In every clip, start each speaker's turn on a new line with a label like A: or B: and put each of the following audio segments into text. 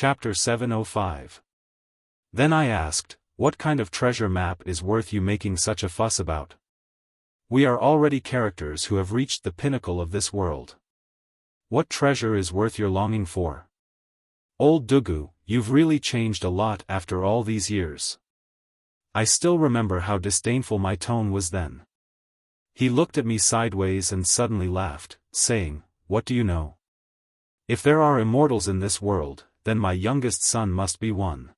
A: Chapter 705. Then I asked, "What kind of treasure map is worth you making such a fuss about? We are already characters who have reached the pinnacle of this world. What treasure is worth your longing for? Old Dugu, you've really changed a lot after all these years." I still remember how disdainful my tone was then. He looked at me sideways and suddenly laughed, saying, "What do you know? If there are immortals in this world, then my youngest son must be one.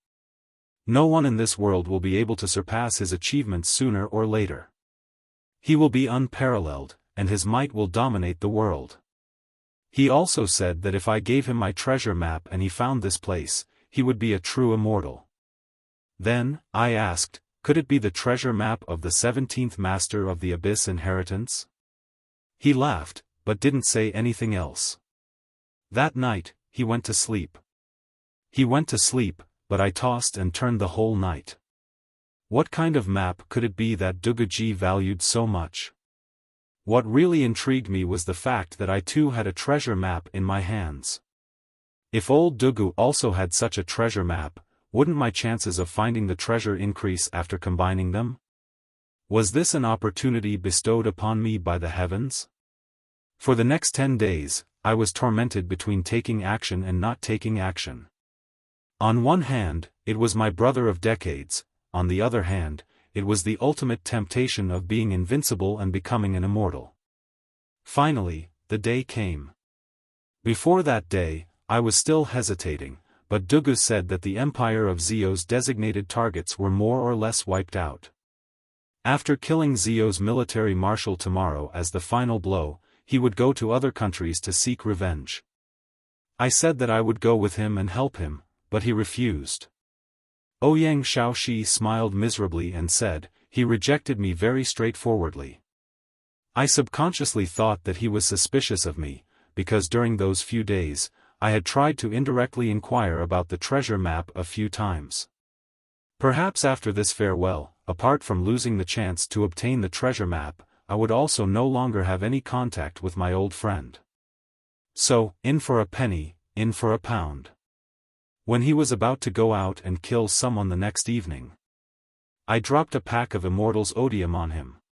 A: No one in this world will be able to surpass his achievements sooner or later. He will be unparalleled, and his might will dominate the world." He also said that if I gave him my treasure map and he found this place, he would be a true immortal. Then, I asked, could it be the treasure map of the 17th Master of the Abyss inheritance? He laughed, but didn't say anything else. That night, he went to sleep. He went to sleep, but I tossed and turned the whole night. What kind of map could it be that Duguji valued so much? What really intrigued me was the fact that I too had a treasure map in my hands. If old Dugu also had such a treasure map, wouldn't my chances of finding the treasure increase after combining them? Was this an opportunity bestowed upon me by the heavens? For the next 10 days, I was tormented between taking action and not taking action. On one hand, it was my brother of decades, on the other hand, it was the ultimate temptation of being invincible and becoming an immortal. Finally, the day came. Before that day, I was still hesitating, but Dugu said that the empire of Zio's designated targets were more or less wiped out. After killing Zio's military marshal tomorrow as the final blow, he would go to other countries to seek revenge. I said that I would go with him and help him, but he refused. Ouyang Xiaoshi smiled miserably and said, "He rejected me very straightforwardly." I subconsciously thought that he was suspicious of me, because during those few days, I had tried to indirectly inquire about the treasure map a few times. Perhaps after this farewell, apart from losing the chance to obtain the treasure map, I would also no longer have any contact with my old friend. So, in for a penny, in for a pound. When he was about to go out and kill someone the next evening, I dropped a pack of Immortals Odium on him.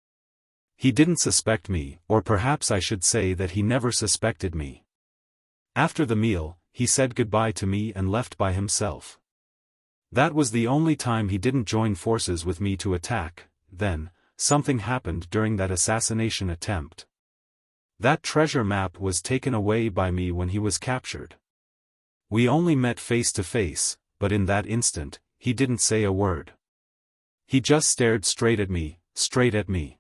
A: He didn't suspect me, or perhaps I should say that he never suspected me. After the meal, he said goodbye to me and left by himself. That was the only time he didn't join forces with me to attack. Then, something happened during that assassination attempt. That treasure map was taken away by me when he was captured. We only met face to face, but in that instant, he didn't say a word. He just stared straight at me, straight at me.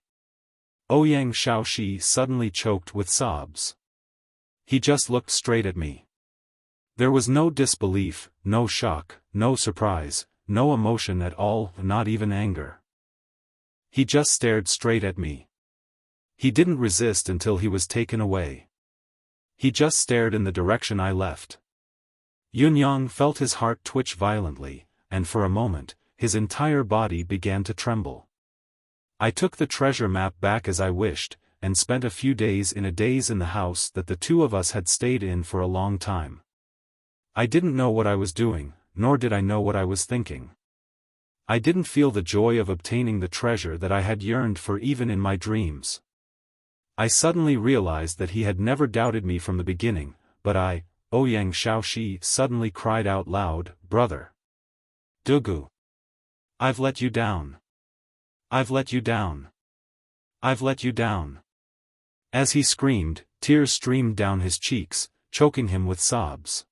A: Ouyang Xiaoshi suddenly choked with sobs. He just looked straight at me. There was no disbelief, no shock, no surprise, no emotion at all, not even anger. He just stared straight at me. He didn't resist until he was taken away. He just stared in the direction I left. Yunyang felt his heart twitch violently, and for a moment, his entire body began to tremble. I took the treasure map back as I wished, and spent a few days in a daze in the house that the two of us had stayed in for a long time. I didn't know what I was doing, nor did I know what I was thinking. I didn't feel the joy of obtaining the treasure that I had yearned for even in my dreams. I suddenly realized that he had never doubted me from the beginning, but Ouyang Xiaoshi suddenly cried out loud, "Brother! Dugu! I've let you down! I've let you down! I've let you down!" As he screamed, tears streamed down his cheeks, choking him with sobs.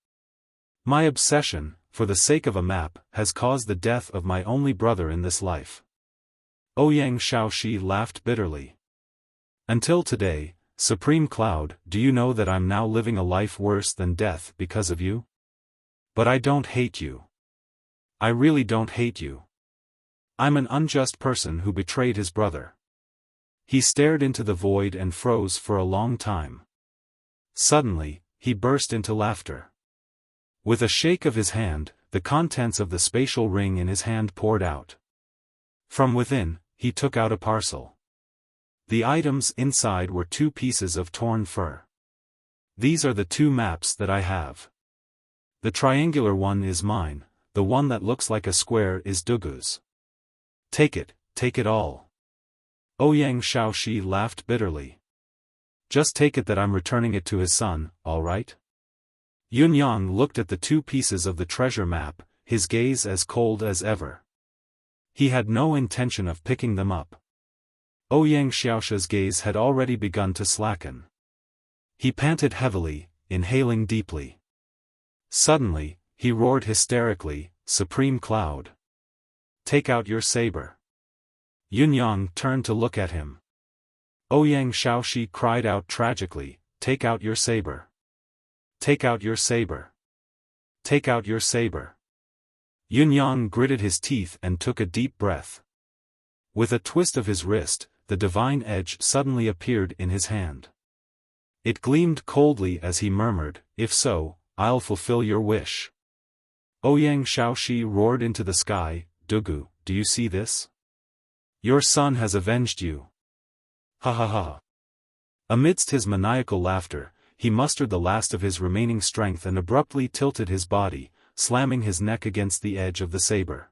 A: My obsession, for the sake of a map, has caused the death of my only brother in this life. Ouyang Xiaoshi laughed bitterly. Until today, Supreme Cloud, do you know that I'm now living a life worse than death because of you? But I don't hate you. I really don't hate you. I'm an unjust person who betrayed his brother. He stared into the void and froze for a long time. Suddenly, he burst into laughter. With a shake of his hand, the contents of the spatial ring in his hand poured out. From within, he took out a parcel. The items inside were 2 pieces of torn fur. "These are the 2 maps that I have. The triangular one is mine, the one that looks like a square is Dugu's. Take it all. Ouyang Xiaoxi laughed bitterly. Just take it that I'm returning it to his son, all right? Yunyang looked at the two pieces of the treasure map, his gaze as cold as ever. He had no intention of picking them up. Ouyang Xiaoxi's gaze had already begun to slacken. He panted heavily, inhaling deeply. Suddenly, he roared hysterically, "Supreme Cloud! Take out your saber!" Yunyang turned to look at him. Ouyang Xiaoxi cried out tragically, "Take out your saber! Take out your saber! Take out your saber!" Yunyang gritted his teeth and took a deep breath. With a twist of his wrist, the divine edge suddenly appeared in his hand. It gleamed coldly as he murmured, "If so, I'll fulfill your wish." Ouyang Xiaoxi roared into the sky, "Dugu, do you see this? Your son has avenged you. Ha ha ha." Amidst his maniacal laughter, he mustered the last of his remaining strength and abruptly tilted his body, slamming his neck against the edge of the saber.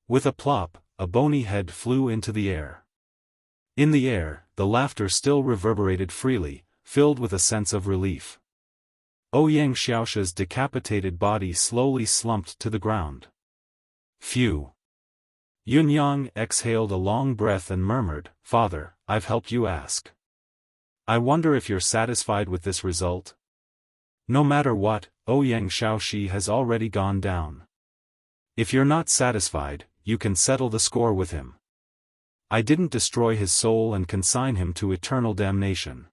A: With a plop, a bony head flew into the air. In the air, the laughter still reverberated freely, filled with a sense of relief. Ouyang Xiaoxi's decapitated body slowly slumped to the ground. Phew! Yunyang exhaled a long breath and murmured, "Father, I've helped you ask. I wonder if you're satisfied with this result?" No matter what, Ouyang Xiaoxi has already gone down. If you're not satisfied, you can settle the score with him. I didn't destroy his soul and consign him to eternal damnation.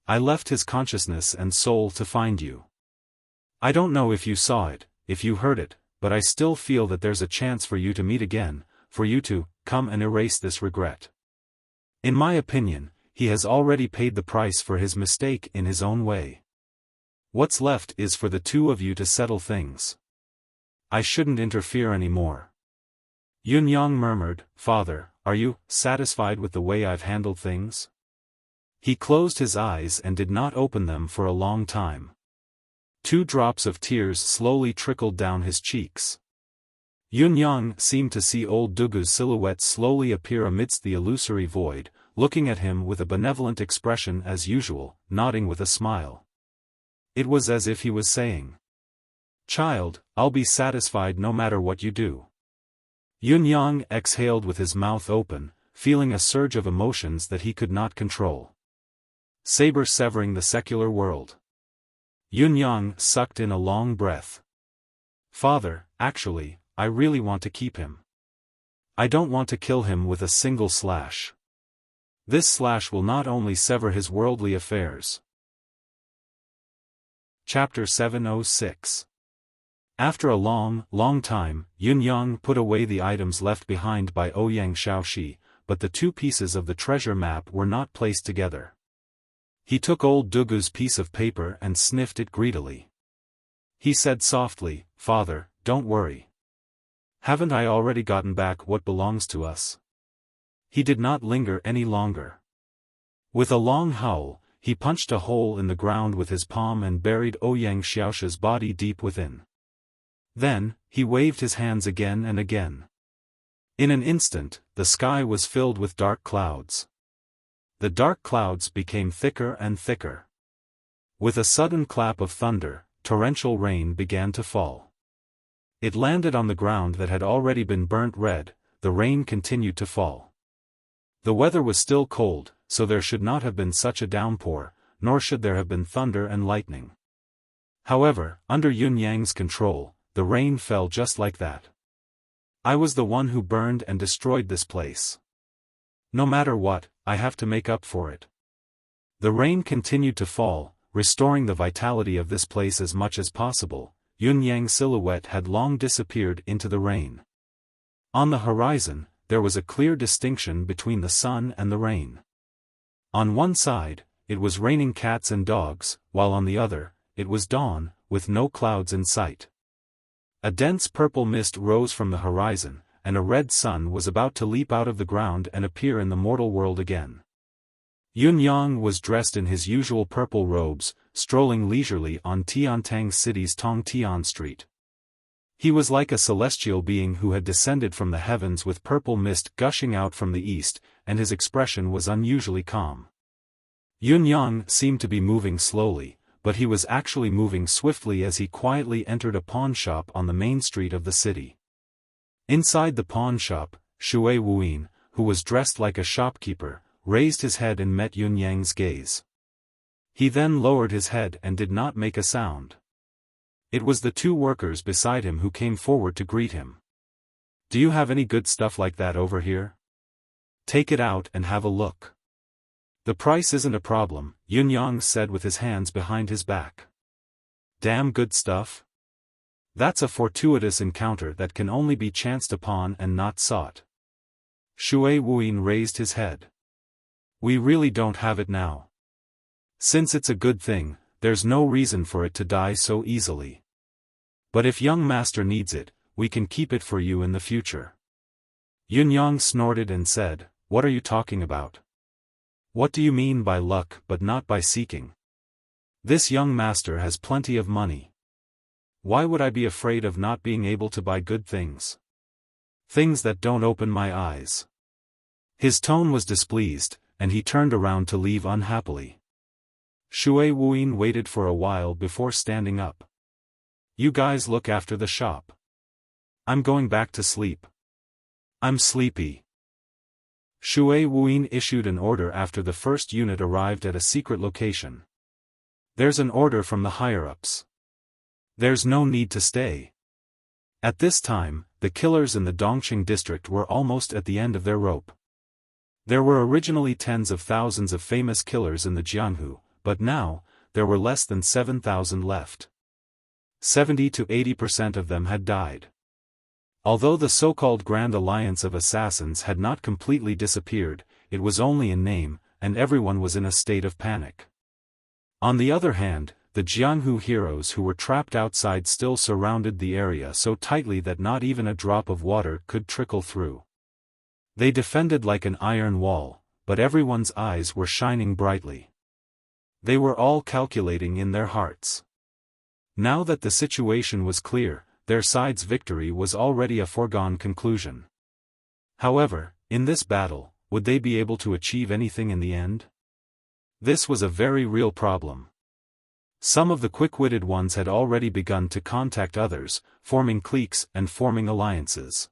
A: I left his consciousness and soul to find you. I don't know if you saw it, if you heard it, but I still feel that there's a chance for you to meet again, for you to come and erase this regret. In my opinion, he has already paid the price for his mistake in his own way. What's left is for the two of you to settle things. I shouldn't interfere anymore. Yunyang murmured, "Father, are you satisfied with the way I've handled things?" He closed his eyes and did not open them for a long time. 2 drops of tears slowly trickled down his cheeks. Yunyang seemed to see old Dugu's silhouette slowly appear amidst the illusory void, looking at him with a benevolent expression as usual, nodding with a smile. It was as if he was saying, "Child, I'll be satisfied no matter what you do." Yunyang exhaled with his mouth open, feeling a surge of emotions that he could not control. Saber severing the secular world. Yunyang sucked in a long breath. "Father, actually, I really want to keep him. I don't want to kill him with a single slash. This slash will not only sever his worldly affairs." Chapter 706. After a long time, Yunyang put away the items left behind by Ouyang Xiaoxi, but the 2 pieces of the treasure map were not placed together. He took old Dugu's piece of paper and sniffed it greedily. He said softly, "Father, don't worry. Haven't I already gotten back what belongs to us?" He did not linger any longer. With a long howl, he punched a hole in the ground with his palm and buried Ouyang Xiaoxi's body deep within. Then, he waved his hands again and again. In an instant, the sky was filled with dark clouds. The dark clouds became thicker and thicker. With a sudden clap of thunder, torrential rain began to fall. It landed on the ground that had already been burnt red. The rain continued to fall. The weather was still cold, so there should not have been such a downpour, nor should there have been thunder and lightning. However, under Yunyang's control, the rain fell just like that. I was the one who burned and destroyed this place. No matter what, I have to make up for it. The rain continued to fall, restoring the vitality of this place as much as possible. Yunyang's silhouette had long disappeared into the rain. On the horizon, there was a clear distinction between the sun and the rain. On one side, it was raining cats and dogs, while on the other, it was dawn, with no clouds in sight. A dense purple mist rose from the horizon, and a red sun was about to leap out of the ground and appear in the mortal world again. Yunyang was dressed in his usual purple robes, strolling leisurely on Tiantang City's Tongtian Street. He was like a celestial being who had descended from the heavens with purple mist gushing out from the east, and his expression was unusually calm. Yun Yang seemed to be moving slowly, but he was actually moving swiftly as he quietly entered a pawn shop on the main street of the city. Inside the pawn shop, Shui Wuyin, who was dressed like a shopkeeper, raised his head and met Yun Yang's gaze. He then lowered his head and did not make a sound. It was the two workers beside him who came forward to greet him. "Do you have any good stuff like that over here? Take it out and have a look." "The price isn't a problem," Yun Yang said with his hands behind his back. "Damn good stuff? That's a fortuitous encounter that can only be chanced upon and not sought." Shui Wuyin raised his head. "We really don't have it now. Since it's a good thing, there's no reason for it to die so easily. But if young master needs it, we can keep it for you in the future." Yun Yang snorted and said, "What are you talking about? What do you mean by luck but not by seeking? This young master has plenty of money. Why would I be afraid of not being able to buy good things? Things that don't open my eyes." His tone was displeased, and he turned around to leave unhappily. Shui Wuyin waited for a while before standing up. "You guys look after the shop. I'm going back to sleep. I'm sleepy." Shui Wuyin issued an order after the first unit arrived at a secret location. "There's an order from the higher-ups. There's no need to stay." At this time, the killers in the Dongqing district were almost at the end of their rope. There were originally tens of thousands of famous killers in the Jianghu, but now, there were less than 7,000 left. 70 to 80% of them had died. Although the so-called Grand Alliance of Assassins had not completely disappeared, it was only in name, and everyone was in a state of panic. On the other hand, the Jianghu heroes who were trapped outside still surrounded the area so tightly that not even a drop of water could trickle through. They defended like an iron wall, but everyone's eyes were shining brightly. They were all calculating in their hearts. Now that the situation was clear, their side's victory was already a foregone conclusion. However, in this battle, would they be able to achieve anything in the end? This was a very real problem. Some of the quick-witted ones had already begun to contact others, forming cliques and forming alliances.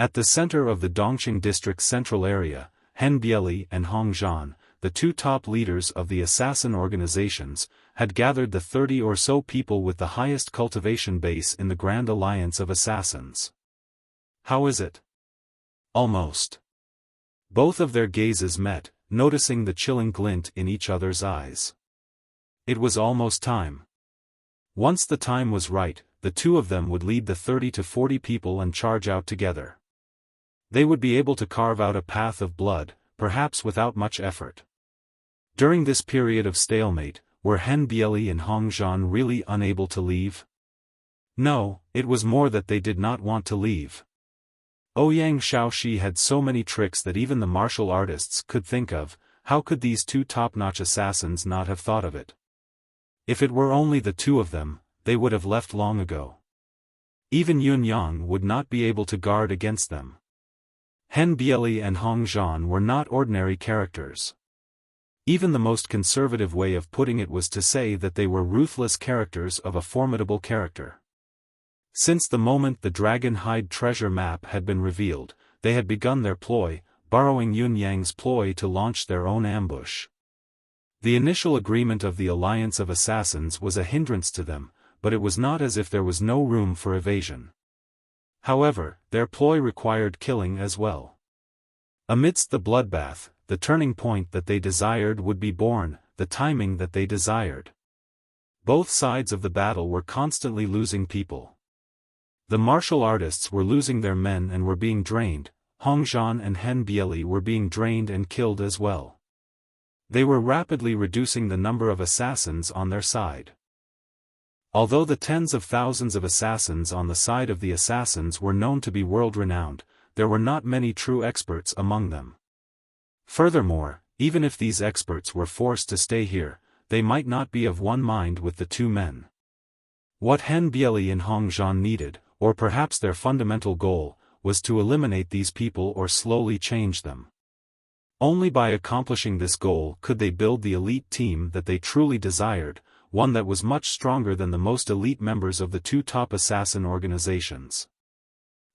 A: At the center of the Dongqing district's central area, Hen Bieli and Hong Zhan, the two top leaders of the assassin organizations, had gathered the 30 or so people with the highest cultivation base in the Grand Alliance of Assassins. "How is it?" "Almost." Both of their gazes met, noticing the chilling glint in each other's eyes. It was almost time. Once the time was right, the two of them would lead the 30 to 40 people and charge out together. They would be able to carve out a path of blood, perhaps without much effort. During this period of stalemate, were Hen Bieli and Hong Zhan really unable to leave? No, it was more that they did not want to leave. Ouyang Shaoxi had so many tricks that even the martial artists could think of. How could these two top-notch assassins not have thought of it? If it were only the two of them, they would have left long ago. Even Yun Yang would not be able to guard against them. Hen Bieli and Hong Zhan were not ordinary characters. Even the most conservative way of putting it was to say that they were ruthless characters of a formidable character. Since the moment the Dragon Hide treasure map had been revealed, they had begun their ploy, borrowing Yun Yang's ploy to launch their own ambush. The initial agreement of the Alliance of Assassins was a hindrance to them, but it was not as if there was no room for evasion. However, their ploy required killing as well. Amidst the bloodbath, the turning point that they desired would be born, the timing that they desired. Both sides of the battle were constantly losing people. The martial artists were losing their men and were being drained. Hong Zhan and Hen Bieli were being drained and killed as well. They were rapidly reducing the number of assassins on their side. Although the tens of thousands of assassins on the side of the assassins were known to be world-renowned, there were not many true experts among them. Furthermore, even if these experts were forced to stay here, they might not be of one mind with the two men. What Hen Bieli and Hong Zhan needed, or perhaps their fundamental goal, was to eliminate these people or slowly change them. Only by accomplishing this goal could they build the elite team that they truly desired, one that was much stronger than the most elite members of the two top assassin organizations.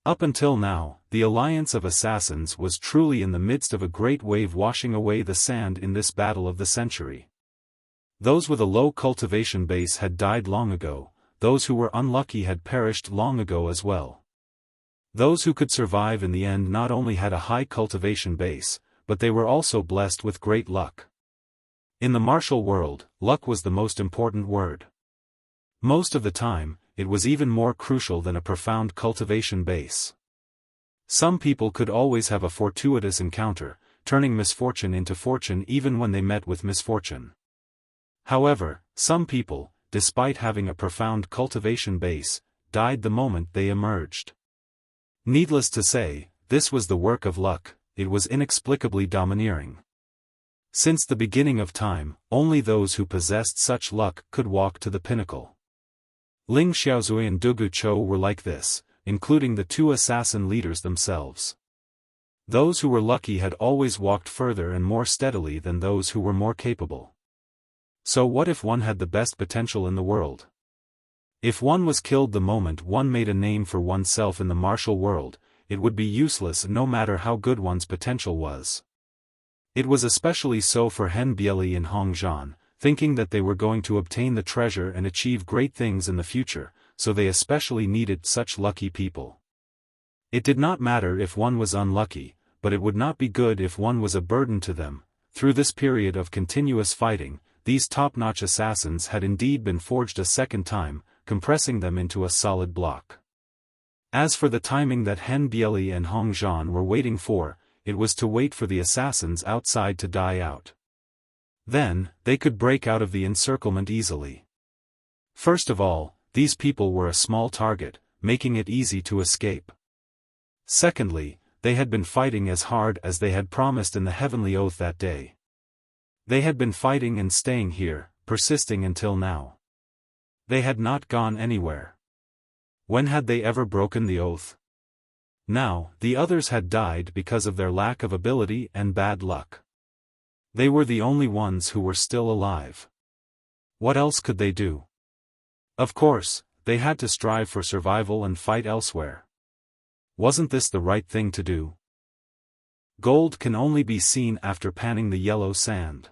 A: Up until now, the alliance of assassins was truly in the midst of a great wave washing away the sand in this battle of the century. Those with a low cultivation base had died long ago, those who were unlucky had perished long ago as well. Those who could survive in the end not only had a high cultivation base, but they were also blessed with great luck. In the martial world, luck was the most important word. Most of the time, it was even more crucial than a profound cultivation base. Some people could always have a fortuitous encounter, turning misfortune into fortune even when they met with misfortune. However, some people, despite having a profound cultivation base, died the moment they emerged. Needless to say, this was the work of luck, it was inexplicably domineering. Since the beginning of time, only those who possessed such luck could walk to the pinnacle. Ling Xiaozui and Dugu Chou were like this, including the two assassin leaders themselves. Those who were lucky had always walked further and more steadily than those who were more capable. So what if one had the best potential in the world? If one was killed the moment one made a name for oneself in the martial world, it would be useless no matter how good one's potential was. It was especially so for Hen Bieli and Hong Zhan, thinking that they were going to obtain the treasure and achieve great things in the future, so they especially needed such lucky people. It did not matter if one was unlucky, but it would not be good if one was a burden to them. Through this period of continuous fighting, these top-notch assassins had indeed been forged a second time, compressing them into a solid block. As for the timing that Hen Bieli and Hong Zhan were waiting for, it was to wait for the assassins outside to die out. Then, they could break out of the encirclement easily. First of all, these people were a small target, making it easy to escape. Secondly, they had been fighting as hard as they had promised in the heavenly oath that day. They had been fighting and staying here, persisting until now. They had not gone anywhere. When had they ever broken the oath? Now, the others had died because of their lack of ability and bad luck. They were the only ones who were still alive. What else could they do? Of course, they had to strive for survival and fight elsewhere. Wasn't this the right thing to do? Gold can only be seen after panning the yellow sand.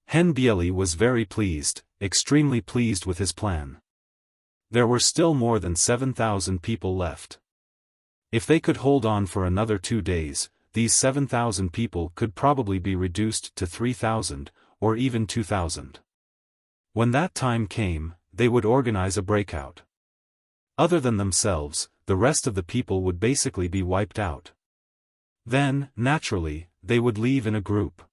A: Hen Bieli was very pleased, extremely pleased with his plan. There were still more than 7,000 people left. If they could hold on for another 2 days, these 7,000 people could probably be reduced to 3,000, or even 2,000. When that time came, they would organize a breakout. Other than themselves, the rest of the people would basically be wiped out. Then, naturally, they would leave in a group.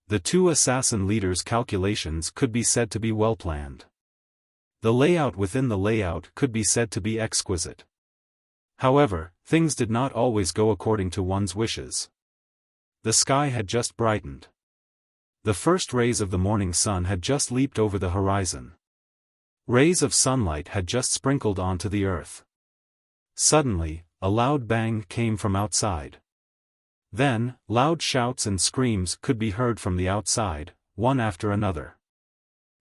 A: The two assassin leaders' calculations could be said to be well planned. The layout within the layout could be said to be exquisite. However, things did not always go according to one's wishes. The sky had just brightened. The first rays of the morning sun had just leaped over the horizon. Rays of sunlight had just sprinkled onto the earth. Suddenly, a loud bang came from outside. Then, loud shouts and screams could be heard from the outside, one after another.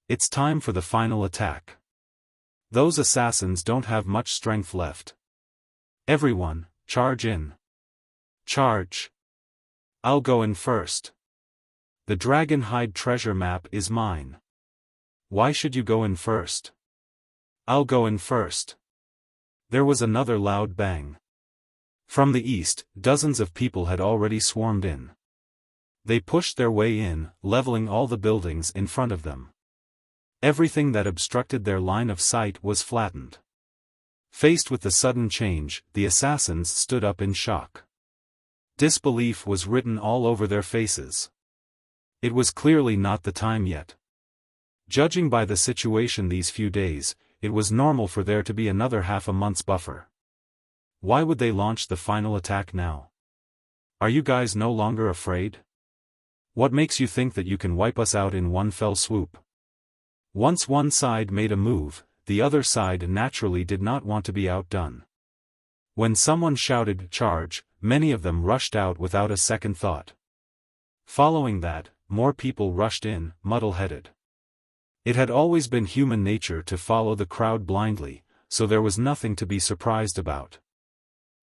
A: It's time for the final attack. Those assassins don't have much strength left. Everyone, charge in. Charge. I'll go in first. The dragon hide treasure map is mine. Why should you go in first? I'll go in first. There was another loud bang. From the east, dozens of people had already swarmed in. They pushed their way in, leveling all the buildings in front of them. Everything that obstructed their line of sight was flattened. Faced with the sudden change, the assassins stood up in shock. Disbelief was written all over their faces. It was clearly not the time yet. Judging by the situation these few days, it was normal for there to be another half a month's buffer. Why would they launch the final attack now? Are you guys no longer afraid? What makes you think that you can wipe us out in one fell swoop? Once one side made a move, the other side naturally did not want to be outdone. When someone shouted, "Charge," many of them rushed out without a second thought. Following that, more people rushed in, muddle-headed. It had always been human nature to follow the crowd blindly, so there was nothing to be surprised about.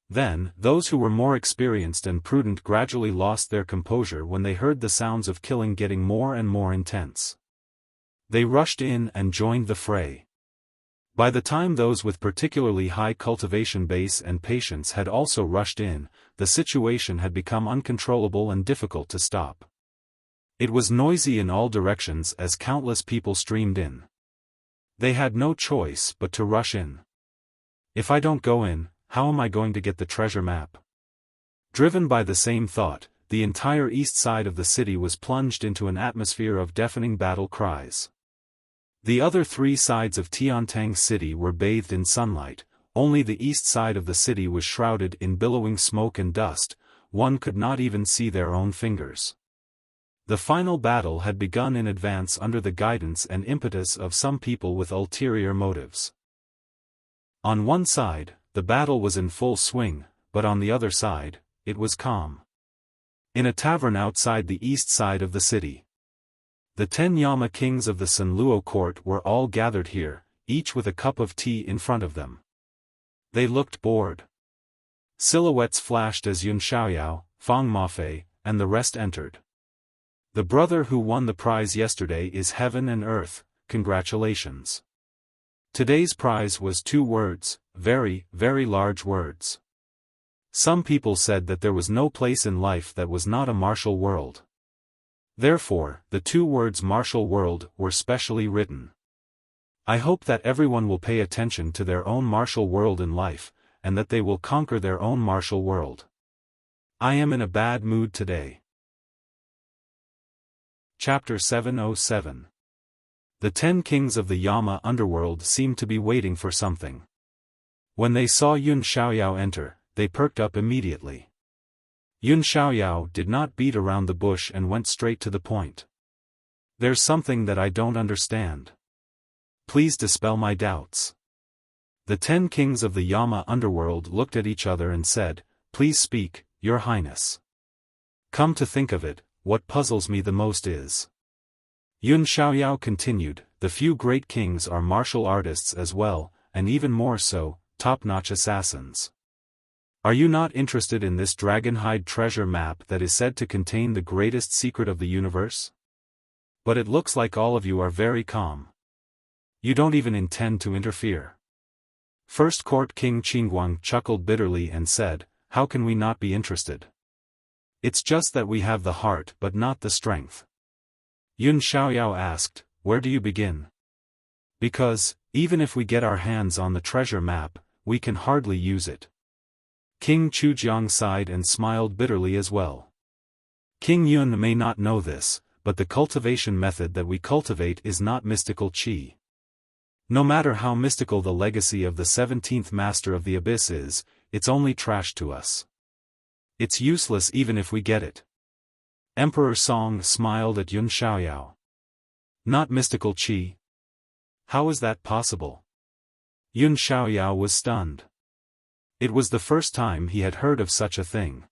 A: Then, those who were more experienced and prudent gradually lost their composure when they heard the sounds of killing getting more and more intense. They rushed in and joined the fray. By the time those with particularly high cultivation base and patience had also rushed in, the situation had become uncontrollable and difficult to stop. It was noisy in all directions as countless people streamed in. They had no choice but to rush in. If I don't go in, how am I going to get the treasure map? Driven by the same thought, the entire east side of the city was plunged into an atmosphere of deafening battle cries. The other three sides of Tiantang City were bathed in sunlight, only the east side of the city was shrouded in billowing smoke and dust, one could not even see their own fingers. The final battle had begun in advance under the guidance and impetus of some people with ulterior motives. On one side, the battle was in full swing, but on the other side, it was calm. In a tavern outside the east side of the city, the 10 Yama kings of the Sanluo court were all gathered here, each with a cup of tea in front of them. They looked bored. Silhouettes flashed as Yun Xiaoyao, Fang Mafei, and the rest entered. The brother who won the prize yesterday is heaven and earth, congratulations. Today's prize was 2 words, very, very large words. Some people said that there was no place in life that was not a martial world. Therefore, the 2 words martial world were specially written. I hope that everyone will pay attention to their own martial world in life, and that they will conquer their own martial world. I am in a bad mood today. Chapter 707. The 10 kings of the Yama underworld seemed to be waiting for something. When they saw Yun Xiaoyao enter, they perked up immediately. Yun Xiaoyao did not beat around the bush and went straight to the point. There's something that I don't understand. Please dispel my doubts. The 10 kings of the Yama underworld looked at each other and said, Please speak, Your Highness. Come to think of it, what puzzles me the most is. Yun Xiaoyao continued, the few great kings are martial artists as well, and even more so, top-notch assassins. Are you not interested in this dragonhide treasure map that is said to contain the greatest secret of the universe? But it looks like all of you are very calm. You don't even intend to interfere. First Court King Qingguang chuckled bitterly and said, How can we not be interested? It's just that we have the heart but not the strength. Yun Xiaoyao asked, Where do you begin? Because, even if we get our hands on the treasure map, we can hardly use it. King Chujiang sighed and smiled bitterly as well. King Yun may not know this, but the cultivation method that we cultivate is not mystical qi. No matter how mystical the legacy of the 17th Master of the Abyss is, it's only trash to us. It's useless even if we get it. Emperor Song smiled at Yun Xiaoyao. Not mystical qi? How is that possible? Yun Xiaoyao was stunned. It was the first time he had heard of such a thing.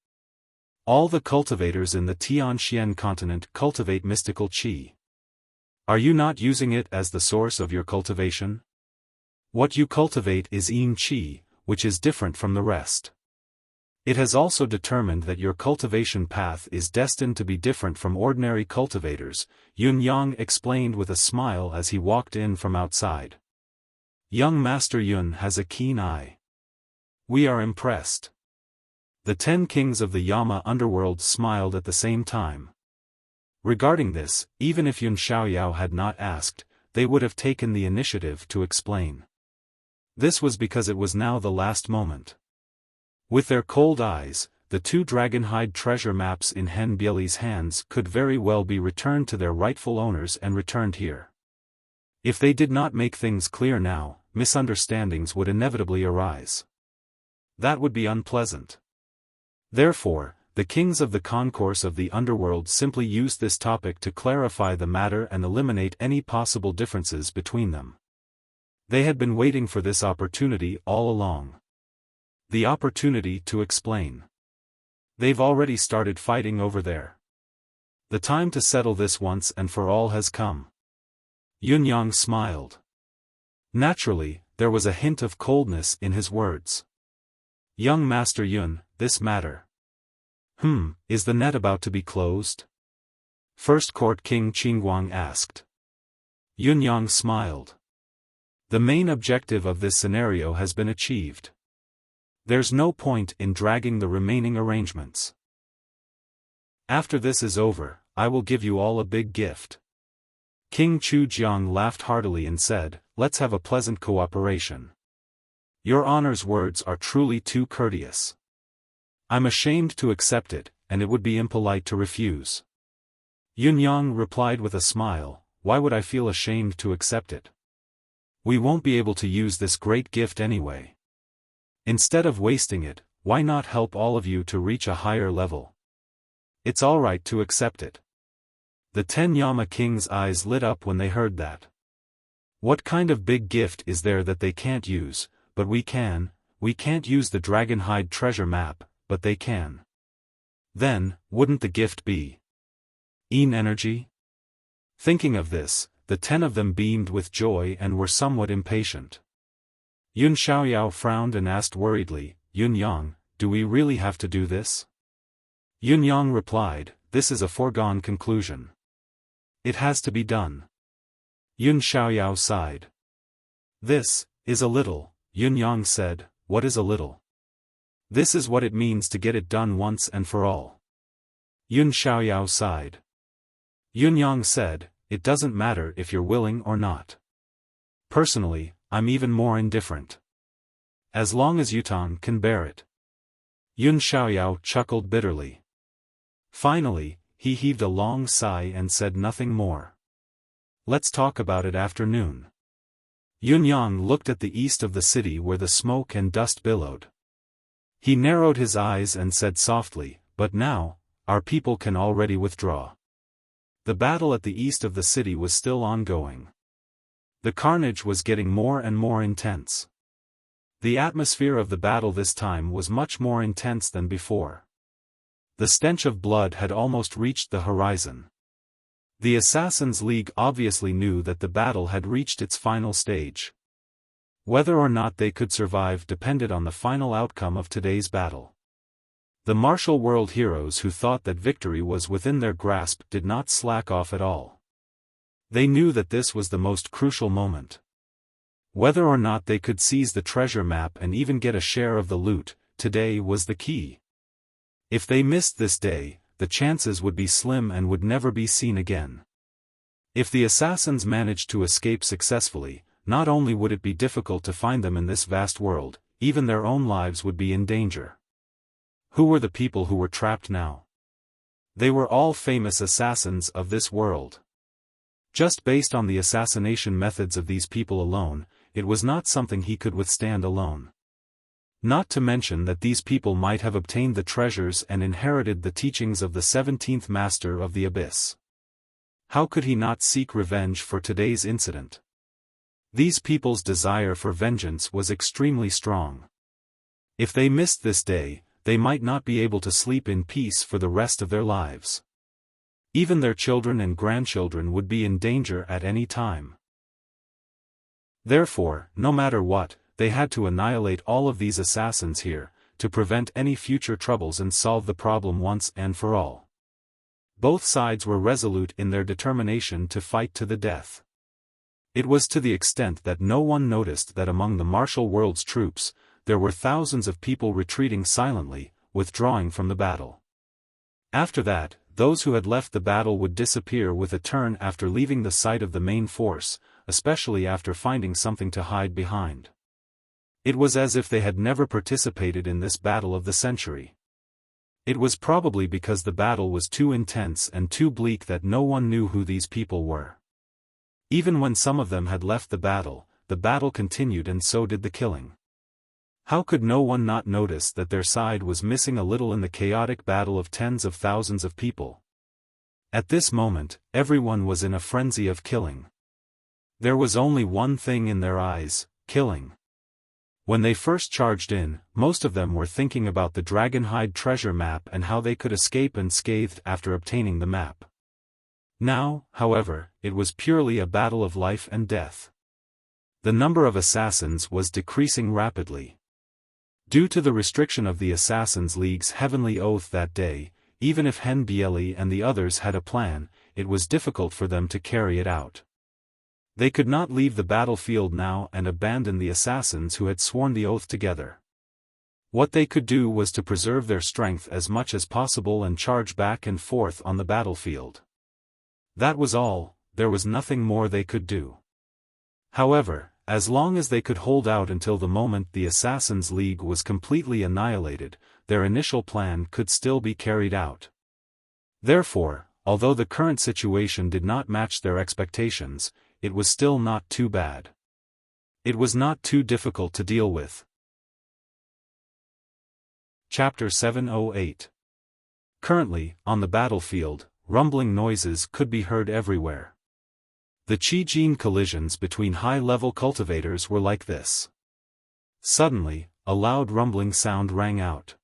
A: All the cultivators in the Tianxian continent cultivate mystical qi. Are you not using it as the source of your cultivation? What you cultivate is yin qi, which is different from the rest. It has also determined that your cultivation path is destined to be different from ordinary cultivators, Yun Yang explained with a smile as he walked in from outside. Young Master Yun has a keen eye. We are impressed. The 10 kings of the Yama underworld smiled at the same time. Regarding this, even if Yun Xiaoyao had not asked, they would have taken the initiative to explain. This was because it was now the last moment. With their cold eyes, the 2 dragonhide treasure maps in Hen Bieli's hands could very well be returned to their rightful owners and returned here. If they did not make things clear now, misunderstandings would inevitably arise. That would be unpleasant. Therefore, The kings of the concourse of the underworld simply used this topic to clarify the matter and eliminate any possible differences between them. They had been waiting for this opportunity all along. The opportunity to explain. They've already started fighting over there. The time to settle this once and for all has come. Yunyang smiled. Naturally, there was a hint of coldness in his words. Young Master Yun, this matter. Is the net about to be closed? First Court King Qingguang asked. Yunyang smiled. The main objective of this scenario has been achieved. There's no point in dragging the remaining arrangements. After this is over, I will give you all a big gift. King Chujiang laughed heartily and said, let's have a pleasant cooperation. Your honor's words are truly too courteous. I'm ashamed to accept it, and it would be impolite to refuse. Yunyang replied with a smile, why would I feel ashamed to accept it? We won't be able to use this great gift anyway. Instead of wasting it, why not help all of you to reach a higher level? It's all right to accept it. The 10 Yama kings' eyes lit up when they heard that. What kind of big gift is there that they can't use? But we can't use the Dragonhide treasure map, but they can. Then, wouldn't the gift be Een energy? Thinking of this, the 10 of them beamed with joy and were somewhat impatient. Yun Xiaoyao frowned and asked worriedly, Yunyang, do we really have to do this? Yunyang replied, this is a foregone conclusion. It has to be done. Yun Xiaoyao sighed. This is a little, Yunyang said, what is a little? This is what it means to get it done once and for all. Yun Xiaoyao sighed. Yunyang said, it doesn't matter if you're willing or not. Personally, I'm even more indifferent. As long as Yutang can bear it. Yun Xiaoyao chuckled bitterly. Finally, he heaved a long sigh and said nothing more. Let's talk about it after noon. Yunyang looked at the east of the city where the smoke and dust billowed. He narrowed his eyes and said softly, but now, our people can already withdraw. The battle at the east of the city was still ongoing. The carnage was getting more and more intense. The atmosphere of the battle this time was much more intense than before. The stench of blood had almost reached the horizon. The Assassin's League obviously knew that the battle had reached its final stage. Whether or not they could survive depended on the final outcome of today's battle. The martial world heroes who thought that victory was within their grasp did not slack off at all. They knew that this was the most crucial moment. Whether or not they could seize the treasure map and even get a share of the loot, today was the key. If they missed this day, the chances would be slim and would never be seen again. If the assassins managed to escape successfully, not only would it be difficult to find them in this vast world, even their own lives would be in danger. Who were the people who were trapped now? They were all famous assassins of this world. Just based on the assassination methods of these people alone, it was not something he could withstand alone. Not to mention that these people might have obtained the treasures and inherited the teachings of the 17th Master of the Abyss. How could he not seek revenge for today's incident? These people's desire for vengeance was extremely strong. If they missed this day, they might not be able to sleep in peace for the rest of their lives. Even their children and grandchildren would be in danger at any time. Therefore, no matter what, they had to annihilate all of these assassins here, to prevent any future troubles and solve the problem once and for all. Both sides were resolute in their determination to fight to the death. It was to the extent that no one noticed that among the martial world's troops, there were thousands of people retreating silently, withdrawing from the battle. After that, those who had left the battle would disappear with a turn after leaving the sight of the main force, especially after finding something to hide behind. It was as if they had never participated in this battle of the century. It was probably because the battle was too intense and too bleak that no one knew who these people were. Even when some of them had left the battle continued and so did the killing. How could no one not notice that their side was missing a little in the chaotic battle of tens of thousands of people? At this moment, everyone was in a frenzy of killing. There was only one thing in their eyes: killing. When they first charged in, most of them were thinking about the Dragonhide treasure map and how they could escape unscathed after obtaining the map. Now, however, it was purely a battle of life and death. The number of assassins was decreasing rapidly. Due to the restriction of the Assassins' League's heavenly oath that day, even if Hen Bieli and the others had a plan, it was difficult for them to carry it out. They could not leave the battlefield now and abandon the assassins who had sworn the oath together. What they could do was to preserve their strength as much as possible and charge back and forth on the battlefield. That was all, there was nothing more they could do. However, as long as they could hold out until the moment the Assassins' League was completely annihilated, their initial plan could still be carried out. Therefore, although the current situation did not match their expectations, it was still not too bad. It was not too difficult to deal with. Chapter 708. Currently, on the battlefield, rumbling noises could be heard everywhere. The Qi-Jin collisions between high-level cultivators were like this. Suddenly, a loud rumbling sound rang out.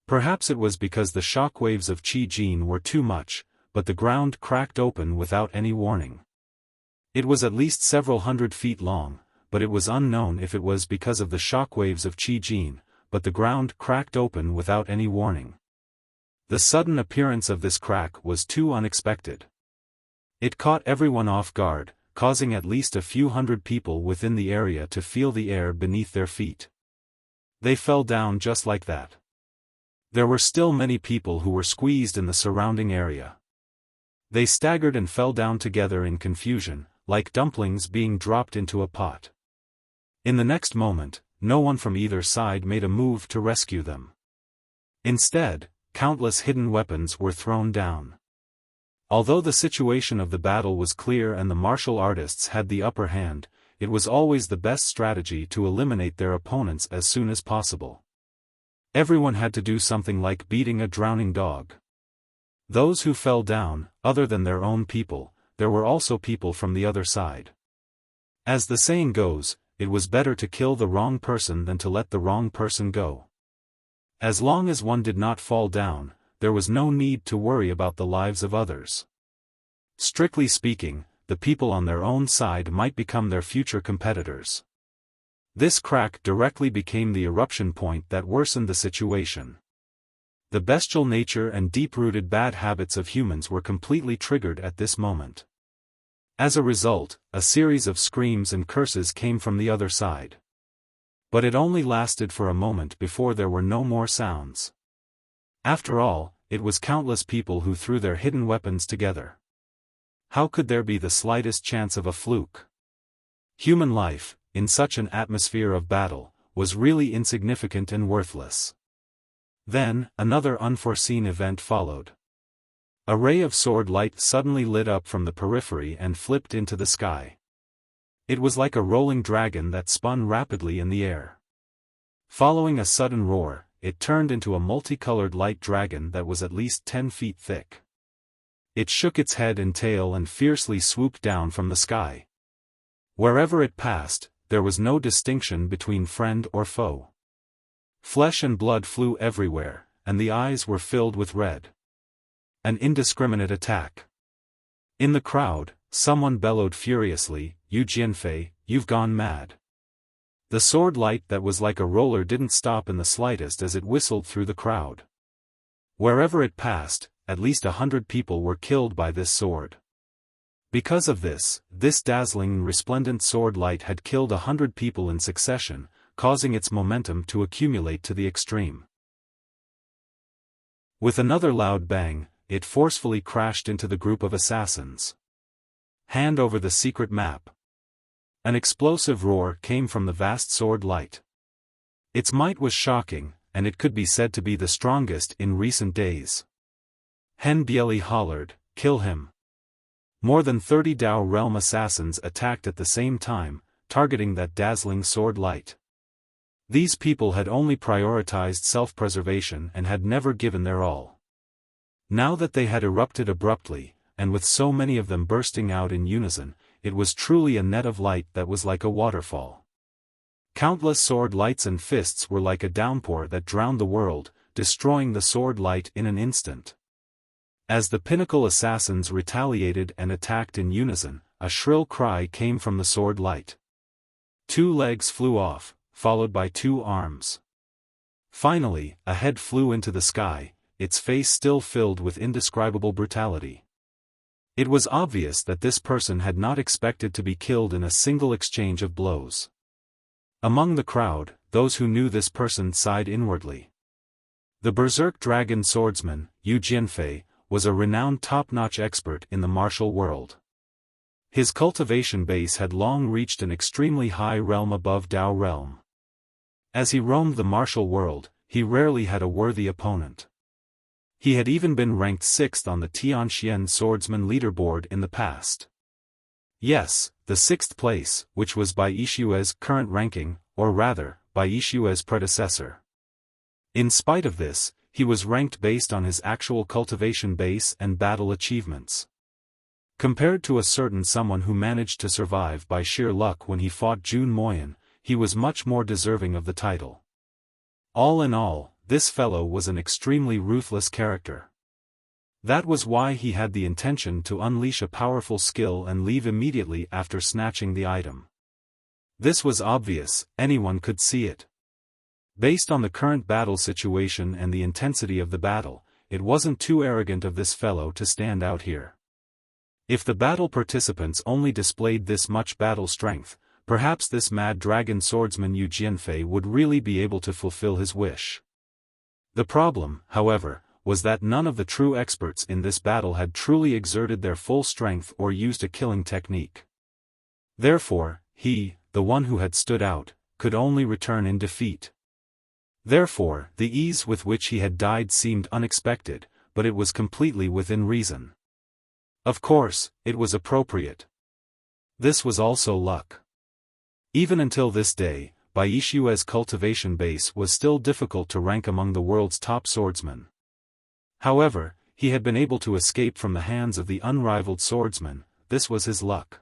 A: Perhaps it was because the shockwaves of Qi-Jin were too much, but the ground cracked open without any warning. It was at least several hundred feet long, but it was unknown if it was because of the shockwaves of Qi-Jin, but the ground cracked open without any warning. The sudden appearance of this crack was too unexpected. It caught everyone off guard, causing at least a few hundred people within the area to feel the air beneath their feet. They fell down just like that. There were still many people who were squeezed in the surrounding area. They staggered and fell down together in confusion, like dumplings being dropped into a pot. In the next moment, no one from either side made a move to rescue them. Instead, countless hidden weapons were thrown down. Although the situation of the battle was clear and the martial artists had the upper hand, it was always the best strategy to eliminate their opponents as soon as possible. Everyone had to do something like beating a drowning dog. Those who fell down, other than their own people, there were also people from the other side. As the saying goes, it was better to kill the wrong person than to let the wrong person go. As long as one did not fall down, there was no need to worry about the lives of others. Strictly speaking, the people on their own side might become their future competitors. This crack directly became the eruption point that worsened the situation. The bestial nature and deep-rooted bad habits of humans were completely triggered at this moment. As a result, a series of screams and curses came from the other side. But it only lasted for a moment before there were no more sounds. After all, it was countless people who threw their hidden weapons together. How could there be the slightest chance of a fluke? Human life, in such an atmosphere of battle, was really insignificant and worthless. Then, another unforeseen event followed. A ray of sword light suddenly lit up from the periphery and flipped into the sky. It was like a rolling dragon that spun rapidly in the air. Following a sudden roar, it turned into a multicolored light dragon that was at least 10 feet thick. It shook its head and tail and fiercely swooped down from the sky. Wherever it passed, there was no distinction between friend or foe. Flesh and blood flew everywhere, and the eyes were filled with red. An indiscriminate attack. In the crowd, someone bellowed furiously, "You Jianfei, you've gone mad." The sword light that was like a roller didn't stop in the slightest as it whistled through the crowd. Wherever it passed, at least 100 people were killed by this sword. Because of this dazzling resplendent sword light had killed 100 people in succession, causing its momentum to accumulate to the extreme. With another loud bang, it forcefully crashed into the group of assassins. Hand over the secret map. An explosive roar came from the vast sword light. Its might was shocking, and it could be said to be the strongest in recent days. Hen Bieli hollered, "Kill him." More than 30 Dao Realm assassins attacked at the same time, targeting that dazzling sword light. These people had only prioritized self-preservation and had never given their all. Now that they had erupted abruptly, and with so many of them bursting out in unison, it was truly a net of light that was like a waterfall. Countless sword lights and fists were like a downpour that drowned the world, destroying the sword light in an instant. As the pinnacle assassins retaliated and attacked in unison, a shrill cry came from the sword light. 2 legs flew off, followed by 2 arms. Finally, a head flew into the sky, its face still filled with indescribable brutality. It was obvious that this person had not expected to be killed in a single exchange of blows. Among the crowd, those who knew this person sighed inwardly. The berserk dragon swordsman, Yu Jianfei, was a renowned top-notch expert in the martial world. His cultivation base had long reached an extremely high realm above Dao realm. As he roamed the martial world, he rarely had a worthy opponent. He had even been ranked 6th on the Tianxian swordsman leaderboard in the past. Yes, the 6th place, which was by Yixue's current ranking, or rather, by Yixue's predecessor. In spite of this, he was ranked based on his actual cultivation base and battle achievements. Compared to a certain someone who managed to survive by sheer luck when he fought Jun Moyan, he was much more deserving of the title. All in all, this fellow was an extremely ruthless character. That was why he had the intention to unleash a powerful skill and leave immediately after snatching the item. This was obvious, anyone could see it. Based on the current battle situation and the intensity of the battle, it wasn't too arrogant of this fellow to stand out here. If the battle participants only displayed this much battle strength, perhaps this mad dragon swordsman Yu Jianfei would really be able to fulfill his wish. The problem, however, was that none of the true experts in this battle had truly exerted their full strength or used a killing technique. Therefore, he, the one who had stood out, could only return in defeat. Therefore, the ease with which he had died seemed unexpected, but it was completely within reason. Of course, it was appropriate. This was also luck. Even until this day, Bai Yixue's cultivation base was still difficult to rank among the world's top swordsmen. However, he had been able to escape from the hands of the unrivaled swordsman. This was his luck.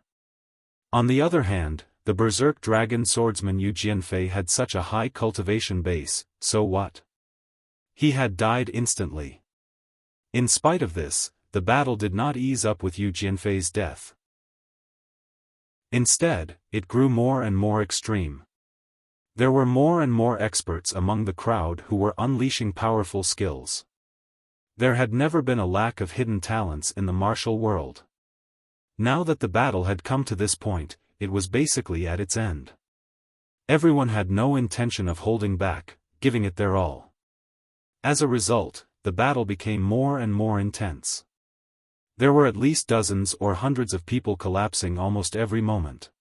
A: On the other hand, the berserk dragon swordsman Yu Jianfei had such a high cultivation base, so what? He had died instantly. In spite of this, the battle did not ease up with Yu Jianfei's death. Instead, it grew more and more extreme. There were more and more experts among the crowd who were unleashing powerful skills. There had never been a lack of hidden talents in the martial world. Now that the battle had come to this point, it was basically at its end. Everyone had no intention of holding back, giving it their all. As a result, the battle became more and more intense. There were at least dozens or hundreds of people collapsing almost every moment.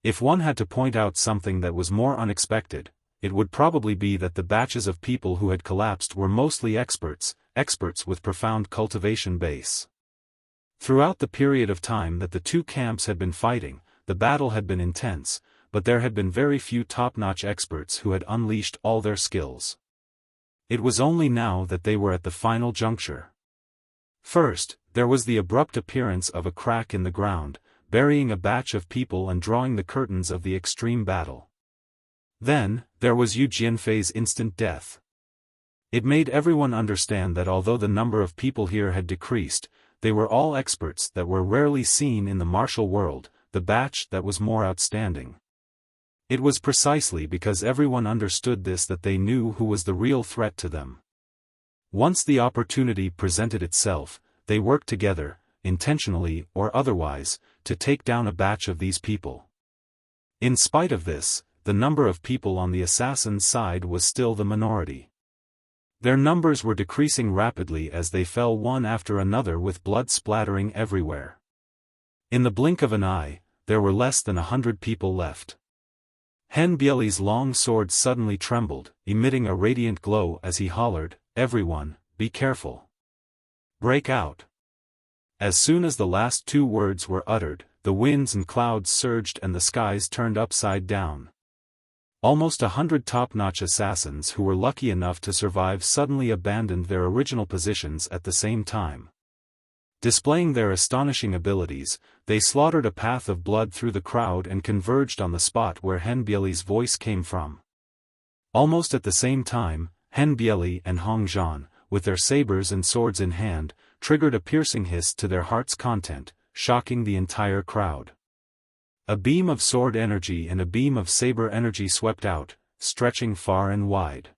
A: If one had to point out something that was more unexpected, it would probably be that the batches of people who had collapsed were mostly experts with profound cultivation base. Throughout the period of time that the two camps had been fighting, the battle had been intense, but there had been very few top-notch experts who had unleashed all their skills. It was only now that they were at the final juncture. First, there was the abrupt appearance of a crack in the ground, burying a batch of people and drawing the curtains of the extreme battle. Then, there was Yu Jianfei's instant death. It made everyone understand that although the number of people here had decreased, they were all experts that were rarely seen in the martial world, the batch that was more outstanding. It was precisely because everyone understood this that they knew who was the real threat to them. Once the opportunity presented itself, they worked together, intentionally or otherwise, to take down a batch of these people. In spite of this, the number of people on the assassin's side was still the minority. Their numbers were decreasing rapidly as they fell one after another with blood splattering everywhere. In the blink of an eye, there were less than 100 people left. Hen Bieli's long sword suddenly trembled, emitting a radiant glow as he hollered, "Everyone, be careful. Break out." As soon as the last 2 words were uttered, the winds and clouds surged and the skies turned upside down. Almost 100 top-notch assassins who were lucky enough to survive suddenly abandoned their original positions at the same time. Displaying their astonishing abilities, they slaughtered a path of blood through the crowd and converged on the spot where Henbieli's voice came from. Almost at the same time, Henbieli and Hongzhan, with their sabers and swords in hand, triggered a piercing hiss to their heart's content, shocking the entire crowd. A beam of sword energy and a beam of saber energy swept out, stretching far and wide.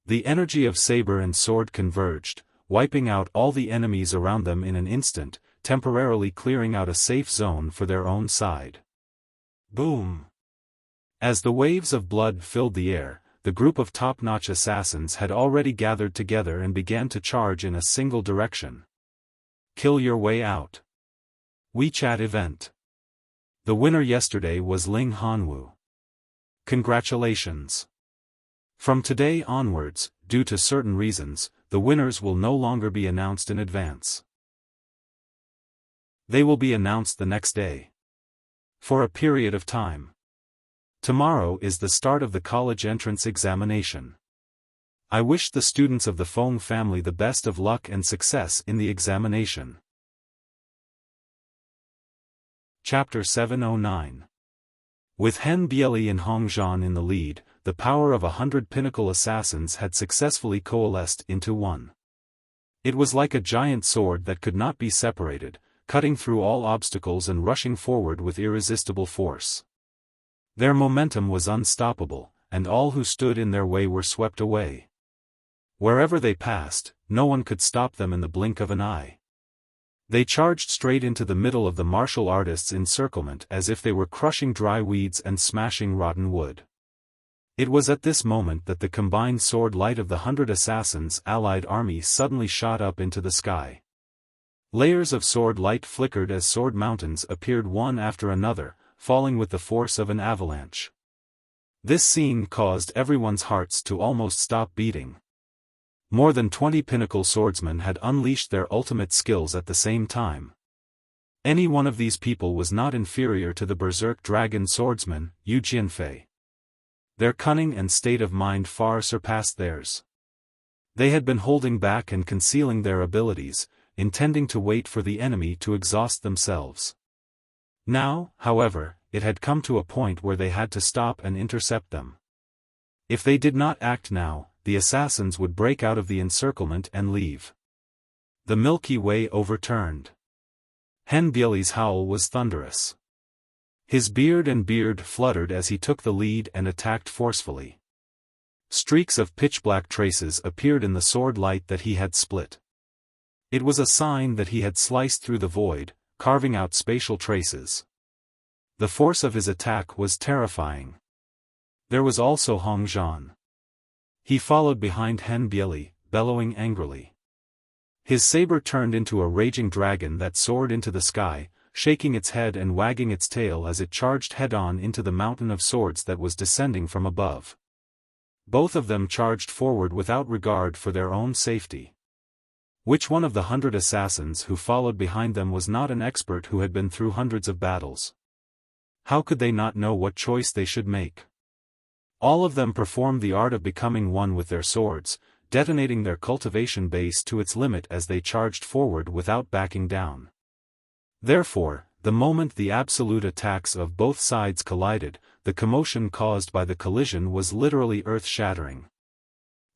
A: The energy of saber and sword converged, wiping out all the enemies around them in an instant, temporarily clearing out a safe zone for their own side. Boom! As the waves of blood filled the air, the group of top-notch assassins had already gathered together and began to charge in a single direction. Kill your way out. WeChat event. The winner yesterday was Ling Hanwu. Congratulations. From today onwards, due to certain reasons, the winners will no longer be announced in advance. They will be announced the next day. For a period of time. Tomorrow is the start of the college entrance examination. I wish the students of the Feng family the best of luck and success in the examination. Chapter 709. With Henbieli and Hongzhan in the lead, the power of 100 pinnacle assassins had successfully coalesced into one. It was like a giant sword that could not be separated, cutting through all obstacles and rushing forward with irresistible force. Their momentum was unstoppable, and all who stood in their way were swept away. Wherever they passed, no one could stop them in the blink of an eye. They charged straight into the middle of the martial artists' encirclement as if they were crushing dry weeds and smashing rotten wood. It was at this moment that the combined sword light of the 100 assassins' allied army suddenly shot up into the sky. Layers of sword light flickered as sword mountains appeared one after another, falling with the force of an avalanche. This scene caused everyone's hearts to almost stop beating. More than 20 pinnacle swordsmen had unleashed their ultimate skills at the same time. Any one of these people was not inferior to the berserk dragon swordsman, Yu Jianfei. Their cunning and state of mind far surpassed theirs. They had been holding back and concealing their abilities, intending to wait for the enemy to exhaust themselves. Now, however, it had come to a point where they had to stop and intercept them. If they did not act now, the assassins would break out of the encirclement and leave. The Milky Way overturned. Henbieli's howl was thunderous. His beard fluttered as he took the lead and attacked forcefully. Streaks of pitch-black traces appeared in the sword light that he had split. It was a sign that he had sliced through the void, carving out spatial traces. The force of his attack was terrifying. There was also Hongzhan. He followed behind Henbieli, bellowing angrily. His saber turned into a raging dragon that soared into the sky, shaking its head and wagging its tail as it charged head-on into the mountain of swords that was descending from above. Both of them charged forward without regard for their own safety. Which one of the 100 assassins who followed behind them was not an expert who had been through hundreds of battles? How could they not know what choice they should make? All of them performed the art of becoming one with their swords, detonating their cultivation base to its limit as they charged forward without backing down. Therefore, the moment the absolute attacks of both sides collided, the commotion caused by the collision was literally earth-shattering.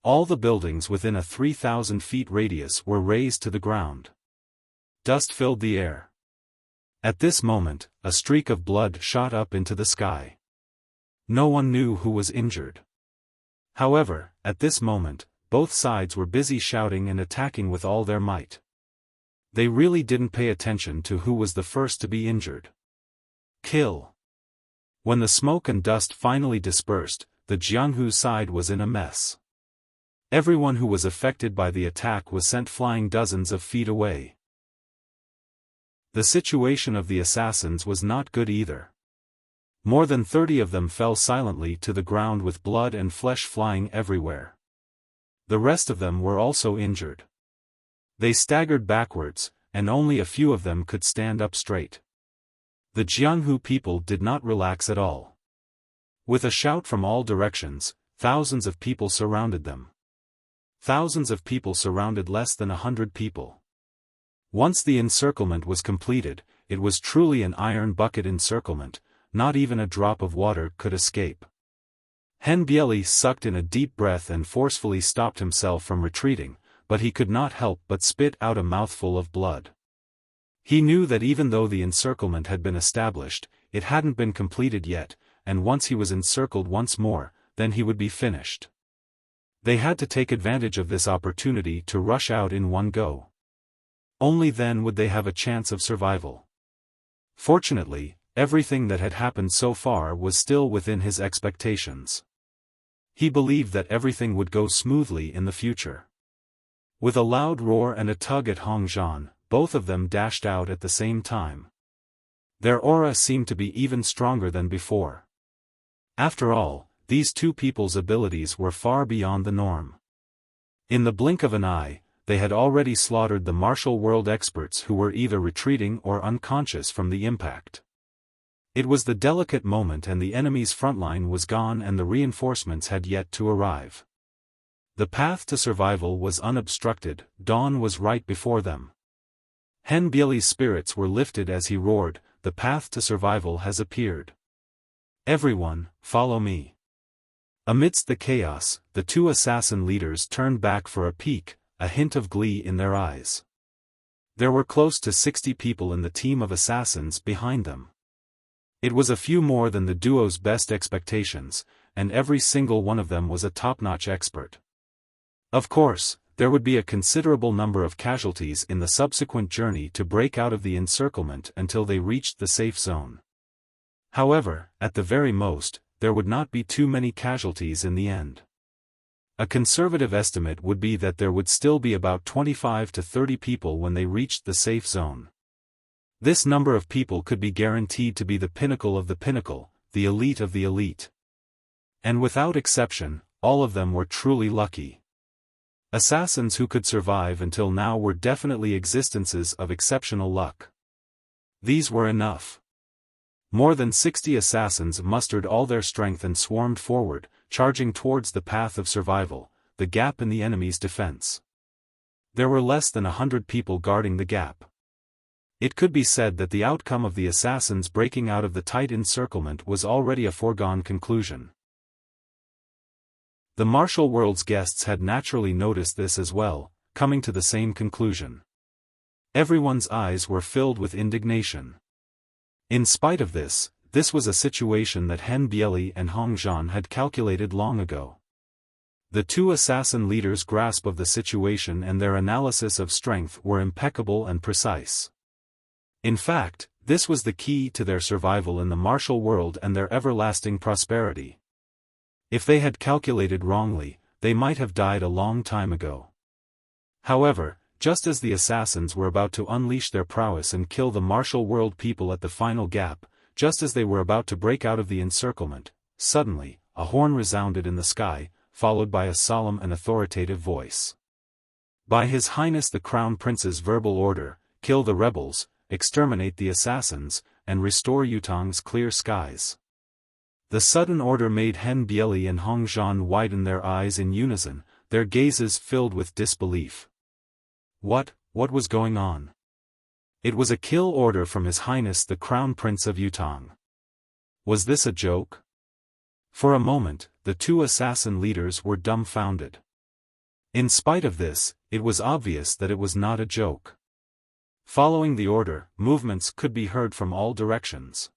A: All the buildings within a 3,000 feet radius were razed to the ground. Dust filled the air. At this moment, a streak of blood shot up into the sky. No one knew who was injured. However, at this moment, both sides were busy shouting and attacking with all their might. They really didn't pay attention to who was the first to be injured. Kill. When the smoke and dust finally dispersed, the Jianghu side was in a mess. Everyone who was affected by the attack was sent flying dozens of feet away. The situation of the assassins was not good either. More than 30 of them fell silently to the ground with blood and flesh flying everywhere. The rest of them were also injured. They staggered backwards, and only a few of them could stand up straight. The Jianghu people did not relax at all. With a shout from all directions, thousands of people surrounded them. Thousands of people surrounded less than 100 people. Once the encirclement was completed, it was truly an iron bucket encirclement, not even a drop of water could escape. Henbieli sucked in a deep breath and forcefully stopped himself from retreating, but he could not help but spit out a mouthful of blood. He knew that even though the encirclement had been established, it hadn't been completed yet, and once he was encircled once more, then he would be finished. They had to take advantage of this opportunity to rush out in one go. Only then would they have a chance of survival. Fortunately, everything that had happened so far was still within his expectations. He believed that everything would go smoothly in the future. With a loud roar and a tug at Hong Zhan, both of them dashed out at the same time. Their aura seemed to be even stronger than before. After all, these two people's abilities were far beyond the norm. In the blink of an eye, they had already slaughtered the martial world experts who were either retreating or unconscious from the impact. It was the delicate moment and the enemy's frontline was gone and the reinforcements had yet to arrive. The path to survival was unobstructed, dawn was right before them. Henbieli's spirits were lifted as he roared, "The path to survival has appeared. Everyone, follow me." Amidst the chaos, the two assassin leaders turned back for a peek, a hint of glee in their eyes. There were close to 60 people in the team of assassins behind them. It was a few more than the duo's best expectations, and every single one of them was a top-notch expert. Of course, there would be a considerable number of casualties in the subsequent journey to break out of the encirclement until they reached the safe zone. However, at the very most, there would not be too many casualties in the end. A conservative estimate would be that there would still be about 25 to 30 people when they reached the safe zone. This number of people could be guaranteed to be the pinnacle of the pinnacle, the elite of the elite. And without exception, all of them were truly lucky. Assassins who could survive until now were definitely existences of exceptional luck. These were enough. More than 60 assassins mustered all their strength and swarmed forward, charging towards the path of survival, the gap in the enemy's defense. There were less than 100 people guarding the gap. It could be said that the outcome of the assassins breaking out of the tight encirclement was already a foregone conclusion. The martial world's guests had naturally noticed this as well, coming to the same conclusion. Everyone's eyes were filled with indignation. In spite of this, this was a situation that Henbieli and Hong Zhan had calculated long ago. The two assassin leaders' grasp of the situation and their analysis of strength were impeccable and precise. In fact, this was the key to their survival in the martial world and their everlasting prosperity. If they had calculated wrongly, they might have died a long time ago. However, just as the assassins were about to unleash their prowess and kill the martial world people at the final gap, just as they were about to break out of the encirclement, suddenly, a horn resounded in the sky, followed by a solemn and authoritative voice. "By His Highness the Crown Prince's verbal order, kill the rebels, exterminate the assassins, and restore Yutong's clear skies." The sudden order made Henbieli and Hong Zhan widen their eyes in unison, their gazes filled with disbelief. What was going on? It was a kill order from His Highness the Crown Prince of Yutong. Was this a joke? For a moment, the two assassin leaders were dumbfounded. In spite of this, it was obvious that it was not a joke. Following the order, movements could be heard from all directions.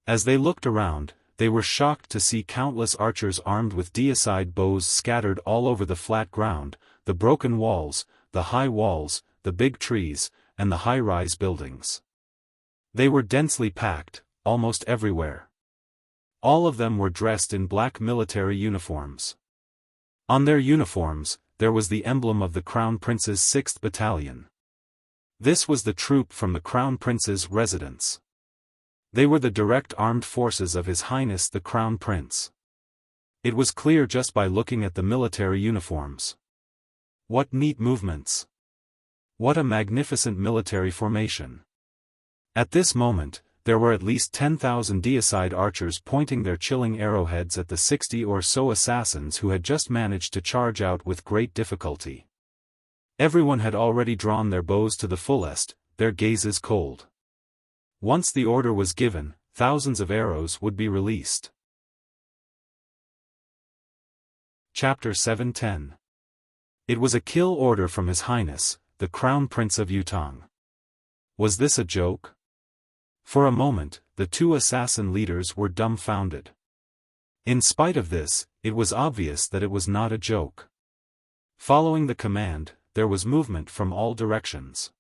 A: As they looked around, they were shocked to see countless archers armed with deicide bows scattered all over the flat ground, the broken walls, the high walls, the big trees, and the high-rise buildings. They were densely packed, almost everywhere. All of them were dressed in black military uniforms. On their uniforms, there was the emblem of the Crown Prince's 6th Battalion. This was the troop from the Crown Prince's residence. They were the direct armed forces of His Highness the Crown Prince. It was clear just by looking at the military uniforms. What neat movements! What a magnificent military formation! At this moment, there were at least 10,000 deicide archers pointing their chilling arrowheads at the 60 or so assassins who had just managed to charge out with great difficulty. Everyone had already drawn their bows to the fullest, their gazes cold. Once the order was given, thousands of arrows would be released. Chapter 710. It was a kill order from His Highness, the Crown Prince of Yutong. Was this a joke? For a moment, the two assassin leaders were dumbfounded. In spite of this, it was obvious that it was not a joke. Following the command, there was movement from all directions.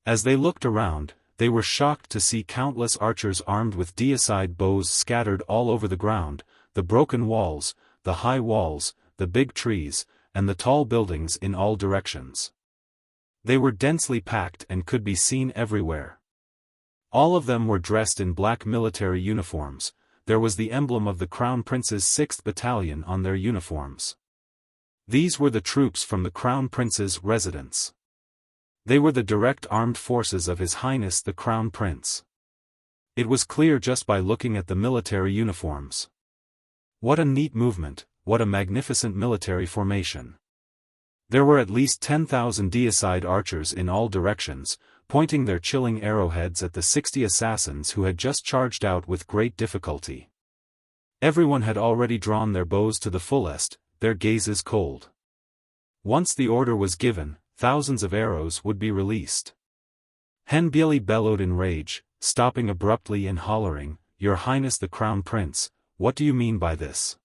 A: As they looked around, they were shocked to see countless archers armed with deicide bows scattered all over the ground, the broken walls, the high walls, the big trees, and the tall buildings in all directions. They were densely packed and could be seen everywhere. All of them were dressed in black military uniforms. There was the emblem of the Crown Prince's 6th Battalion on their uniforms. These were the troops from the Crown Prince's residence. They were the direct armed forces of His Highness the Crown Prince. It was clear just by looking at the military uniforms. What a neat movement, what a magnificent military formation. There were at least 10,000 deicide archers in all directions, pointing their chilling arrowheads at the 60 assassins who had just charged out with great difficulty. Everyone had already drawn their bows to the fullest, their gazes cold. Once the order was given, thousands of arrows would be released. Hen Bieli bellowed in rage, stopping abruptly and hollering, "Your Highness the Crown Prince, what do you mean by this?"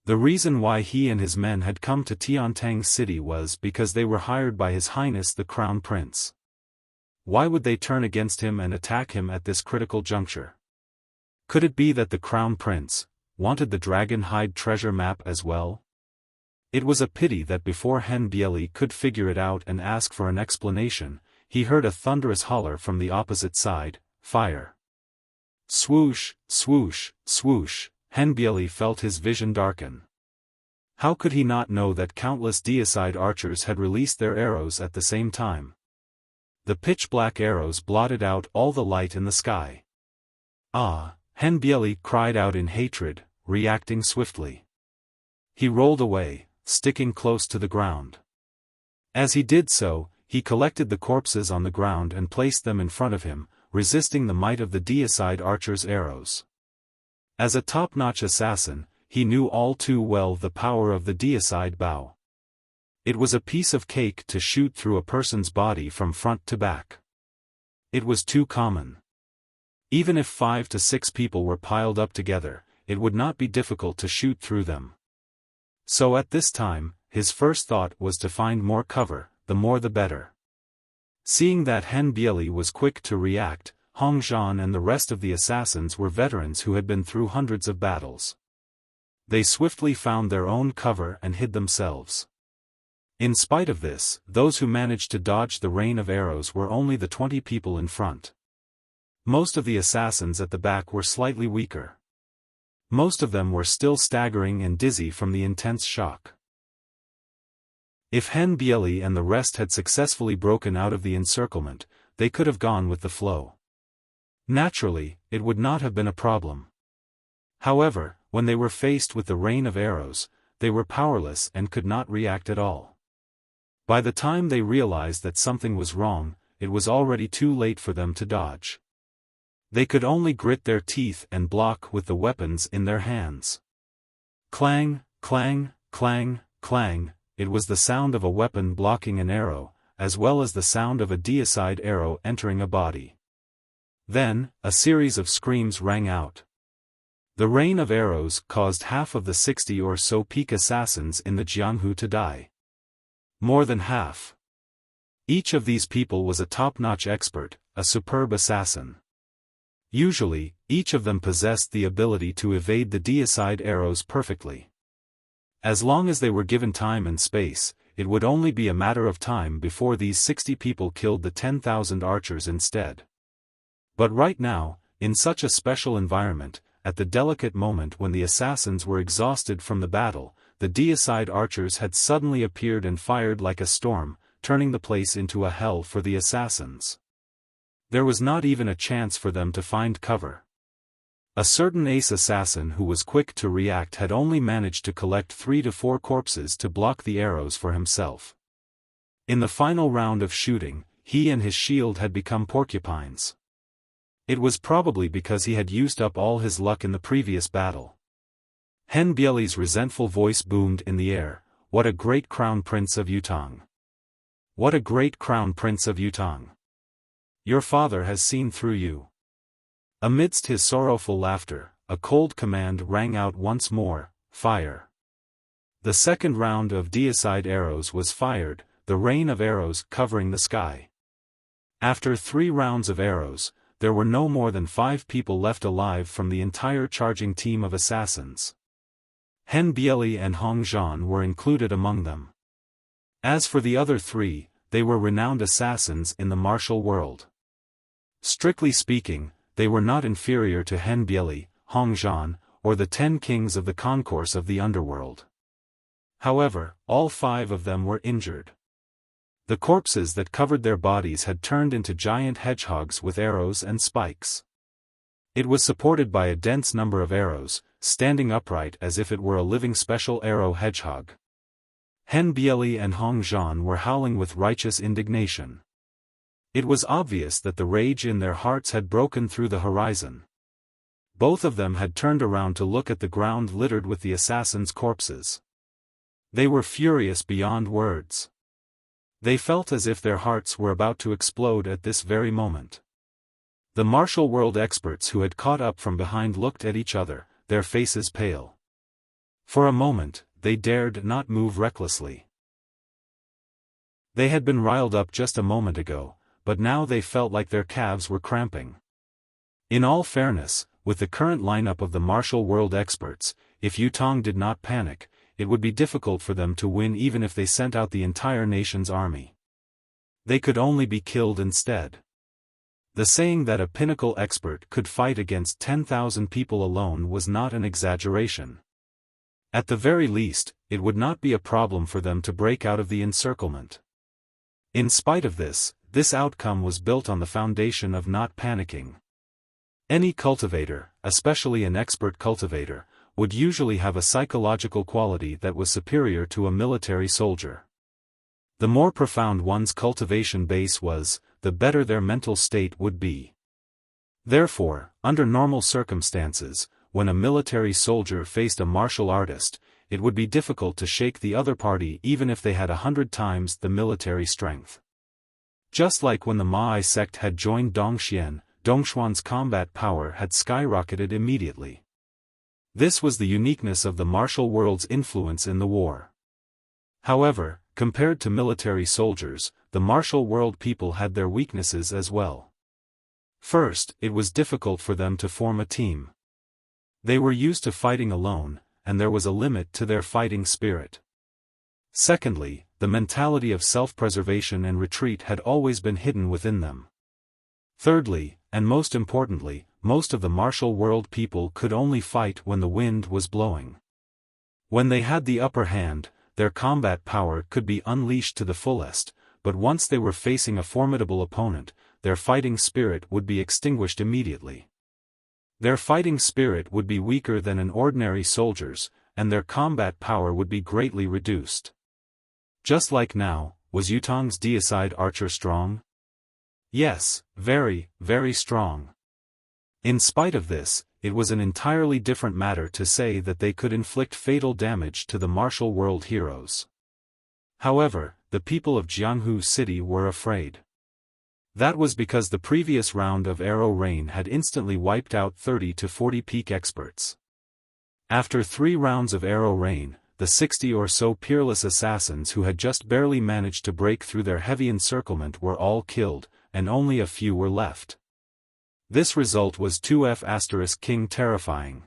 A: The reason why he and his men had come to Tiantang City was because they were hired by His Highness the Crown Prince. Why would they turn against him and attack him at this critical juncture? Could it be that the Crown Prince wanted the dragon hide treasure map as well? It was a pity that before Hen Bieli could figure it out and ask for an explanation, he heard a thunderous holler from the opposite side, "Fire!" Swoosh, swoosh, swoosh, Hen Bieli felt his vision darken. How could he not know that countless deicide archers had released their arrows at the same time? The pitch-black arrows blotted out all the light in the sky. "Ah!" Hen Bieli cried out in hatred, reacting swiftly. He rolled away, sticking close to the ground. As he did so, he collected the corpses on the ground and placed them in front of him, resisting the might of the deicide archers' arrows. As a top-notch assassin, he knew all too well the power of the deicide bow. It was a piece of cake to shoot through a person's body from front to back. It was too common. Even if 5 to 6 people were piled up together, it would not be difficult to shoot through them. So at this time, his first thought was to find more cover, the more the better. Seeing that Hen Bieli was quick to react, Hong Zhan and the rest of the assassins were veterans who had been through hundreds of battles. They swiftly found their own cover and hid themselves. In spite of this, those who managed to dodge the rain of arrows were only the 20 people in front. Most of the assassins at the back were slightly weaker. Most of them were still staggering and dizzy from the intense shock. If Hen Bieli and the rest had successfully broken out of the encirclement, they could have gone with the flow. Naturally, it would not have been a problem. However, when they were faced with the rain of arrows, they were powerless and could not react at all. By the time they realized that something was wrong, it was already too late for them to dodge. They could only grit their teeth and block with the weapons in their hands. Clang, clang, clang, clang, it was the sound of a weapon blocking an arrow, as well as the sound of a deicide arrow entering a body. Then, a series of screams rang out. The rain of arrows caused half of the 60 or so peak assassins in the Jianghu to die. More than half. Each of these people was a top-notch expert, a superb assassin. Usually, each of them possessed the ability to evade the deicide arrows perfectly. As long as they were given time and space, it would only be a matter of time before these 60 people killed the 10,000 archers instead. But right now, in such a special environment, at the delicate moment when the assassins were exhausted from the battle, the deicide archers had suddenly appeared and fired like a storm, turning the place into a hell for the assassins. There was not even a chance for them to find cover. A certain ace assassin who was quick to react had only managed to collect 3 to 4 corpses to block the arrows for himself. In the final round of shooting, he and his shield had become porcupines. It was probably because he had used up all his luck in the previous battle. Hen Bieli's resentful voice boomed in the air, "What a great crown prince of Yutong! What a great crown prince of Yutong! Your father has seen through you." Amidst his sorrowful laughter, a cold command rang out once more, "Fire!" The second round of deicide arrows was fired, the rain of arrows covering the sky. After 3 rounds of arrows, there were no more than 5 people left alive from the entire charging team of assassins. Hen Bieli and Hong Zhan were included among them. As for the other 3, they were renowned assassins in the martial world. Strictly speaking, they were not inferior to Hen Bieli, Hong Zhan, or the 10 kings of the concourse of the underworld. However, all 5 of them were injured. The corpses that covered their bodies had turned into giant hedgehogs with arrows and spikes. It was supported by a dense number of arrows, standing upright as if it were a living special arrow hedgehog. Hen Bieli and Hong Zhan were howling with righteous indignation. It was obvious that the rage in their hearts had broken through the horizon. Both of them had turned around to look at the ground littered with the assassins' corpses. They were furious beyond words. They felt as if their hearts were about to explode at this very moment. The martial world experts who had caught up from behind looked at each other, their faces pale. For a moment, they dared not move recklessly. They had been riled up just a moment ago, but now they felt like their calves were cramping. In all fairness, with the current lineup of the martial world experts, if Yutong did not panic, it would be difficult for them to win even if they sent out the entire nation's army. They could only be killed instead. The saying that a pinnacle expert could fight against 10,000 people alone was not an exaggeration. At the very least, it would not be a problem for them to break out of the encirclement. In spite of this outcome was built on the foundation of not panicking. Any cultivator, especially an expert cultivator, would usually have a psychological quality that was superior to a military soldier. The more profound one's cultivation base was, the better their mental state would be. Therefore, under normal circumstances, when a military soldier faced a martial artist, it would be difficult to shake the other party even if they had 100 times the military strength. Just like when the Ma'ai sect had joined Dongxian, Dongxuan's combat power had skyrocketed immediately. This was the uniqueness of the martial world's influence in the war. However, compared to military soldiers, the martial world people had their weaknesses as well. First, it was difficult for them to form a team. They were used to fighting alone, and there was a limit to their fighting spirit. Secondly, the mentality of self-preservation and retreat had always been hidden within them. Thirdly, and most importantly, most of the martial world people could only fight when the wind was blowing. When they had the upper hand, their combat power could be unleashed to the fullest, but once they were facing a formidable opponent, their fighting spirit would be extinguished immediately. Their fighting spirit would be weaker than an ordinary soldier's, and their combat power would be greatly reduced. Just like now, was Yutong's deicide archer strong? Yes, very, very strong. In spite of this, it was an entirely different matter to say that they could inflict fatal damage to the martial world heroes. However, the people of Jianghu City were afraid. That was because the previous round of arrow rain had instantly wiped out 30 to 40 peak experts. After 3 rounds of arrow rain, the 60 or so peerless assassins who had just barely managed to break through their heavy encirclement were all killed, and only a few were left. This result was 2F** King terrifying.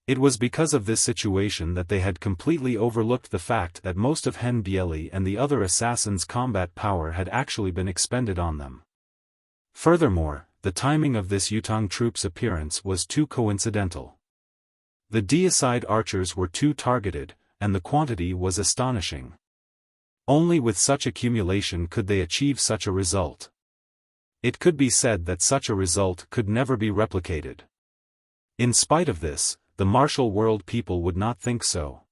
A: It was because of this situation that they had completely overlooked the fact that most of Hen Bieli and the other assassins' combat power had actually been expended on them. Furthermore, the timing of this Yutong troops' appearance was too coincidental. The deicide archers were too targeted, and the quantity was astonishing. Only with such accumulation could they achieve such a result. It could be said that such a result could never be replicated. In spite of this, the martial world people would not think so.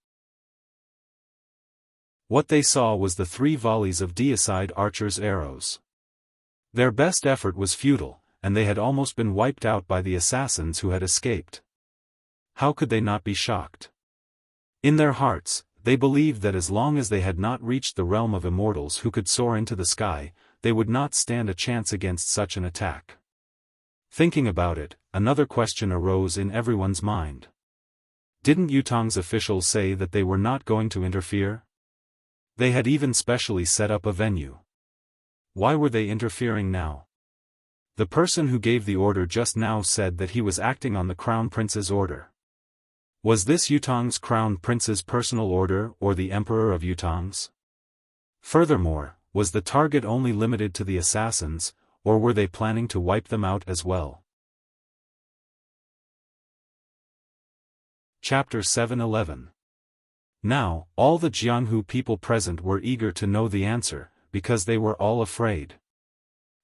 A: What they saw was the 3 volleys of deicide archers' arrows. Their best effort was futile, and they had almost been wiped out by the assassins who had escaped. How could they not be shocked? In their hearts, they believed that as long as they had not reached the realm of immortals who could soar into the sky, they would not stand a chance against such an attack. Thinking about it, another question arose in everyone's mind. Didn't Yutong's officials say that they were not going to interfere? They had even specially set up a venue. Why were they interfering now? The person who gave the order just now said that he was acting on the Crown Prince's order. Was this Yutong's Crown Prince's personal order or the Emperor of Yutong's? Furthermore, was the target only limited to the assassins, or were they planning to wipe them out as well? Chapter 7:11. Now, all the Jianghu people present were eager to know the answer, because they were all afraid.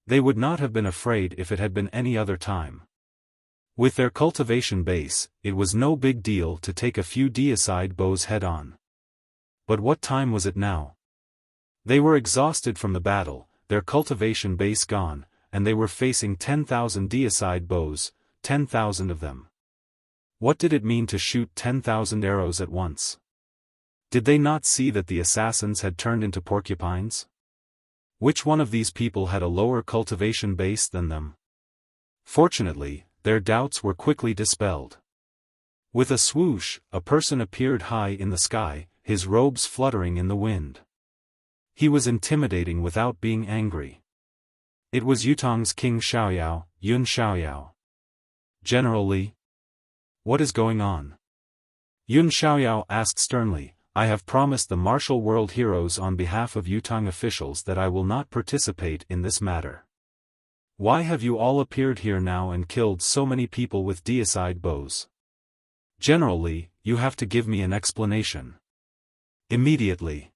A: They would not have been afraid if it had been any other time. With their cultivation base, it was no big deal to take a few deicide bows head-on. But what time was it now? They were exhausted from the battle, their cultivation base gone, and they were facing 10,000 deicide bows, 10,000 of them. What did it mean to shoot 10,000 arrows at once? Did they not see that the assassins had turned into porcupines? Which one of these people had a lower cultivation base than them? Fortunately, their doubts were quickly dispelled. With a swoosh, a person appeared high in the sky, his robes fluttering in the wind. He was intimidating without being angry. It was Yutong's King Xiaoyao, Yun Xiaoyao. General Li? What is going on? Yun Xiaoyao asked sternly. I have promised the martial world heroes on behalf of Yutong officials that I will not participate in this matter. Why have you all appeared here now and killed so many people with deicide bows? General Li, you have to give me an explanation. Immediately.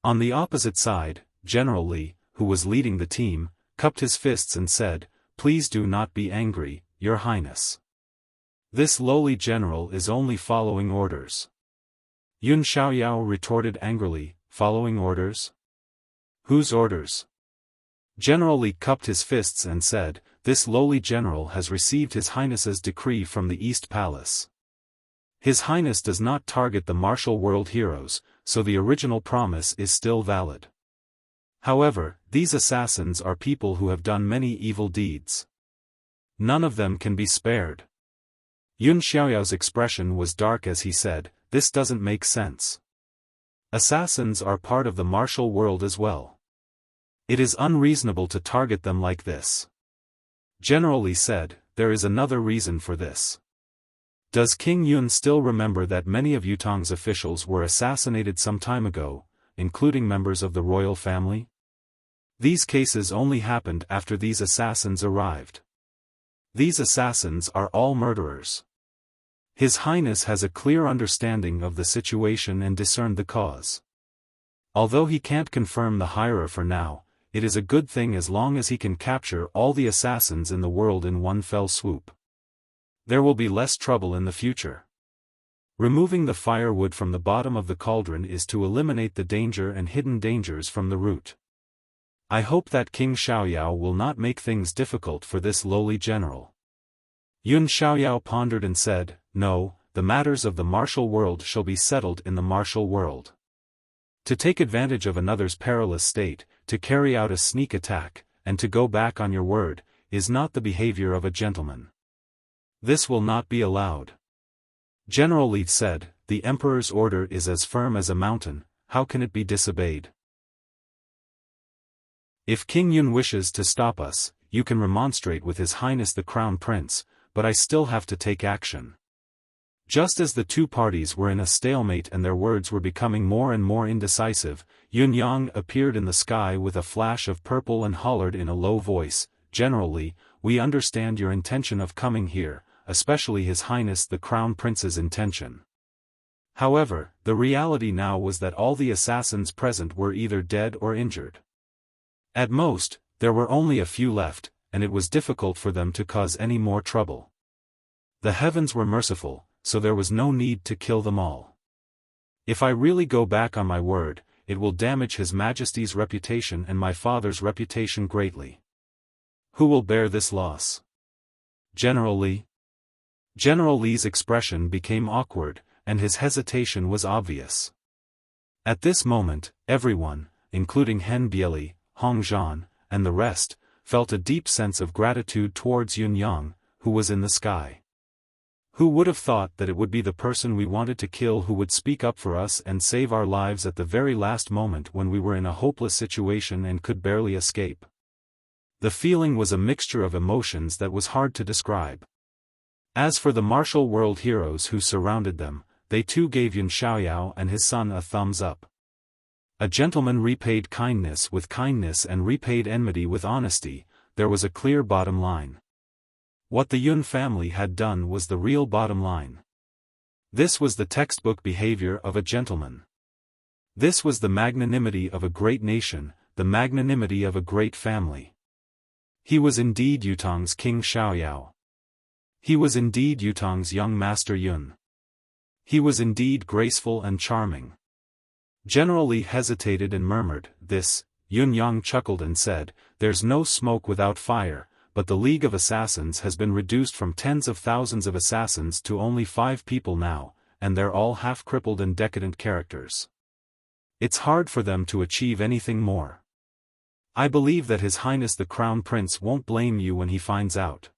A: On the opposite side, General Li, who was leading the team, cupped his fists and said, Please do not be angry, Your Highness. This lowly general is only following orders. Yun Xiaoyao retorted angrily, following orders? Whose orders? General Li cupped his fists and said, This lowly general has received His Highness's decree from the East Palace. His Highness does not target the martial world heroes, so the original promise is still valid. However, these assassins are people who have done many evil deeds. None of them can be spared. Yun Xiaoyao's expression was dark as he said, This doesn't make sense. Assassins are part of the martial world as well. It is unreasonable to target them like this. General Li said, There is another reason for this. Does King Yun still remember that many of Yutong's officials were assassinated some time ago, including members of the royal family? These cases only happened after these assassins arrived. These assassins are all murderers. His Highness has a clear understanding of the situation and discerned the cause. Although he can't confirm the hire for now, it is a good thing as long as he can capture all the assassins in the world in one fell swoop. There will be less trouble in the future. Removing the firewood from the bottom of the cauldron is to eliminate the danger and hidden dangers from the root. I hope that King Xiaoyao will not make things difficult for this lowly general. Yun Xiaoyao pondered and said, No, the matters of the martial world shall be settled in the martial world. To take advantage of another's perilous state, to carry out a sneak attack, and to go back on your word, is not the behavior of a gentleman. This will not be allowed. General Li said, The Emperor's order is as firm as a mountain, how can it be disobeyed? If King Yun wishes to stop us, you can remonstrate with His Highness the Crown Prince, but I still have to take action. Just as the two parties were in a stalemate and their words were becoming more and more indecisive, Yun Yang appeared in the sky with a flash of purple and hollered in a low voice, General Li, we understand your intention of coming here, especially His Highness the Crown Prince's intention. However, the reality now was that all the assassins present were either dead or injured. At most, There were only a few left, and it was difficult for them to cause any more trouble. The heavens were merciful, so there was no need to kill them all. If I really go back on my word, it will damage His Majesty's reputation and my father's reputation greatly. Who will bear this loss? General Li? General Li's expression became awkward, and his hesitation was obvious. At this moment, everyone, including Hen Bieli, Hong Zhan, and the rest, felt a deep sense of gratitude towards Yun Yang, who was in the sky. Who would have thought that it would be the person we wanted to kill who would speak up for us and save our lives at the very last moment when we were in a hopeless situation and could barely escape? The feeling was a mixture of emotions that was hard to describe. As for the martial world heroes who surrounded them, they too gave Yun Xiaoyao and his son a thumbs up. A gentleman repaid kindness with kindness and repaid enmity with honesty. There was a clear bottom line. What the Yun family had done was the real bottom line. This was the textbook behavior of a gentleman. This was the magnanimity of a great nation, the magnanimity of a great family. He was indeed Yutong's King Xiaoyao. He was indeed Yutong's young master Yun. He was indeed graceful and charming. General Li hesitated and murmured, "This." Yun Yang chuckled and said, "There's no smoke without fire, but the League of Assassins has been reduced from tens of thousands of assassins to only 5 people now, and they're all half-crippled and decadent characters. It's hard for them to achieve anything more. I believe that His Highness the Crown Prince won't blame you when he finds out."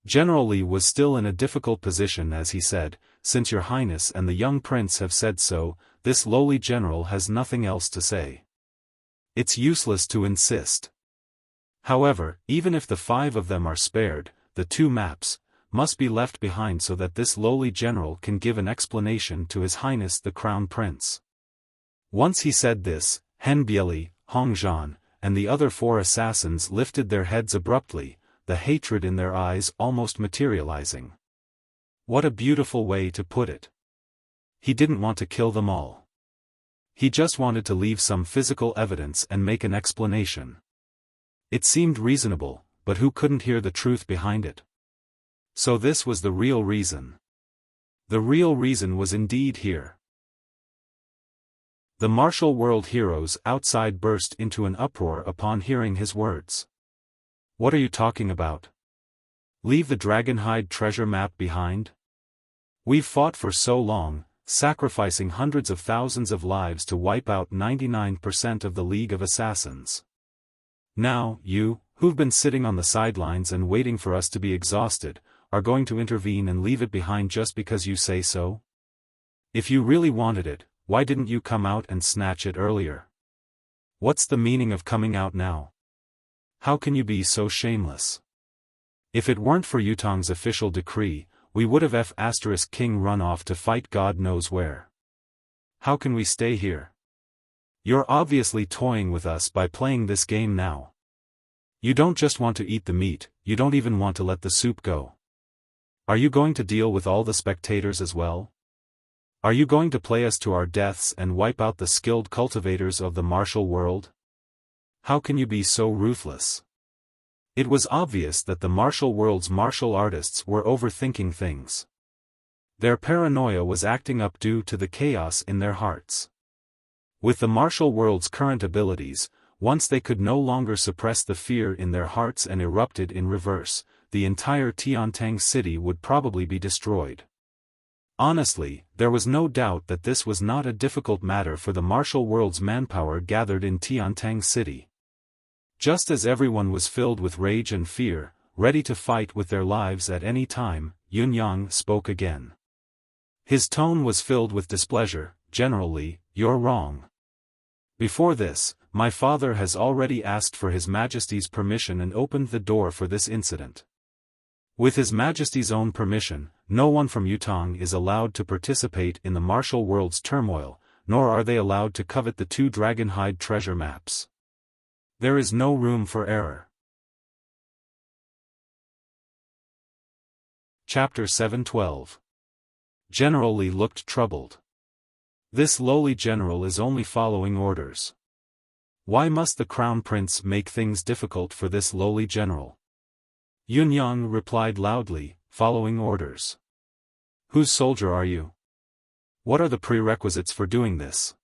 A: General Li was still in a difficult position as he said, "Since Your Highness and the young prince have said so, this lowly general has nothing else to say. It's useless to insist. However, even if the 5 of them are spared, the 2 maps must be left behind so that this lowly general can give an explanation to His Highness the Crown Prince." Once he said this, Hen Bieli, Hong Zhan, and the other 4 assassins lifted their heads abruptly, the hatred in their eyes almost materializing. What a beautiful way to put it. He didn't want to kill them all. He just wanted to leave some physical evidence and make an explanation. It seemed reasonable, but who couldn't hear the truth behind it? So this was the real reason. The real reason was indeed here. The martial world heroes outside burst into an uproar upon hearing his words. "What are you talking about? Leave the Dragonhide treasure map behind? We've fought for so long, sacrificing hundreds of thousands of lives to wipe out 99% of the League of Assassins. Now, you, who've been sitting on the sidelines and waiting for us to be exhausted, are going to intervene and leave it behind just because you say so? If you really wanted it, why didn't you come out and snatch it earlier? What's the meaning of coming out now? How can you be so shameless? If it weren't for Yutong's official decree, we would have F*King run off to fight God knows where. How can we stay here? You're obviously toying with us by playing this game now. You don't just want to eat the meat, you don't even want to let the soup go. Are you going to deal with all the spectators as well? Are you going to play us to our deaths and wipe out the skilled cultivators of the martial world? How can you be so ruthless? It was obvious that the martial world's martial artists were overthinking things. Their paranoia was acting up due to the chaos in their hearts. With the martial world's current abilities, once they could no longer suppress the fear in their hearts and erupted in reverse, the entire Tiantang city would probably be destroyed. Honestly, there was no doubt that this was not a difficult matter for the martial world's manpower gathered in Tiantang city. Just as everyone was filled with rage and fear, ready to fight with their lives at any time, Yun Yang spoke again. His tone was filled with displeasure. "General Li, you're wrong. Before this, my father has already asked for His Majesty's permission and opened the door for this incident. With His Majesty's own permission, no one from Yutong is allowed to participate in the martial world's turmoil, nor are they allowed to covet the 2 Dragonhide treasure maps. There is no room for error." Chapter 712. General Li looked troubled. This lowly general is only following orders. Why must the crown prince make things difficult for this lowly general? Yunyang replied loudly, following orders. Whose soldier are you? What are the prerequisites for doing this?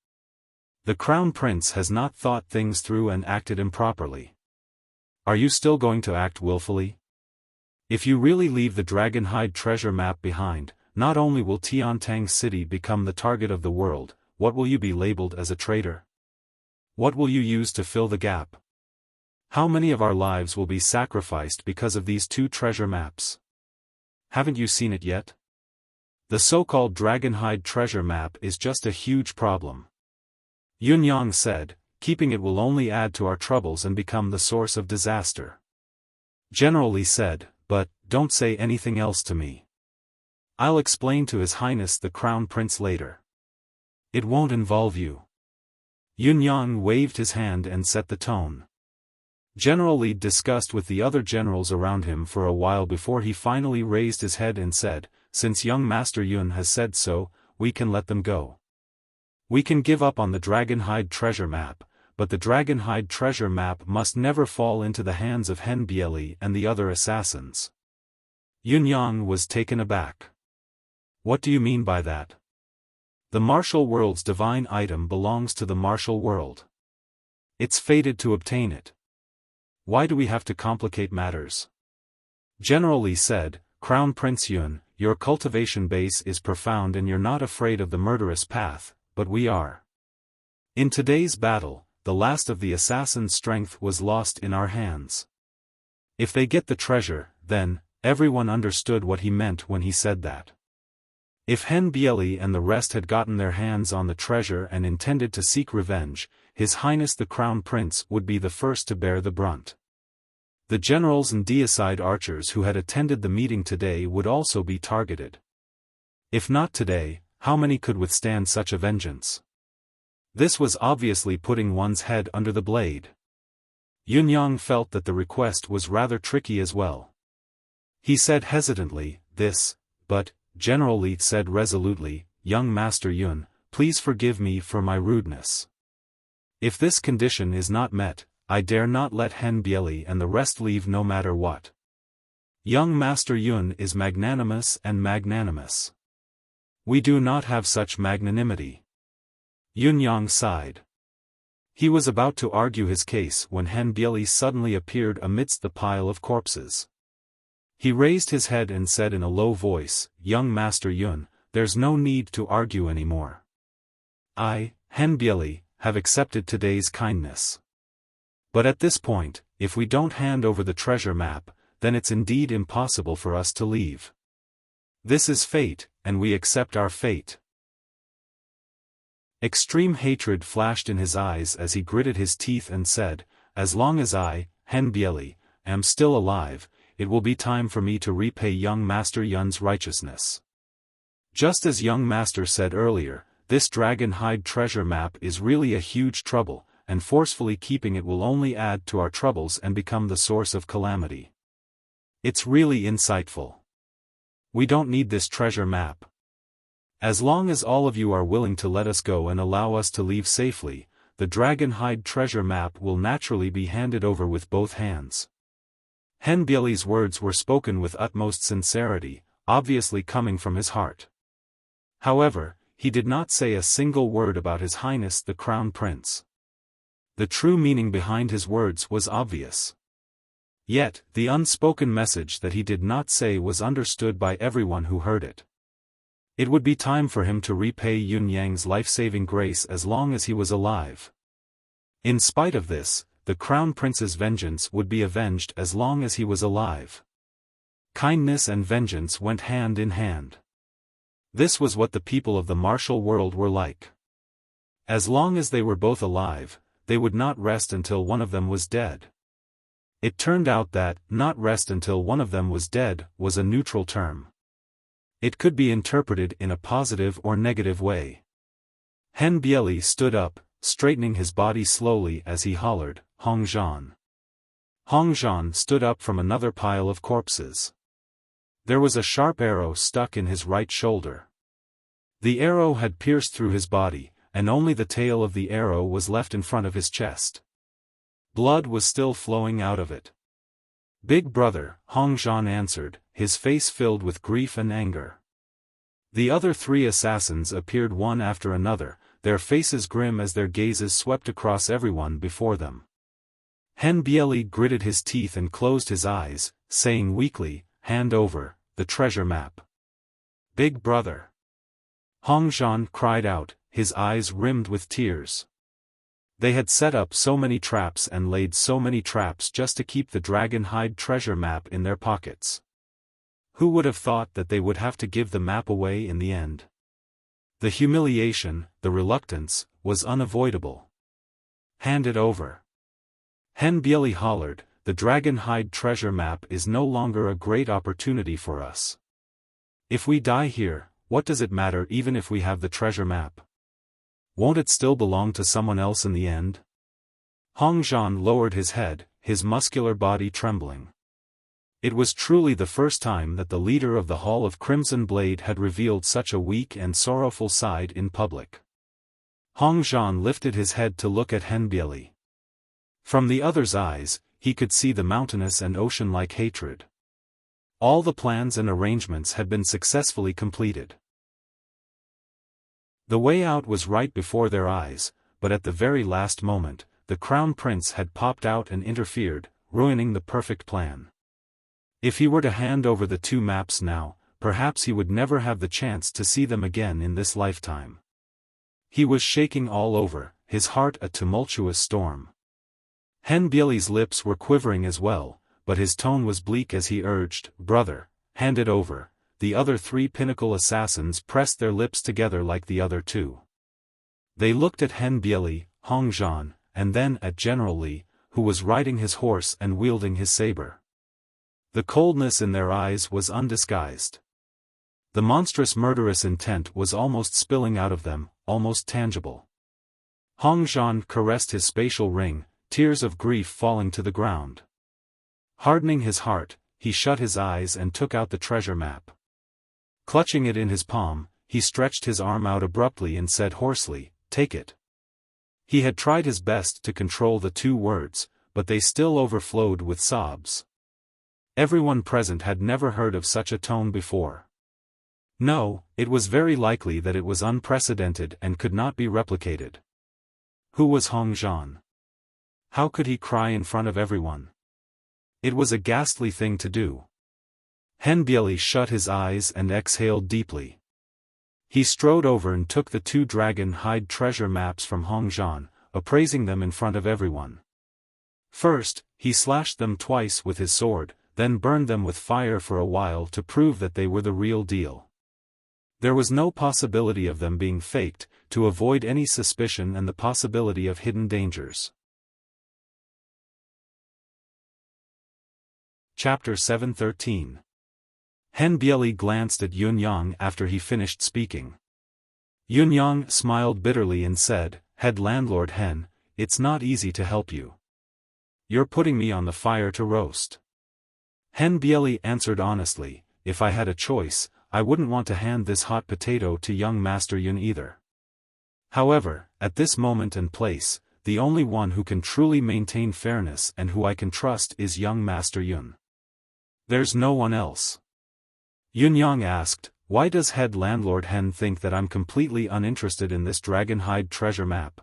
A: The crown prince has not thought things through and acted improperly. Are you still going to act willfully? If you really leave the Dragonhide treasure map behind, not only will Tiantang City become the target of the world, what will you be labeled as a traitor? What will you use to fill the gap? How many of our lives will be sacrificed because of these 2 treasure maps? Haven't you seen it yet? The so-called Dragonhide treasure map is just a huge problem. Yunyang said, keeping it will only add to our troubles and become the source of disaster. General Li said, but, don't say anything else to me. I'll explain to His Highness the Crown Prince later. It won't involve you. Yunyang waved his hand and set the tone. General Li discussed with the other generals around him for a while before he finally raised his head and said, since young Master Yun has said so, we can let them go. We can give up on the Dragonhide treasure map, but the Dragonhide treasure map must never fall into the hands of Hen Bieli and the other assassins. Yunyang was taken aback. What do you mean by that? The martial world's divine item belongs to the martial world. It's fated to obtain it. Why do we have to complicate matters? General Li said, Crown Prince Yun, your cultivation base is profound and you're not afraid of the murderous path, but we are. In today's battle, the last of the assassin's strength was lost in our hands. If they get the treasure, then, everyone understood what he meant when he said that. If Hen Bieli and the rest had gotten their hands on the treasure and intended to seek revenge, His Highness the Crown Prince would be the first to bear the brunt. The generals and deicide archers who had attended the meeting today would also be targeted. If not today, how many could withstand such a vengeance? This was obviously putting one's head under the blade. Yunyang felt that the request was rather tricky as well. He said hesitantly, but, General Li said resolutely, young Master Yun, please forgive me for my rudeness. If this condition is not met, I dare not let Hen Bieli and the rest leave no matter what. Young Master Yun is magnanimous and magnanimous. We do not have such magnanimity. Yunyang sighed. He was about to argue his case when Hen Bieli suddenly appeared amidst the pile of corpses. He raised his head and said in a low voice, young Master Yun, there's no need to argue anymore. I, Hen Bieli, have accepted today's kindness. But at this point, if we don't hand over the treasure map, then it's indeed impossible for us to leave. This is fate, and we accept our fate. Extreme hatred flashed in his eyes as he gritted his teeth and said, as long as I, Hen Bieli, am still alive, it will be time for me to repay young Master Yun's righteousness. Just as young Master said earlier, this Dragonhide treasure map is really a huge trouble, and forcefully keeping it will only add to our troubles and become the source of calamity. It's really insightful. We don't need this treasure map. As long as all of you are willing to let us go and allow us to leave safely, the Dragonhide treasure map will naturally be handed over with both hands. Hen Bieli's words were spoken with utmost sincerity, obviously coming from his heart. However, he did not say a single word about His Highness the Crown Prince. The true meaning behind his words was obvious. Yet, the unspoken message that he did not say was understood by everyone who heard it. It would be time for him to repay Yunyang's life-saving grace as long as he was alive. In spite of this, the Crown Prince's vengeance would be avenged as long as he was alive. Kindness and vengeance went hand in hand. This was what the people of the martial world were like. As long as they were both alive, they would not rest until one of them was dead. It turned out that, not rest until one of them was dead, was a neutral term. It could be interpreted in a positive or negative way. Hen Bieli stood up, straightening his body slowly as he hollered, Hongzhan. Hongzhan stood up from another pile of corpses. There was a sharp arrow stuck in his right shoulder. The arrow had pierced through his body, and only the tail of the arrow was left in front of his chest. Blood was still flowing out of it. "Big brother," Hong Zhan answered, his face filled with grief and anger. The other 3 assassins appeared one after another, their faces grim as their gazes swept across everyone before them. Hen Bieli gritted his teeth and closed his eyes, saying weakly, "Hand over the treasure map." "Big brother!" Hong Zhan cried out, his eyes rimmed with tears. They had set up so many traps and laid so many traps just to keep the dragon hide treasure map in their pockets. Who would have thought that they would have to give the map away in the end? The humiliation, the reluctance, was unavoidable. "Hand it over." Hen Bieli hollered, "The dragon hide treasure map is no longer a great opportunity for us. If we die here, what does it matter even if we have the treasure map? Won't it still belong to someone else in the end?" Hong Zhan lowered his head, his muscular body trembling. It was truly the first time that the leader of the Hall of Crimson Blade had revealed such a weak and sorrowful side in public. Hong Zhan lifted his head to look at Hen Bieli. From the other's eyes, he could see the mountainous and ocean-like hatred. All the plans and arrangements had been successfully completed. The way out was right before their eyes, but at the very last moment, the Crown Prince had popped out and interfered, ruining the perfect plan. If he were to hand over the 2 maps now, perhaps he would never have the chance to see them again in this lifetime. He was shaking all over, his heart a tumultuous storm. Hen Bieli's lips were quivering as well, but his tone was bleak as he urged, "Brother, hand it over." The other 3 pinnacle assassins pressed their lips together like the other 2. They looked at Hen Bieli, Hong Zhan, and then at General Li, who was riding his horse and wielding his saber. The coldness in their eyes was undisguised. The monstrous murderous intent was almost spilling out of them, almost tangible. Hong Zhan caressed his spatial ring, tears of grief falling to the ground. Hardening his heart, he shut his eyes and took out the treasure map. Clutching it in his palm, he stretched his arm out abruptly and said hoarsely, "Take it." He had tried his best to control the 2 words, but they still overflowed with sobs. Everyone present had never heard of such a tone before. No, it was very likely that it was unprecedented and could not be replicated. Who was Hong Zhan? How could he cry in front of everyone? It was a ghastly thing to do. Hen Bieli shut his eyes and exhaled deeply. He strode over and took the 2 dragon hide treasure maps from Hong Zhan, appraising them in front of everyone. First, he slashed them twice with his sword, then burned them with fire for a while to prove that they were the real deal. There was no possibility of them being faked, to avoid any suspicion and the possibility of hidden dangers. Chapter 713. Hen Bieli glanced at Yun Yang after he finished speaking. Yun Yang smiled bitterly and said, "Head landlord Hen, it's not easy to help you. You're putting me on the fire to roast." Hen Bieli answered honestly, "If I had a choice, I wouldn't want to hand this hot potato to young Master Yun either. However, at this moment and place, the only one who can truly maintain fairness and who I can trust is young Master Yun. There's no one else." Yun Yang asked, "Why does head landlord Hen think that I'm completely uninterested in this dragon hide treasure map?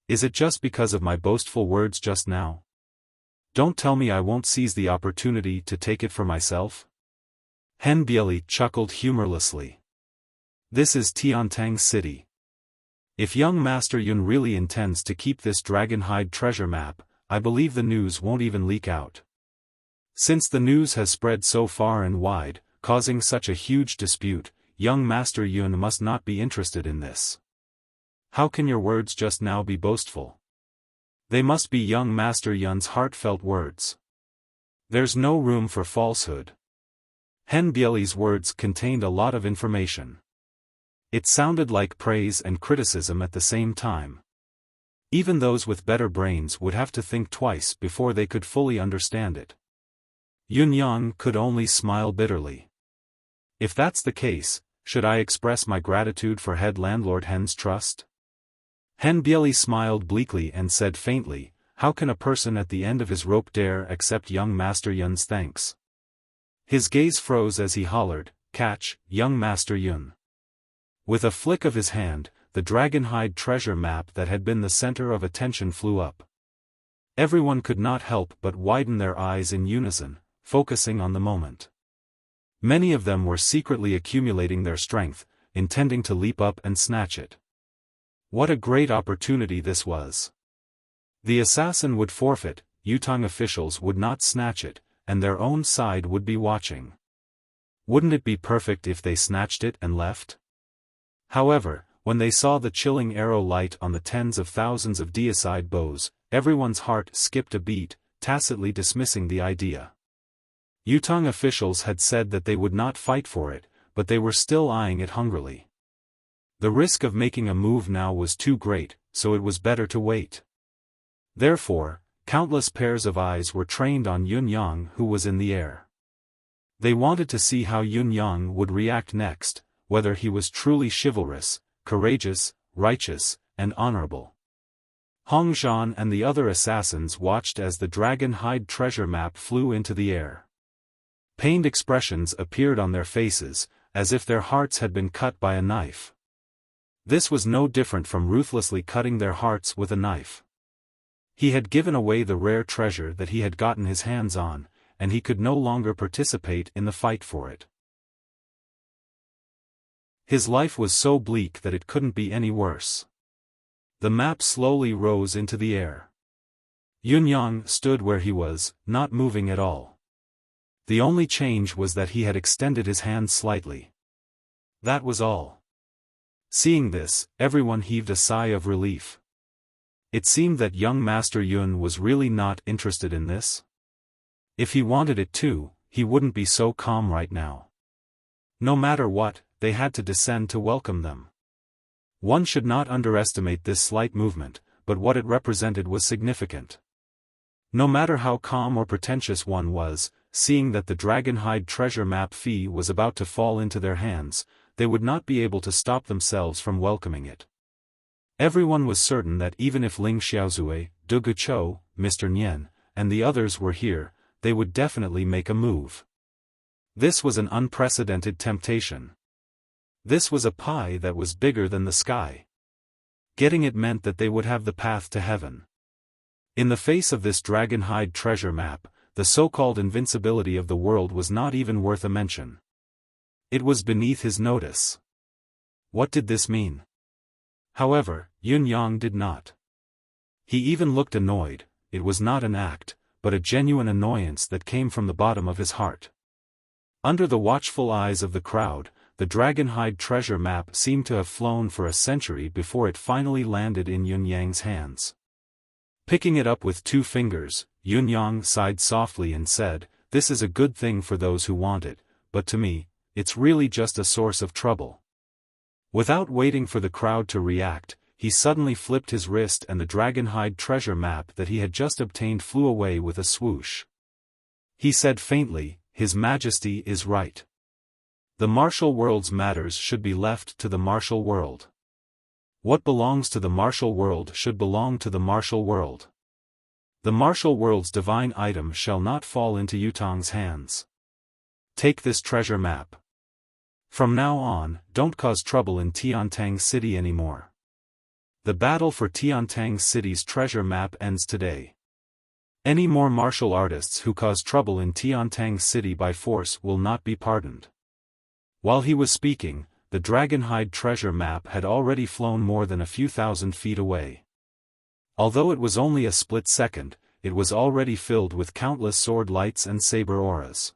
A: Is it just because of my boastful words just now? Don't tell me I won't seize the opportunity to take it for myself?" Hen Bieli chuckled humorlessly. "This is Tiantang City. If young Master Yun really intends to keep this dragon hide treasure map, I believe the news won't even leak out. Since the news has spread so far and wide, causing such a huge dispute, young Master Yun must not be interested in this. How can your words just now be boastful? They must be young Master Yun's heartfelt words. There's no room for falsehood." Hen Bieli's words contained a lot of information. It sounded like praise and criticism at the same time. Even those with better brains would have to think twice before they could fully understand it. Yun Yang could only smile bitterly. If that's the case, should I express my gratitude for head landlord Hen's trust? Hen Bieli smiled bleakly and said faintly, how can a person at the end of his rope dare accept young Master Yun's thanks? His gaze froze as he hollered, "Catch, young Master Yun." With a flick of his hand, the dragonhide treasure map that had been the center of attention flew up. Everyone could not help but widen their eyes in unison, focusing on the moment. Many of them were secretly accumulating their strength, intending to leap up and snatch it. What a great opportunity this was! The assassin would forfeit, Yutong officials would not snatch it, and their own side would be watching. Wouldn't it be perfect if they snatched it and left? However, when they saw the chilling arrow light on the tens of thousands of deicide bows, everyone's heart skipped a beat, tacitly dismissing the idea. Yutong officials had said that they would not fight for it, but they were still eyeing it hungrily. The risk of making a move now was too great, so it was better to wait. Therefore, countless pairs of eyes were trained on Yun Yang, who was in the air. They wanted to see how Yun Yang would react next, whether he was truly chivalrous, courageous, righteous, and honorable. Hong Zhan and the other assassins watched as the dragon-hide treasure map flew into the air. Pained expressions appeared on their faces, as if their hearts had been cut by a knife. This was no different from ruthlessly cutting their hearts with a knife. He had given away the rare treasure that he had gotten his hands on, and he could no longer participate in the fight for it. His life was so bleak that it couldn't be any worse. The map slowly rose into the air. Yun Yang stood where he was, not moving at all. The only change was that he had extended his hand slightly. That was all. Seeing this, everyone heaved a sigh of relief. It seemed that young Master Yun was really not interested in this. If he wanted it too, he wouldn't be so calm right now. No matter what, they had to descend to welcome them. One should not underestimate this slight movement, but what it represented was significant. No matter how calm or pretentious one was, seeing that the dragonhide treasure map fee was about to fall into their hands, they would not be able to stop themselves from welcoming it. Everyone was certain that even if Ling Xiaozue, Du Guchou, Mr. Nian, and the others were here, they would definitely make a move. This was an unprecedented temptation. This was a pie that was bigger than the sky. Getting it meant that they would have the path to heaven. In the face of this dragonhide treasure map, the so-called invincibility of the world was not even worth a mention. It was beneath his notice. What did this mean? However, Yun Yang did not. He even looked annoyed. It was not an act, but a genuine annoyance that came from the bottom of his heart. Under the watchful eyes of the crowd, the dragonhide treasure map seemed to have flown for a century before it finally landed in Yun Yang's hands. Picking it up with 2 fingers, Yun Yang sighed softly and said, "This is a good thing for those who want it, but to me, it's really just a source of trouble." Without waiting for the crowd to react, he suddenly flipped his wrist and the dragonhide treasure map that he had just obtained flew away with a swoosh. He said faintly, "His Majesty is right. The martial world's matters should be left to the martial world. What belongs to the martial world should belong to the martial world. The martial world's divine item shall not fall into Yutong's hands. Take this treasure map. From now on, don't cause trouble in Tiantang City anymore. The battle for Tiantang City's treasure map ends today. Any more martial artists who cause trouble in Tiantang City by force will not be pardoned." While he was speaking, the dragonhide treasure map had already flown more than a few thousand feet away. Although it was only a split second, it was already filled with countless sword lights and saber auras.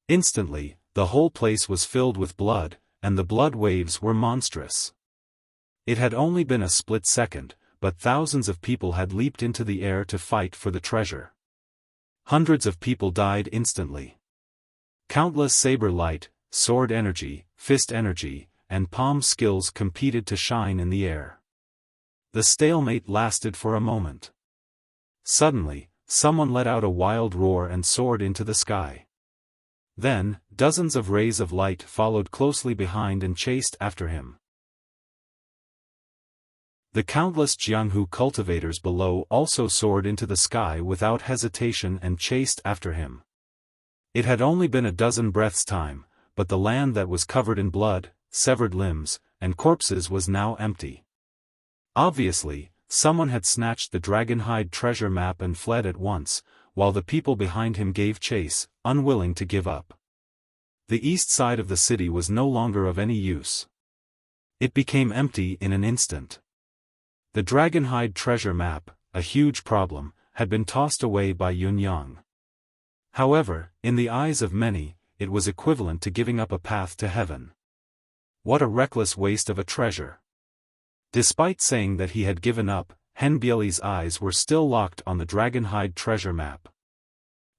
A: Instantly, the whole place was filled with blood, and the blood waves were monstrous. It had only been a split second, but thousands of people had leaped into the air to fight for the treasure. Hundreds of people died instantly. Countless saber light, sword energy, fist energy, and palm skills competed to shine in the air. The stalemate lasted for a moment. Suddenly, someone let out a wild roar and soared into the sky. Then, dozens of rays of light followed closely behind and chased after him. The countless Jianghu cultivators below also soared into the sky without hesitation and chased after him. It had only been a dozen breaths' time, but the land that was covered in blood, severed limbs, and corpses was now empty. Obviously, someone had snatched the dragonhide treasure map and fled at once, while the people behind him gave chase, unwilling to give up. The east side of the city was no longer of any use. It became empty in an instant. The dragonhide treasure map, a huge problem, had been tossed away by Yunyang. However, in the eyes of many, it was equivalent to giving up a path to heaven. What a reckless waste of a treasure! Despite saying that he had given up, Henbieli's eyes were still locked on the dragonhide treasure map.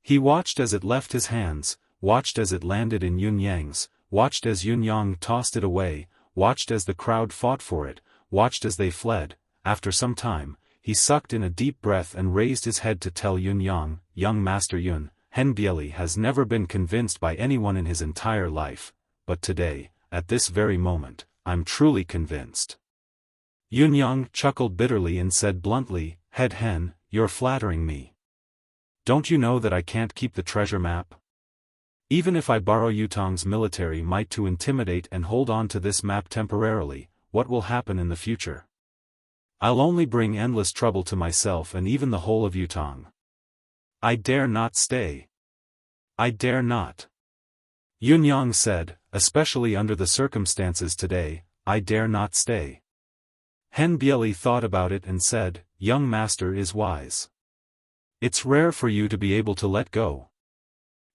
A: He watched as it left his hands, watched as it landed in Yunyang's, watched as Yunyang tossed it away, watched as the crowd fought for it, watched as they fled. After some time, he sucked in a deep breath and raised his head to tell Yunyang, "Young Master Yun, Henbieli has never been convinced by anyone in his entire life, but today, at this very moment, I'm truly convinced." Yunyang chuckled bitterly and said bluntly, "Head Hen, you're flattering me. Don't you know that I can't keep the treasure map? Even if I borrow Yutong's military might to intimidate and hold on to this map temporarily, what will happen in the future? I'll only bring endless trouble to myself and even the whole of Yutong. I dare not stay. I dare not." Yunyang said, "Especially under the circumstances today, I dare not stay." Henbieli thought about it and said, "Young master is wise. It's rare for you to be able to let go."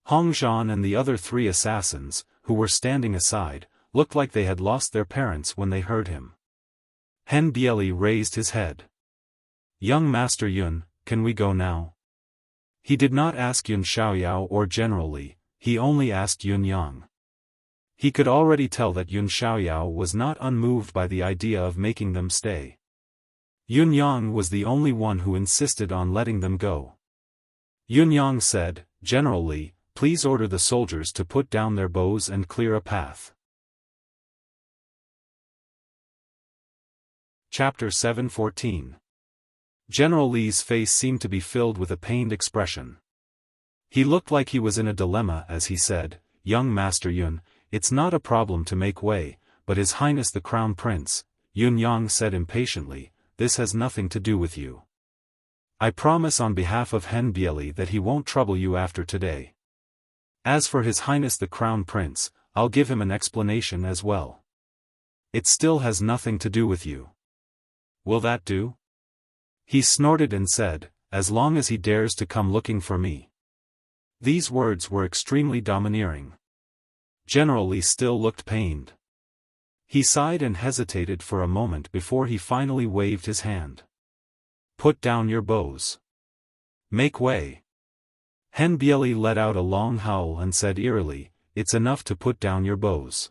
A: Hongzhan and the other 3 assassins, who were standing aside, looked like they had lost their parents when they heard him. Henbieli raised his head. "Young Master Yun, can we go now?" He did not ask Yun Xiaoyao or General Li, he only asked Yunyang. He could already tell that Yun Xiaoyao was not unmoved by the idea of making them stay. Yunyang was the only one who insisted on letting them go. Yunyang said, "General Li, please order the soldiers to put down their bows and clear a path." Chapter 7:14. General Li's face seemed to be filled with a pained expression. He looked like he was in a dilemma as he said, "Young Master Yun, it's not a problem to make way, but His Highness the Crown Prince," Yunyang said impatiently, "this has nothing to do with you. I promise on behalf of Henbieli that he won't trouble you after today. As for His Highness the Crown Prince, I'll give him an explanation as well. It still has nothing to do with you. Will that do?" He snorted and said, "As long as he dares to come looking for me." These words were extremely domineering. General Li still looked pained. He sighed and hesitated for a moment before he finally waved his hand. "Put down your bows. Make way." Henbieli let out a long howl and said eerily, "It's enough to put down your bows.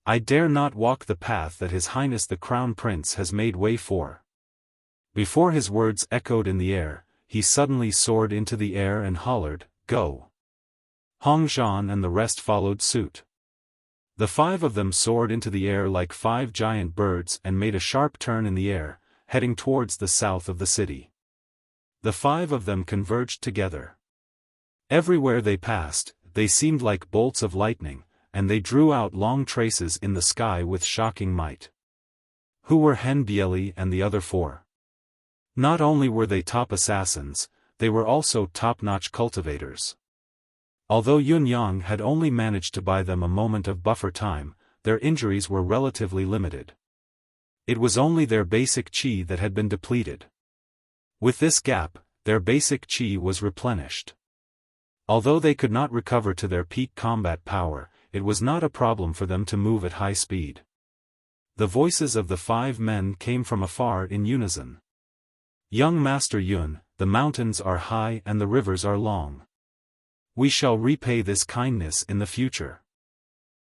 A: I dare not walk the path that His Highness the Crown Prince has made way for." Before his words echoed in the air, he suddenly soared into the air and hollered, "Go!" Hongzhan and the rest followed suit. The 5 of them soared into the air like 5 giant birds and made a sharp turn in the air, heading towards the south of the city. The 5 of them converged together. Everywhere they passed, they seemed like bolts of lightning, and they drew out long traces in the sky with shocking might. Who were Henbieli and the other 4? Not only were they top assassins, they were also top-notch cultivators. Although Yunyang had only managed to buy them a moment of buffer time, their injuries were relatively limited. It was only their basic qi that had been depleted. With this gap, their basic qi was replenished. Although they could not recover to their peak combat power, it was not a problem for them to move at high speed. The voices of the 5 men came from afar in unison. "Young Master Yun, the mountains are high and the rivers are long. We shall repay this kindness in the future.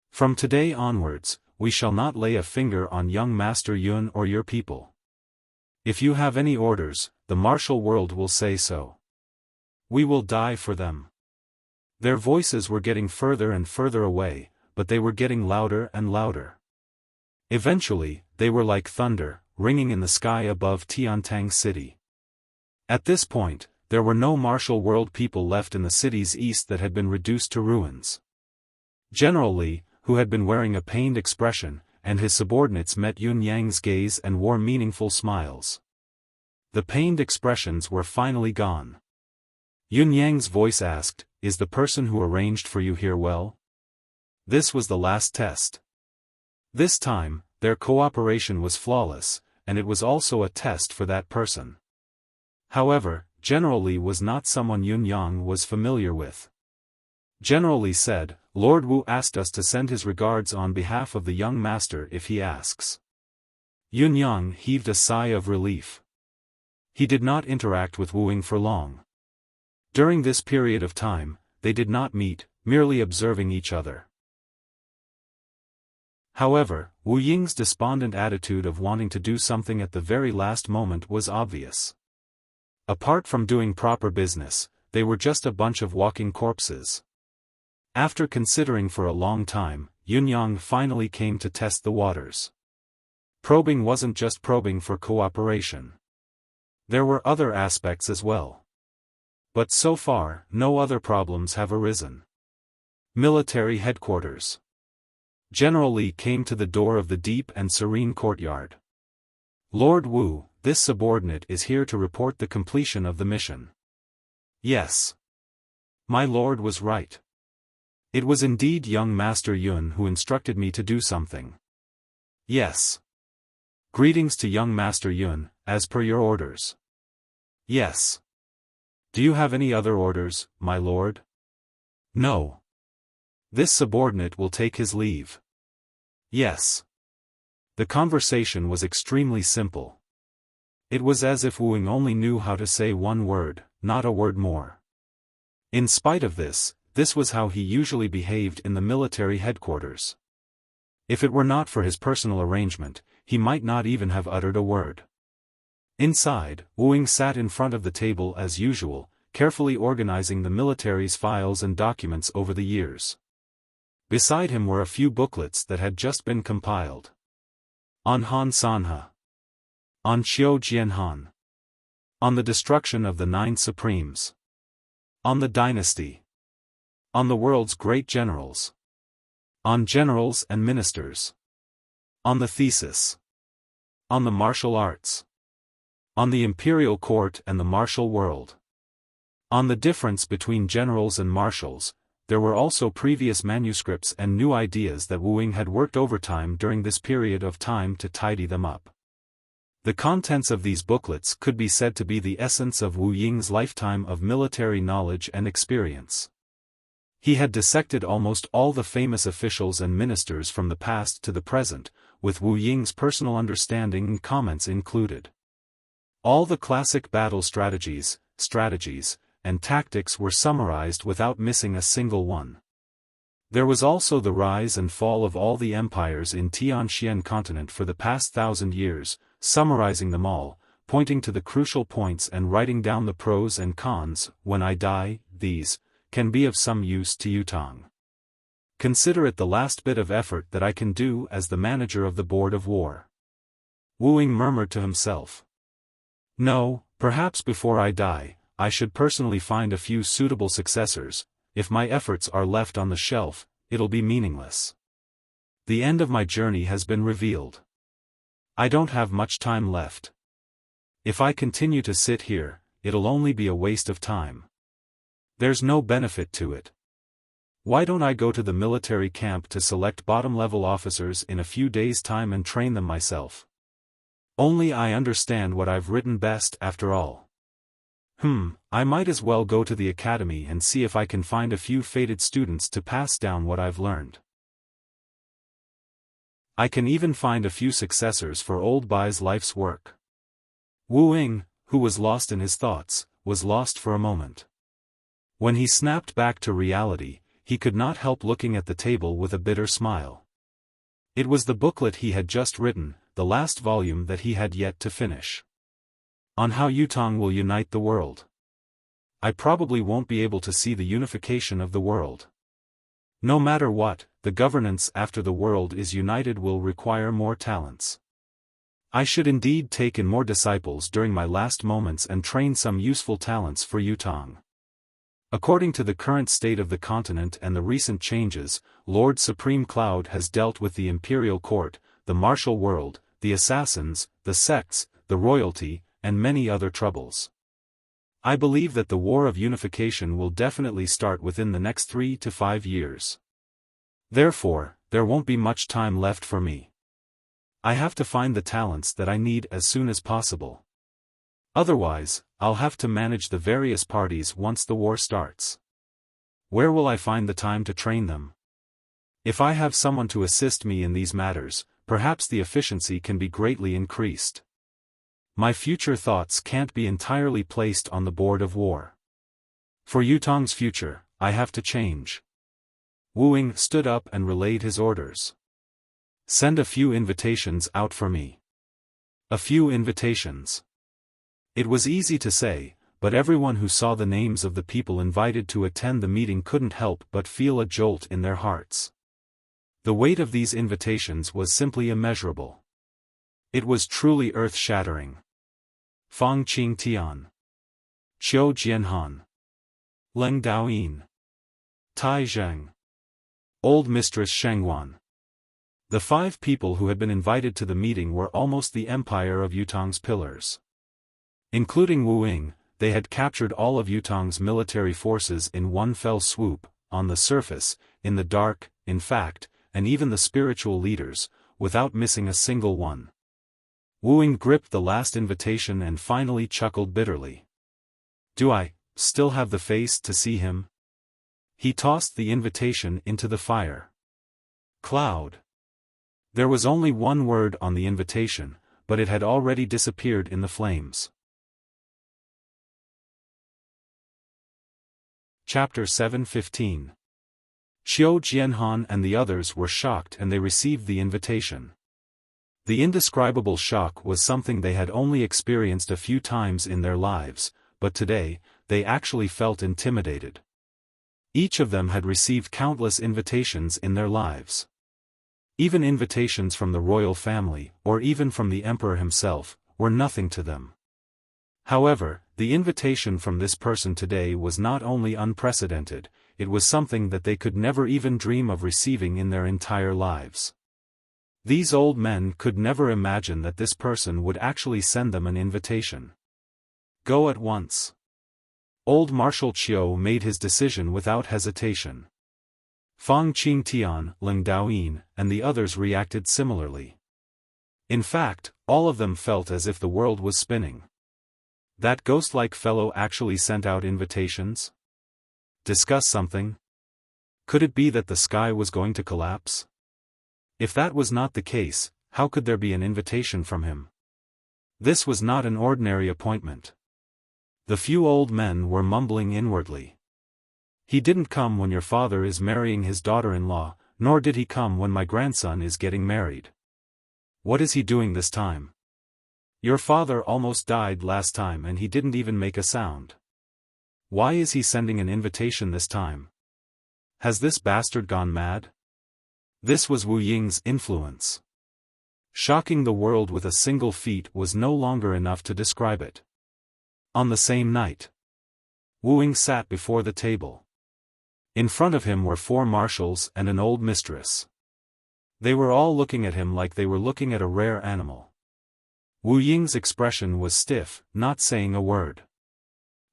A: From today onwards, we shall not lay a finger on young Master Yun or your people. If you have any orders, the martial world will say so. We will die for them." Their voices were getting further and further away, but they were getting louder and louder. Eventually, they were like thunder, ringing in the sky above Tiantang City. At this point, there were no martial world people left in the city's east that had been reduced to ruins. General Li, who had been wearing a pained expression, and his subordinates met Yun Yang's gaze and wore meaningful smiles. The pained expressions were finally gone. Yun Yang's voice asked, "Is the person who arranged for you here well?" This was the last test. This time, their cooperation was flawless, and it was also a test for that person. However, General Li was not someone Yun Yang was familiar with. General Li said, "Lord Wu asked us to send his regards on behalf of the young master if he asks." Yun Yang heaved a sigh of relief. He did not interact with Wu Ying for long. During this period of time, they did not meet, merely observing each other. However, Wu Ying's despondent attitude of wanting to do something at the very last moment was obvious. Apart from doing proper business, they were just a bunch of walking corpses. After considering for a long time, Yun Yang finally came to test the waters. Probing wasn't just probing for cooperation. There were other aspects as well. But so far, no other problems have arisen. Military headquarters. General Li came to the door of the deep and serene courtyard. "Lord Wu, this subordinate is here to report the completion of the mission." "Yes. My lord was right. It was indeed young Master Yun who instructed me to do something." "Yes. Greetings to young Master Yun, as per your orders." "Yes. Do you have any other orders, my lord?" "No. This subordinate will take his leave." "Yes." The conversation was extremely simple. It was as if Wu Ying only knew how to say one word, not a word more. In spite of this, this was how he usually behaved in the military headquarters. If it were not for his personal arrangement, he might not even have uttered a word. Inside, Wu Ying sat in front of the table as usual, carefully organizing the military's files and documents over the years. Beside him were a few booklets that had just been compiled. On Han Sanhe. On Xiao Jianhan. On the destruction of the 9 Supremes. On the dynasty. On the world's great generals. On generals and ministers. On the thesis. On the martial arts. On the imperial court and the martial world. On the difference between generals and marshals. There were also previous manuscripts and new ideas that Wu Ying had worked overtime during this period of time to tidy them up. The contents of these booklets could be said to be the essence of Wu Ying's lifetime of military knowledge and experience. He had dissected almost all the famous officials and ministers from the past to the present, with Wu Ying's personal understanding and comments included. All the classic battle strategies, and tactics were summarized without missing a single one. There was also the rise and fall of all the empires in Tianxian continent for the past 1,000 years, summarizing them all, pointing to the crucial points and writing down the pros and cons. When I die, these can be of some use to Yutang. Consider it the last bit of effort that I can do as the manager of the Board of War. Wu Ying murmured to himself. No, perhaps before I die, I should personally find a few suitable successors. If my efforts are left on the shelf, it'll be meaningless. The end of my journey has been revealed. I don't have much time left. If I continue to sit here, it'll only be a waste of time. There's no benefit to it. Why don't I go to the military camp to select bottom-level officers in a few days' time and train them myself? Only I understand what I've written best after all. I might as well go to the academy and see if I can find a few fated students to pass down what I've learned. I can even find a few successors for old Bai's life's work. Wu Ying, who was lost in his thoughts, was lost for a moment. When he snapped back to reality, he could not help looking at the table with a bitter smile. It was the booklet he had just written, the last volume that he had yet to finish. On how Yutang will unite the world. I probably won't be able to see the unification of the world. No matter what, the governance after the world is united will require more talents. I should indeed take in more disciples during my last moments and train some useful talents for Yutong. According to the current state of the continent and the recent changes, Lord Supreme Cloud has dealt with the imperial court, the martial world, the assassins, the sects, the royalty, and many other troubles. I believe that the war of unification will definitely start within the next 3 to 5 years. Therefore, there won't be much time left for me. I have to find the talents that I need as soon as possible. Otherwise, I'll have to manage the various parties once the war starts. Where will I find the time to train them? If I have someone to assist me in these matters, perhaps the efficiency can be greatly increased. My future thoughts can't be entirely placed on the board of war. For Yutong's future, I have to change. Wu Ying stood up and relayed his orders. Send a few invitations out for me. A few invitations. It was easy to say, but everyone who saw the names of the people invited to attend the meeting couldn't help but feel a jolt in their hearts. The weight of these invitations was simply immeasurable. It was truly earth-shattering. Fang Qingtian, Qiu Jianhan, Leng Daoyin, Tai Zheng, Old Mistress Shengwan. The 5 people who had been invited to the meeting were almost the empire of Yutong's pillars. Including Wu Ying, they had captured all of Yutong's military forces in one fell swoop, on the surface, in the dark, in fact, and even the spiritual leaders, without missing a single one. Wu Ying gripped the last invitation and finally chuckled bitterly. Do I still have the face to see him? He tossed the invitation into the fire. Cloud. There was only one word on the invitation, but it had already disappeared in the flames. Chapter 7:15. Qiu Jianhan and the others were shocked and they received the invitation. The indescribable shock was something they had only experienced a few times in their lives, but today, they actually felt intimidated. Each of them had received countless invitations in their lives. Even invitations from the royal family, or even from the emperor himself, were nothing to them. However, the invitation from this person today was not only unprecedented, it was something that they could never even dream of receiving in their entire lives. These old men could never imagine that this person would actually send them an invitation. Go at once. Old Marshal Qiu made his decision without hesitation. Fang Qingtian, Leng Daoyin, and the others reacted similarly. In fact, all of them felt as if the world was spinning. That ghost-like fellow actually sent out invitations? Discuss something? Could it be that the sky was going to collapse? If that was not the case, how could there be an invitation from him? This was not an ordinary appointment. The few old men were mumbling inwardly. He didn't come when your father is marrying his daughter-in-law, nor did he come when my grandson is getting married. What is he doing this time? Your father almost died last time and he didn't even make a sound. Why is he sending an invitation this time? Has this bastard gone mad? This was Wu Ying's influence. Shocking the world with a single feat was no longer enough to describe it. On the same night, Wu Ying sat before the table. In front of him were 4 marshals and an old mistress. They were all looking at him like they were looking at a rare animal. Wu Ying's expression was stiff, not saying a word.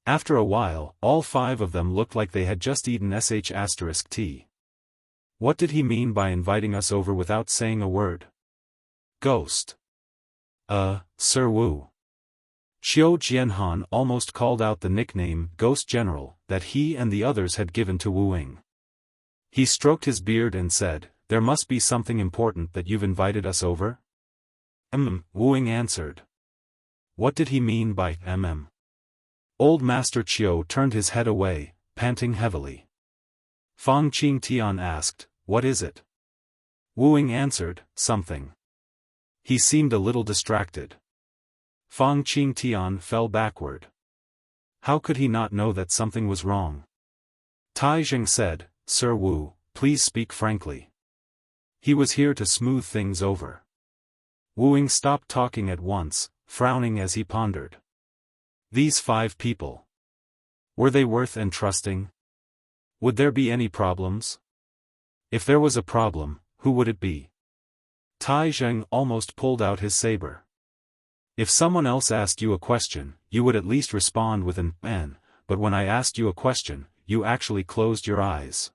A: After a while, all 5 of them looked like they had just eaten **tea. What did he mean by inviting us over without saying a word? Ghost. Sir Wu. Qiu Jianhan almost called out the nickname Ghost General that he and the others had given to Wu Ying. He stroked his beard and said, "There must be something important that you've invited us over?" Wu Ying answered. What did he mean by Old Master Qiu turned his head away, panting heavily. Fang Qingtian asked, "What is it?" Wu Ying answered, "Something." He seemed a little distracted. Fang Qingtian fell backward. How could he not know that something was wrong? Tai Zheng said, "Sir Wu, please speak frankly." He was here to smooth things over. Wu Ying stopped talking at once, frowning as he pondered. These 5 people. Were they worth entrusting? Would there be any problems? If there was a problem, who would it be? Tai Zheng almost pulled out his saber. If someone else asked you a question, you would at least respond with an "an," but when I asked you a question, you actually closed your eyes.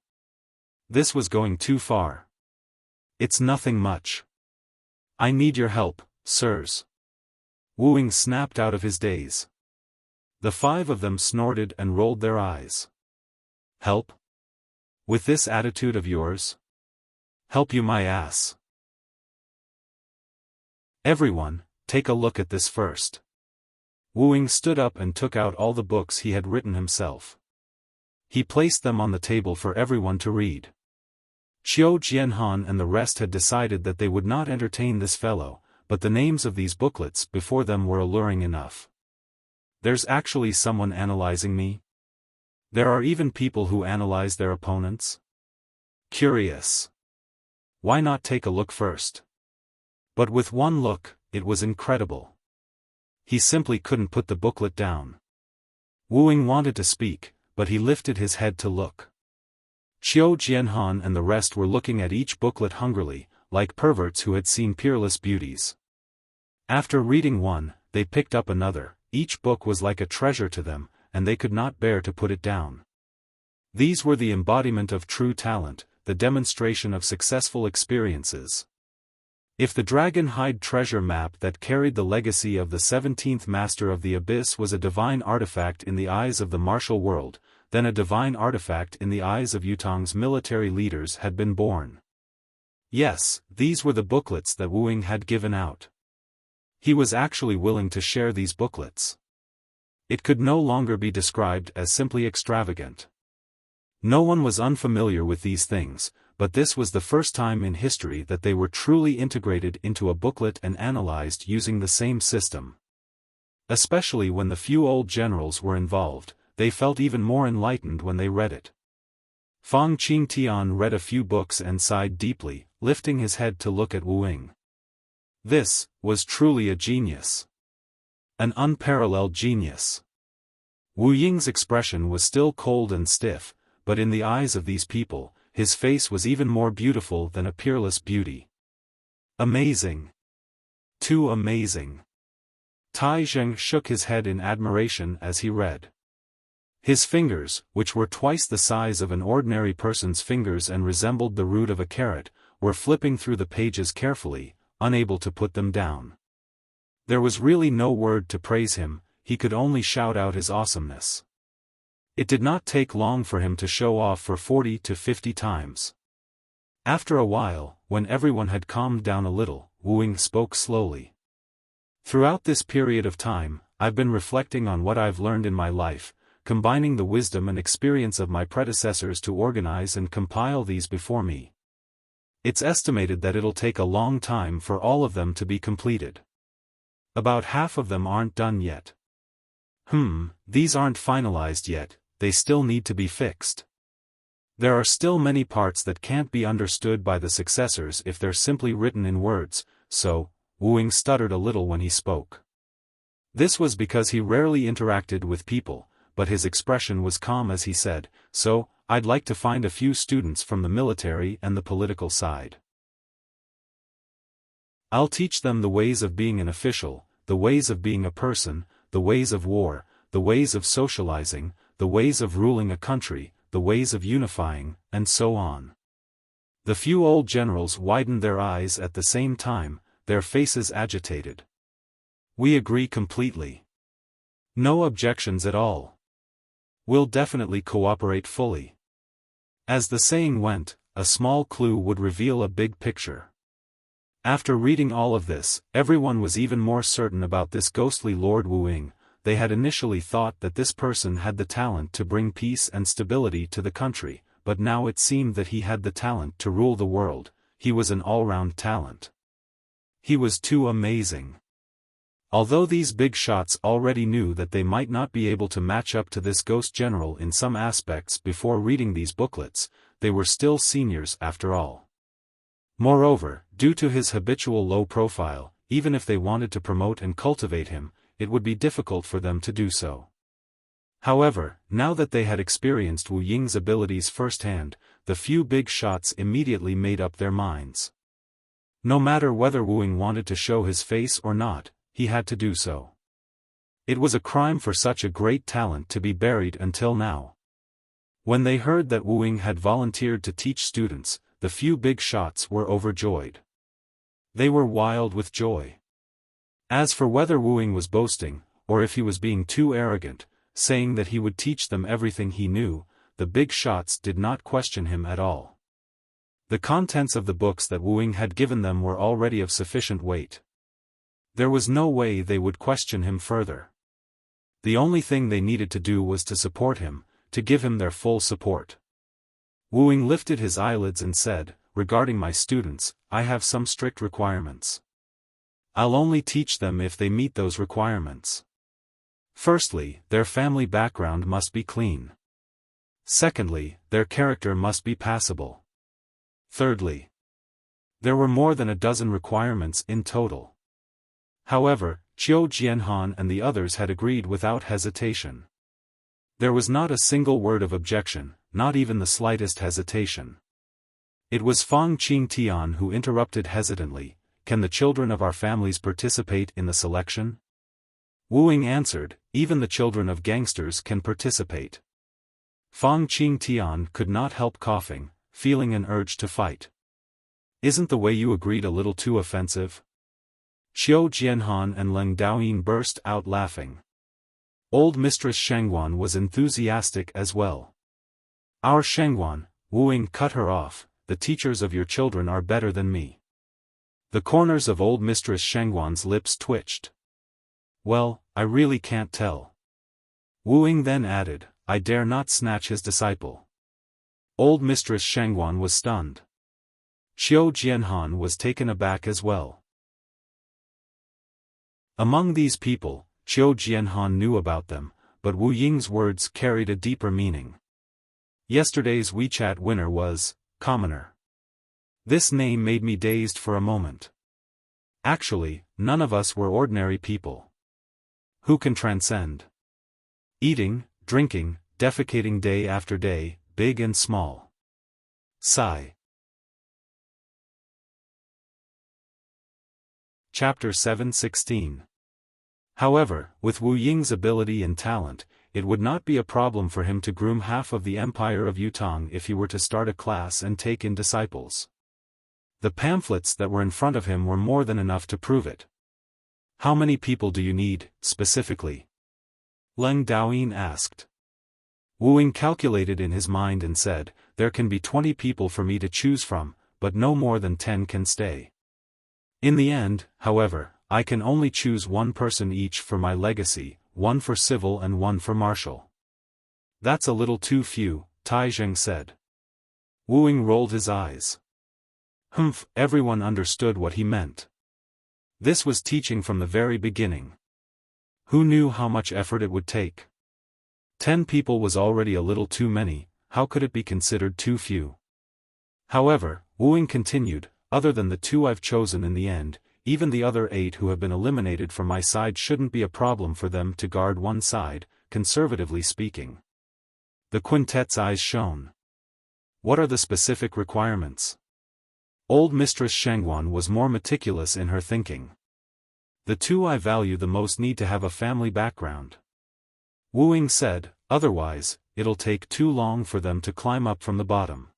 A: This was going too far. It's nothing much. I need your help, sirs. Wu Ying snapped out of his daze. The 5 of them snorted and rolled their eyes. Help? With this attitude of yours? Help you my ass. Everyone, take a look at this first. Wu Ying stood up and took out all the books he had written himself. He placed them on the table for everyone to read. Qiu Jianhan and the rest had decided that they would not entertain this fellow, but the names of these booklets before them were alluring enough. There's actually someone analyzing me? There are even people who analyze their opponents? Curious. Why not take a look first? But with one look, it was incredible. He simply couldn't put the booklet down. Wu Ying wanted to speak, but he lifted his head to look. Qiu Jianhan and the rest were looking at each booklet hungrily, like perverts who had seen peerless beauties. After reading one, they picked up another. Each book was like a treasure to them, and they could not bear to put it down. These were the embodiment of true talent, the demonstration of successful experiences. If the dragon-hide treasure map that carried the legacy of the 17th Master of the Abyss was a divine artifact in the eyes of the martial world, then a divine artifact in the eyes of Yutong's military leaders had been born. Yes, these were the booklets that Wu Ying had given out. He was actually willing to share these booklets. It could no longer be described as simply extravagant. No one was unfamiliar with these things, but this was the first time in history that they were truly integrated into a booklet and analyzed using the same system. Especially when the few old generals were involved, they felt even more enlightened when they read it. Fang Qingtian read a few books and sighed deeply, lifting his head to look at Wu Ying. This was truly a genius. An unparalleled genius. Wu Ying's expression was still cold and stiff, but in the eyes of these people, his face was even more beautiful than a peerless beauty. Amazing. Too amazing. Tai Zheng shook his head in admiration as he read. His fingers, which were twice the size of an ordinary person's fingers and resembled the root of a carrot, were flipping through the pages carefully, unable to put them down. There was really no word to praise him, he could only shout out his awesomeness. It did not take long for him to show off for 40 to 50 times. After a while, when everyone had calmed down a little, Wu Ying spoke slowly. Throughout this period of time, I've been reflecting on what I've learned in my life, combining the wisdom and experience of my predecessors to organize and compile these before me. It's estimated that it'll take a long time for all of them to be completed. About half of them aren't done yet. These aren't finalized yet, they still need to be fixed. There are still many parts that can't be understood by the successors if they're simply written in words, so, Wu Ying stuttered a little when he spoke. This was because he rarely interacted with people, but his expression was calm as he said, so, I'd like to find a few students from the military and the political side. I'll teach them the ways of being an official, the ways of being a person, the ways of war, the ways of socializing, the ways of ruling a country, the ways of unifying, and so on. The few old generals widened their eyes at the same time, their faces agitated. We agree completely. No objections at all. We'll definitely cooperate fully. As the saying went, a small clue would reveal a big picture. After reading all of this, everyone was even more certain about this ghostly Lord Wu Ying. They had initially thought that this person had the talent to bring peace and stability to the country, but now it seemed that he had the talent to rule the world. He was an all-round talent. He was too amazing. Although these big shots already knew that they might not be able to match up to this ghost general in some aspects before reading these booklets, they were still seniors after all. Moreover, due to his habitual low profile, even if they wanted to promote and cultivate him, it would be difficult for them to do so. However, now that they had experienced Wu Ying's abilities firsthand, the few big shots immediately made up their minds. No matter whether Wu Ying wanted to show his face or not, he had to do so. It was a crime for such a great talent to be buried until now. When they heard that Wu Ying had volunteered to teach students, the few big shots were overjoyed. They were wild with joy. As for whether Wu Ying was boasting, or if he was being too arrogant, saying that he would teach them everything he knew, the big shots did not question him at all. The contents of the books that Wu Ying had given them were already of sufficient weight. There was no way they would question him further. The only thing they needed to do was to support him, to give him their full support. Wu Ying lifted his eyelids and said, "Regarding my students, I have some strict requirements. I'll only teach them if they meet those requirements. Firstly, their family background must be clean. Secondly, their character must be passable. Thirdly." There were more than a dozen requirements in total. However, Qiu Jianhan and the others had agreed without hesitation. There was not a single word of objection, not even the slightest hesitation. It was Fang Qingtian who interrupted hesitantly, "Can the children of our families participate in the selection?" Wu Ying answered, "Even the children of gangsters can participate." Fang Qingtian could not help coughing, feeling an urge to fight. "Isn't the way you agreed a little too offensive?" Qiu Jianhan and Leng Daoyin burst out laughing. Old Mistress Shengguan was enthusiastic as well. "Our Shengguan," Wu Ying cut her off, "the teachers of your children are better than me." The corners of old Mistress Shengguan's lips twitched. "Well, I really can't tell." Wu Ying then added, "I dare not snatch his disciple." Old Mistress Shengguan was stunned. Qiu Jianhan was taken aback as well. Among these people, Qiu Jianhan knew about them, but Wu Ying's words carried a deeper meaning. Yesterday's WeChat winner was Commoner. This name made me dazed for a moment. Actually, none of us were ordinary people. Who can transcend? Eating, drinking, defecating day after day, big and small. Sigh. Chapter 7:16. However, with Wu Ying's ability and talent, it would not be a problem for him to groom half of the empire of Yutang if he were to start a class and take in disciples. The pamphlets that were in front of him were more than enough to prove it. "How many people do you need, specifically?" Leng Daoyin asked. Wu Ying calculated in his mind and said, "There can be 20 people for me to choose from, but no more than 10 can stay. In the end, however, I can only choose one person each for my legacy, one for civil and one for martial." "That's a little too few," Tai Zheng said. Wu Ying rolled his eyes. Humph, everyone understood what he meant. This was teaching from the very beginning. Who knew how much effort it would take? 10 people was already a little too many, how could it be considered too few? However, Wu Ying continued, "Other than the 2 I've chosen in the end, even the other 8 who have been eliminated from my side shouldn't be a problem for them to guard one side, conservatively speaking." The quintet's eyes shone. "What are the specific requirements?" Old Mistress Shengguan was more meticulous in her thinking. "The 2 I value the most need to have a family background." Wu Ying said, "Otherwise, it'll take too long for them to climb up from the bottom."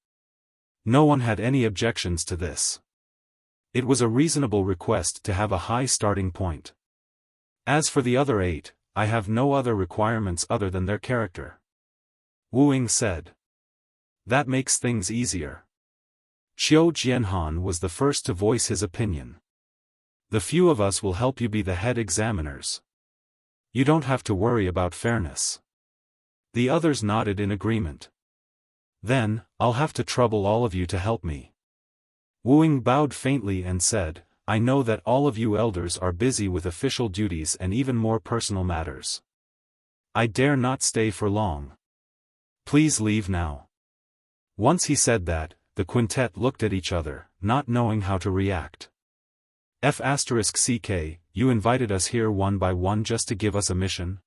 A: No one had any objections to this. It was a reasonable request to have a high starting point. "As for the other 8, I have no other requirements other than their character," Wu Ying said. "That makes things easier." Qiu Jianhan was the first to voice his opinion. "The few of us will help you be the head examiners. You don't have to worry about fairness." The others nodded in agreement. "Then, I'll have to trouble all of you to help me." Wu Ying bowed faintly and said, "I know that all of you elders are busy with official duties and even more personal matters. I dare not stay for long. Please leave now." Once he said that, the quintet looked at each other, not knowing how to react. F*ck, you invited us here one by one just to give us a mission?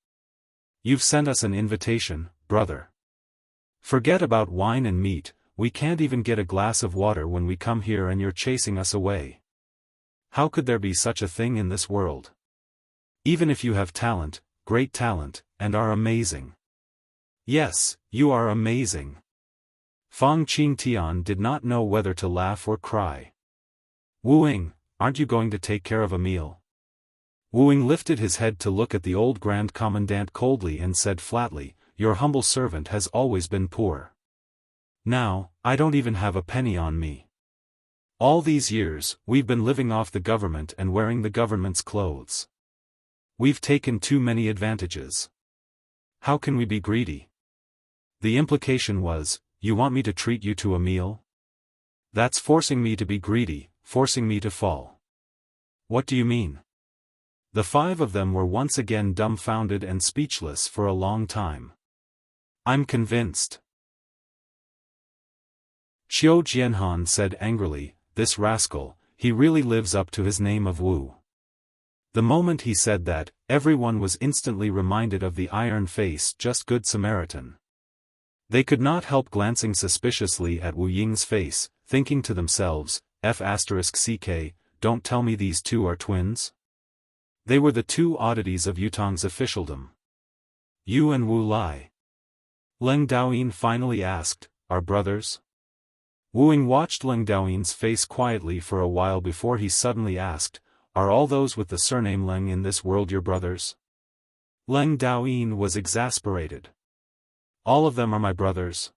A: You've sent us an invitation, brother. Forget about wine and meat, we can't even get a glass of water when we come here and you're chasing us away. How could there be such a thing in this world? Even if you have talent, great talent, and are amazing. Yes, you are amazing. Fang Qingtian did not know whether to laugh or cry. Wu Ying, aren't you going to take care of a meal? Wu Ying lifted his head to look at the old Grand Commandant coldly and said flatly, your humble servant has always been poor. Now, I don't even have a penny on me. All these years, we've been living off the government and wearing the government's clothes. We've taken too many advantages. How can we be greedy? The implication was, you want me to treat you to a meal? That's forcing me to be greedy, forcing me to fall. What do you mean? The five of them were once again dumbfounded and speechless for a long time. I'm convinced. Qiu Jianhan said angrily, this rascal, he really lives up to his name of Wu. The moment he said that, everyone was instantly reminded of the iron face just Good Samaritan. They could not help glancing suspiciously at Wu Ying's face, thinking to themselves, F*ck, don't tell me these two are twins? They were the two oddities of Yutong's officialdom. You and Wu Lai. Leng Daoyin finally asked, are brothers? Wu Ying watched Leng Daoyin's face quietly for a while before he suddenly asked, are all those with the surname Leng in this world your brothers? Leng Daoyin was exasperated. All of them are my brothers.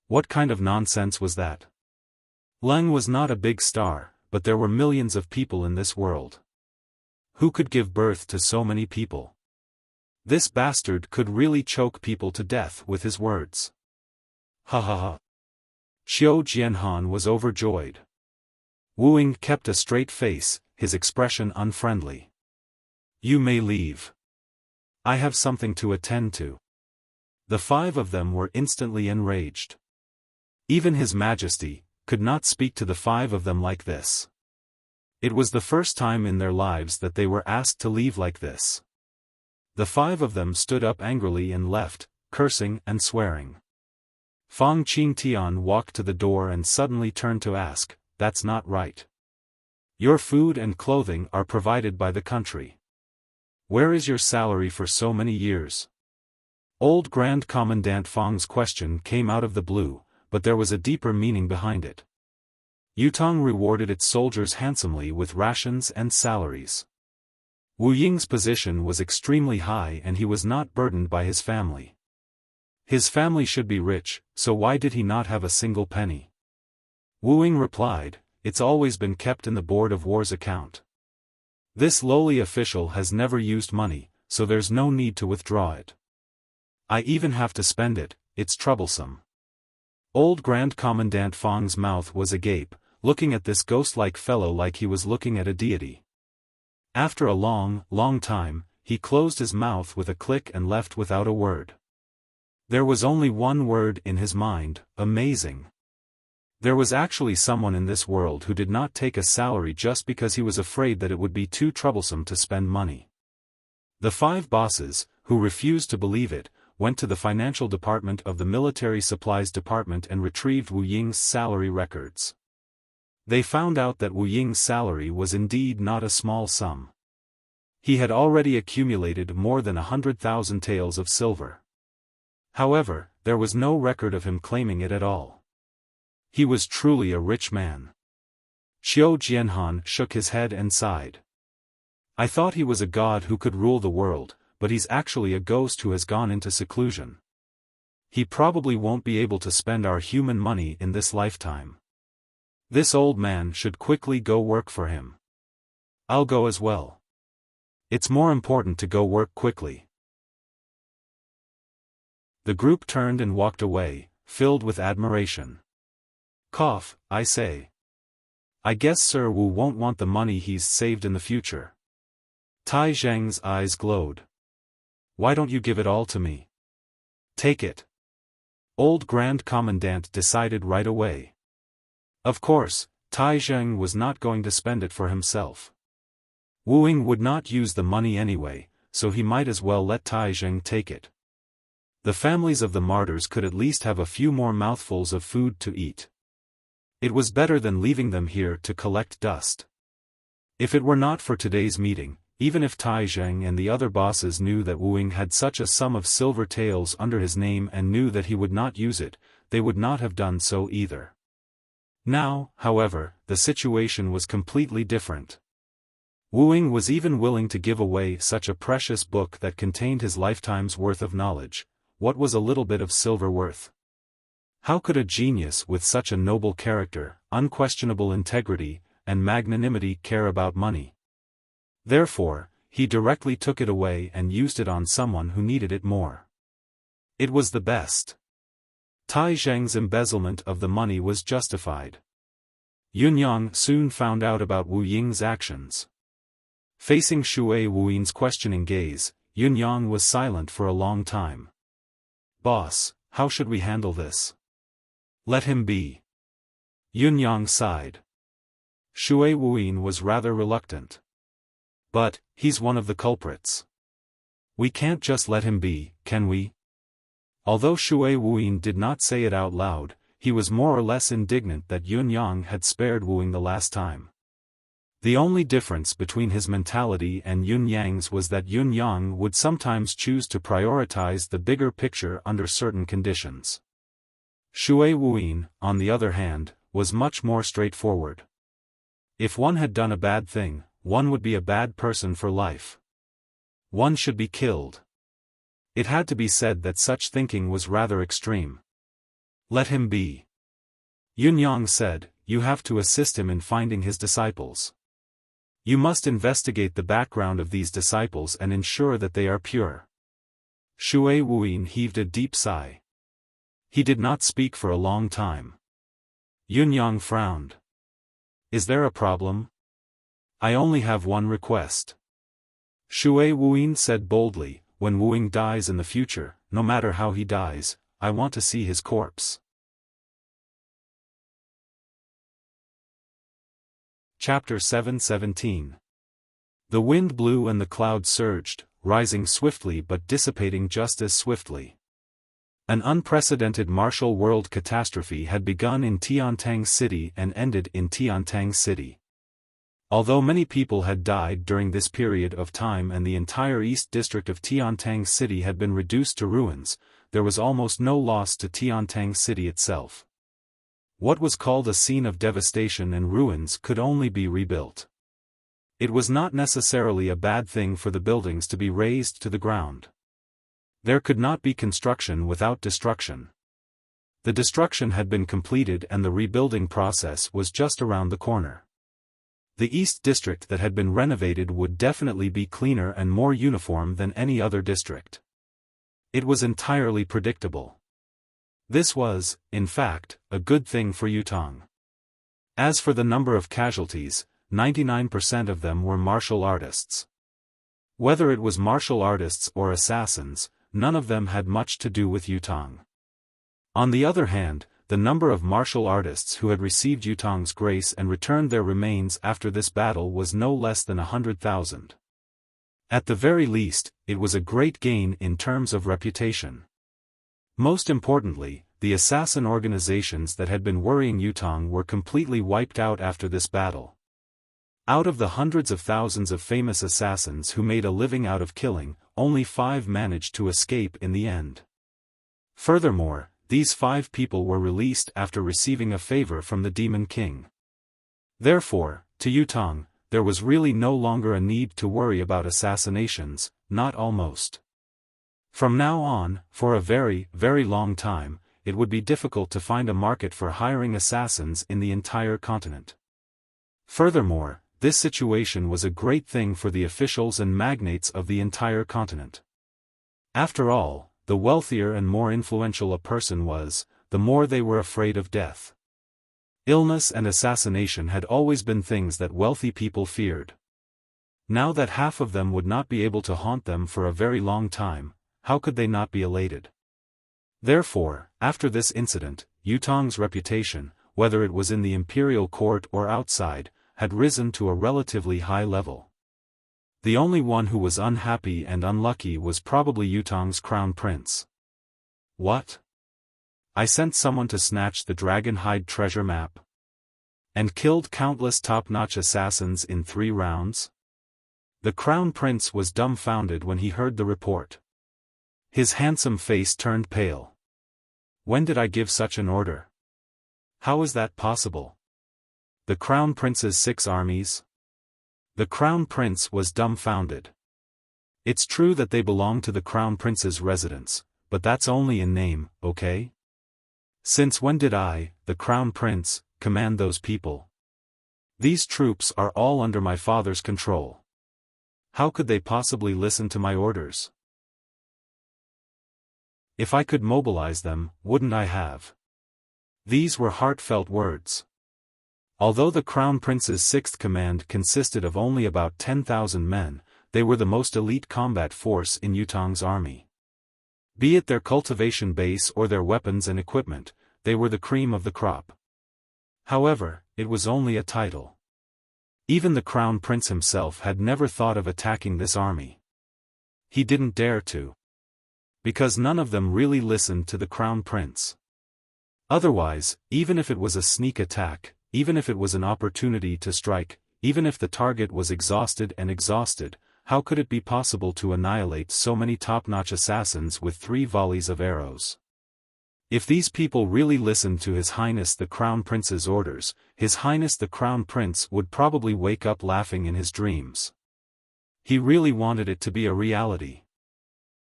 A: What kind of nonsense was that? Leng was not a big star, but there were millions of people in this world. Who could give birth to so many people? This bastard could really choke people to death with his words. Ha ha ha. Qiu Jianhan was overjoyed. Wu Ying kept a straight face, his expression unfriendly. You may leave. I have something to attend to. The five of them were instantly enraged. Even His Majesty could not speak to the five of them like this. It was the first time in their lives that they were asked to leave like this. The five of them stood up angrily and left, cursing and swearing. Fang Qingtian walked to the door and suddenly turned to ask, that's not right. Your food and clothing are provided by the country. Where is your salary for so many years? Old Grand Commandant Fang's question came out of the blue, but there was a deeper meaning behind it. Yutong rewarded its soldiers handsomely with rations and salaries. Wu Ying's position was extremely high and he was not burdened by his family. His family should be rich, so why did he not have a single penny? Wu Ying replied, it's always been kept in the Board of War's account. This lowly official has never used money, so there's no need to withdraw it. I even have to spend it, it's troublesome. Old Grand Commandant Fang's mouth was agape, looking at this ghost-like fellow like he was looking at a deity. After a long, long time, he closed his mouth with a click and left without a word. There was only one word in his mind, amazing. There was actually someone in this world who did not take a salary just because he was afraid that it would be too troublesome to spend money. The five bosses, who refused to believe it, went to the financial department of the military supplies department and retrieved Wu Ying's salary records. They found out that Wu Ying's salary was indeed not a small sum. He had already accumulated more than 100,000 taels of silver. However, there was no record of him claiming it at all. He was truly a rich man. Qiu Jianhan shook his head and sighed. I thought he was a god who could rule the world, but he's actually a ghost who has gone into seclusion. He probably won't be able to spend our human money in this lifetime. This old man should quickly go work for him. I'll go as well. It's more important to go work quickly. The group turned and walked away, filled with admiration. Cough, I say. I guess Sir Wu won't want the money he's saved in the future. Tai Zheng's eyes glowed. Why don't you give it all to me? Take it. Old Grand Commandant decided right away. Of course, Tai Zheng was not going to spend it for himself. Wu Ying would not use the money anyway, so he might as well let Tai Zheng take it. The families of the martyrs could at least have a few more mouthfuls of food to eat. It was better than leaving them here to collect dust. If it were not for today's meeting, even if Tai Zheng and the other bosses knew that Wu Ying had such a sum of silver taels under his name and knew that he would not use it, they would not have done so either. Now, however, the situation was completely different. Wu Ying was even willing to give away such a precious book that contained his lifetime's worth of knowledge. What was a little bit of silver worth? How could a genius with such a noble character, unquestionable integrity, and magnanimity care about money? Therefore, he directly took it away and used it on someone who needed it more. It was the best. Tai Zheng's embezzlement of the money was justified. Yunyang soon found out about Wu Ying's actions. Facing Shui Wuyin's questioning gaze, Yunyang was silent for a long time. "Boss, how should we handle this?" "Let him be." Yunyang sighed. Shui Wuyin was rather reluctant. "But, he's one of the culprits. We can't just let him be, can we?" Although Shui Wuyin did not say it out loud, he was more or less indignant that Yunyang had spared Wu Ying the last time. The only difference between his mentality and Yunyang's was that Yunyang would sometimes choose to prioritize the bigger picture under certain conditions. Shui Wuyin, on the other hand, was much more straightforward. If one had done a bad thing, one would be a bad person for life. One should be killed. It had to be said that such thinking was rather extreme. "Let him be." Yunyang said, "You have to assist him in finding his disciples. You must investigate the background of these disciples and ensure that they are pure." Shui Wuyin heaved a deep sigh. He did not speak for a long time. Yunyang frowned. "Is there a problem?" "I only have one request." Shui Wuyin said boldly, "When Wu Ying dies in the future, no matter how he dies, I want to see his corpse." Chapter 7:17. The wind blew and the clouds surged, rising swiftly but dissipating just as swiftly. An unprecedented martial world catastrophe had begun in Tiantang City and ended in Tiantang City. Although many people had died during this period of time and the entire east district of Tiantang City had been reduced to ruins, there was almost no loss to Tiantang City itself. What was called a scene of devastation and ruins could only be rebuilt. It was not necessarily a bad thing for the buildings to be razed to the ground. There could not be construction without destruction. The destruction had been completed and the rebuilding process was just around the corner. The East District that had been renovated would definitely be cleaner and more uniform than any other district. It was entirely predictable. This was, in fact, a good thing for Yutong. As for the number of casualties, 99% of them were martial artists. Whether it was martial artists or assassins, none of them had much to do with Yutong. On the other hand, the number of martial artists who had received Yutong's grace and returned their remains after this battle was no less than 100,000. At the very least, it was a great gain in terms of reputation. Most importantly, the assassin organizations that had been worrying Yutong were completely wiped out after this battle. Out of the hundreds of thousands of famous assassins who made a living out of killing, only 5 managed to escape in the end. Furthermore, these 5 people were released after receiving a favor from the Demon King. Therefore, to Yutong, there was really no longer a need to worry about assassinations, not almost. From now on, for a very, very long time, it would be difficult to find a market for hiring assassins in the entire continent. Furthermore, this situation was a great thing for the officials and magnates of the entire continent. After all, the wealthier and more influential a person was, the more they were afraid of death. Illness and assassination had always been things that wealthy people feared. Now that half of them would not be able to haunt them for a very long time, how could they not be elated? Therefore, after this incident, Yutong's reputation, whether it was in the imperial court or outside, had risen to a relatively high level. The only one who was unhappy and unlucky was probably Yutong's crown prince. What? I sent someone to snatch the dragon-hide treasure map? And killed countless top-notch assassins in 3 rounds? The crown prince was dumbfounded when he heard the report. His handsome face turned pale. When did I give such an order? How is that possible? The crown prince's 6 armies? The crown prince was dumbfounded. It's true that they belong to the crown prince's residence, but that's only in name, okay? Since when did I, the crown prince, command those people? These troops are all under my father's control. How could they possibly listen to my orders? If I could mobilize them, wouldn't I have? These were heartfelt words. Although the crown prince's 6th command consisted of only about 10,000 men, they were the most elite combat force in Yutong's army. Be it their cultivation base or their weapons and equipment, they were the cream of the crop. However, it was only a title. Even the crown prince himself had never thought of attacking this army. He didn't dare to. Because none of them really listened to the crown prince. Otherwise, even if it was a sneak attack, even if it was an opportunity to strike, even if the target was exhausted, how could it be possible to annihilate so many top-notch assassins with 3 volleys of arrows? If these people really listened to His Highness the Crown Prince's orders, His Highness the Crown Prince would probably wake up laughing in his dreams. He really wanted it to be a reality.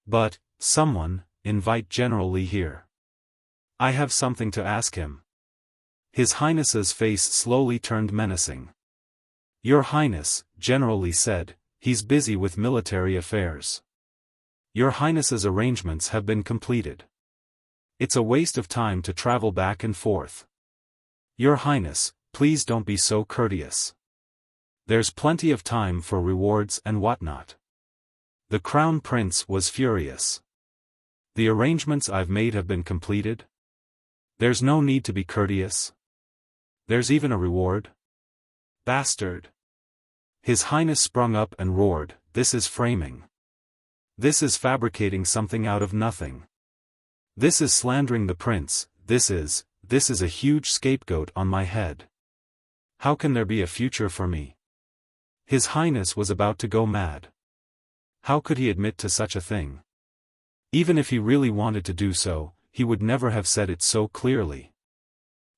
A: But, someone, invite General Li here. I have something to ask him. His Highness's face slowly turned menacing. Your Highness, General Li said, he's busy with military affairs. Your Highness's arrangements have been completed. It's a waste of time to travel back and forth. Your Highness, please don't be so courteous. There's plenty of time for rewards and whatnot. The Crown Prince was furious. The arrangements I've made have been completed? There's no need to be courteous. There's even a reward? Bastard! His Highness sprung up and roared, this is framing. This is fabricating something out of nothing. This is slandering the prince, this is a huge scapegoat on my head. How can there be a future for me? His Highness was about to go mad. How could he admit to such a thing? Even if he really wanted to do so, he would never have said it so clearly.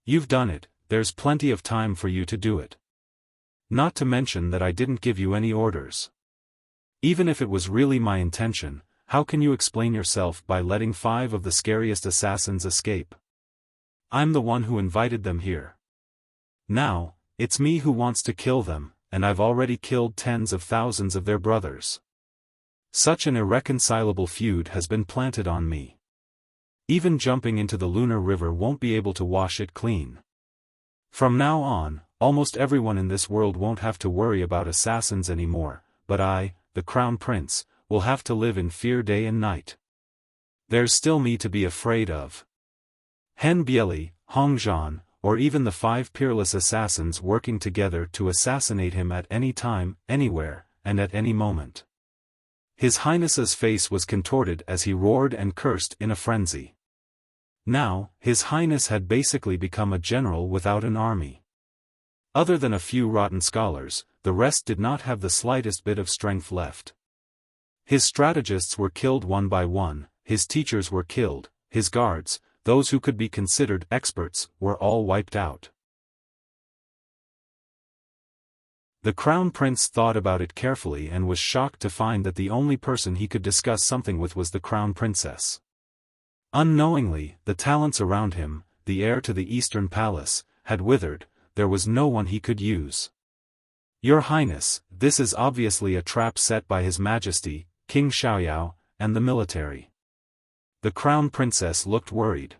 A: You've done it, there's plenty of time for you to do it. Not to mention that I didn't give you any orders. Even if it was really my intention, how can you explain yourself by letting 5 of the scariest assassins escape? I'm the one who invited them here. Now, it's me who wants to kill them, and I've already killed tens of thousands of their brothers. Such an irreconcilable feud has been planted on me. Even jumping into the lunar river won't be able to wash it clean. From now on, almost everyone in this world won't have to worry about assassins anymore, but I, the Crown Prince, will have to live in fear day and night. There's still me to be afraid of. Hen Bieli, Hong Zhan, or even the 5 peerless assassins working together to assassinate him at any time, anywhere, and at any moment. His Highness's face was contorted as he roared and cursed in a frenzy. Now, His Highness had basically become a general without an army. Other than a few rotten scholars, the rest did not have the slightest bit of strength left. His strategists were killed one by one, his teachers were killed, his guards, those who could be considered experts, were all wiped out. The Crown Prince thought about it carefully and was shocked to find that the only person he could discuss something with was the Crown Princess. Unknowingly, the talents around him, the heir to the Eastern Palace, had withered, there was no one he could use. Your Highness, this is obviously a trap set by His Majesty, King Xiaoyao, and the military. The Crown Princess looked worried.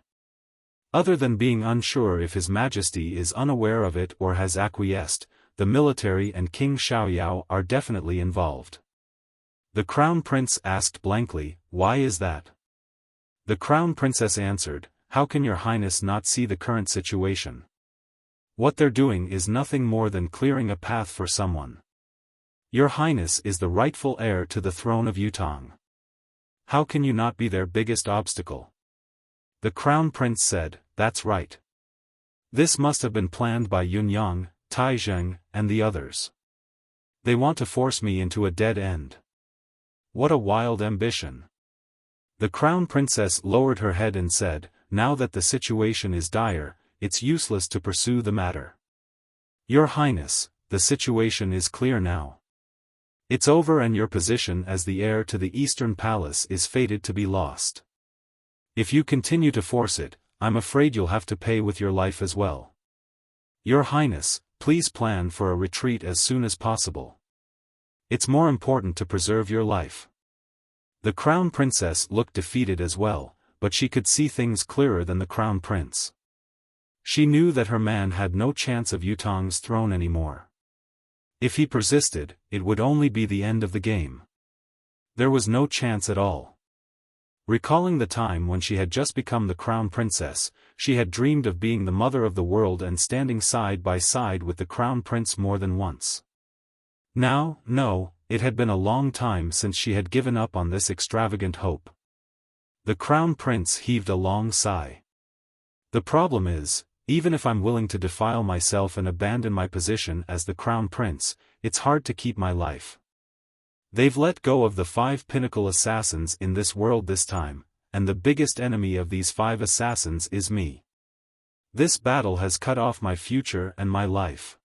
A: Other than being unsure if His Majesty is unaware of it or has acquiesced, the military and King Xiaoyao are definitely involved. The Crown Prince asked blankly, why is that? The Crown Princess answered, how can Your Highness not see the current situation? What they're doing is nothing more than clearing a path for someone. Your Highness is the rightful heir to the throne of Yutong. How can you not be their biggest obstacle? The Crown Prince said, That's right. This must have been planned by Yunyang, Taizheng, and the others. They want to force me into a dead end. What a wild ambition. The Crown Princess lowered her head and said, Now that the situation is dire, it's useless to pursue the matter. Your Highness, the situation is clear now. It's over and your position as the heir to the Eastern Palace is fated to be lost. If you continue to force it, I'm afraid you'll have to pay with your life as well. Your Highness, please plan for a retreat as soon as possible. It's more important to preserve your life. The Crown Princess looked defeated as well, but she could see things clearer than the Crown Prince. She knew that her man had no chance of Yutong's throne anymore. If he persisted, it would only be the end of the game. There was no chance at all. Recalling the time when she had just become the Crown Princess, she had dreamed of being the mother of the world and standing side by side with the Crown Prince more than once. Now, no, it had been a long time since she had given up on this extravagant hope. The Crown Prince heaved a long sigh. The problem is, even if I'm willing to defile myself and abandon my position as the Crown Prince, it's hard to keep my life. They've let go of the 5 pinnacle assassins in this world this time, and the biggest enemy of these 5 assassins is me. This battle has cut off my future and my life.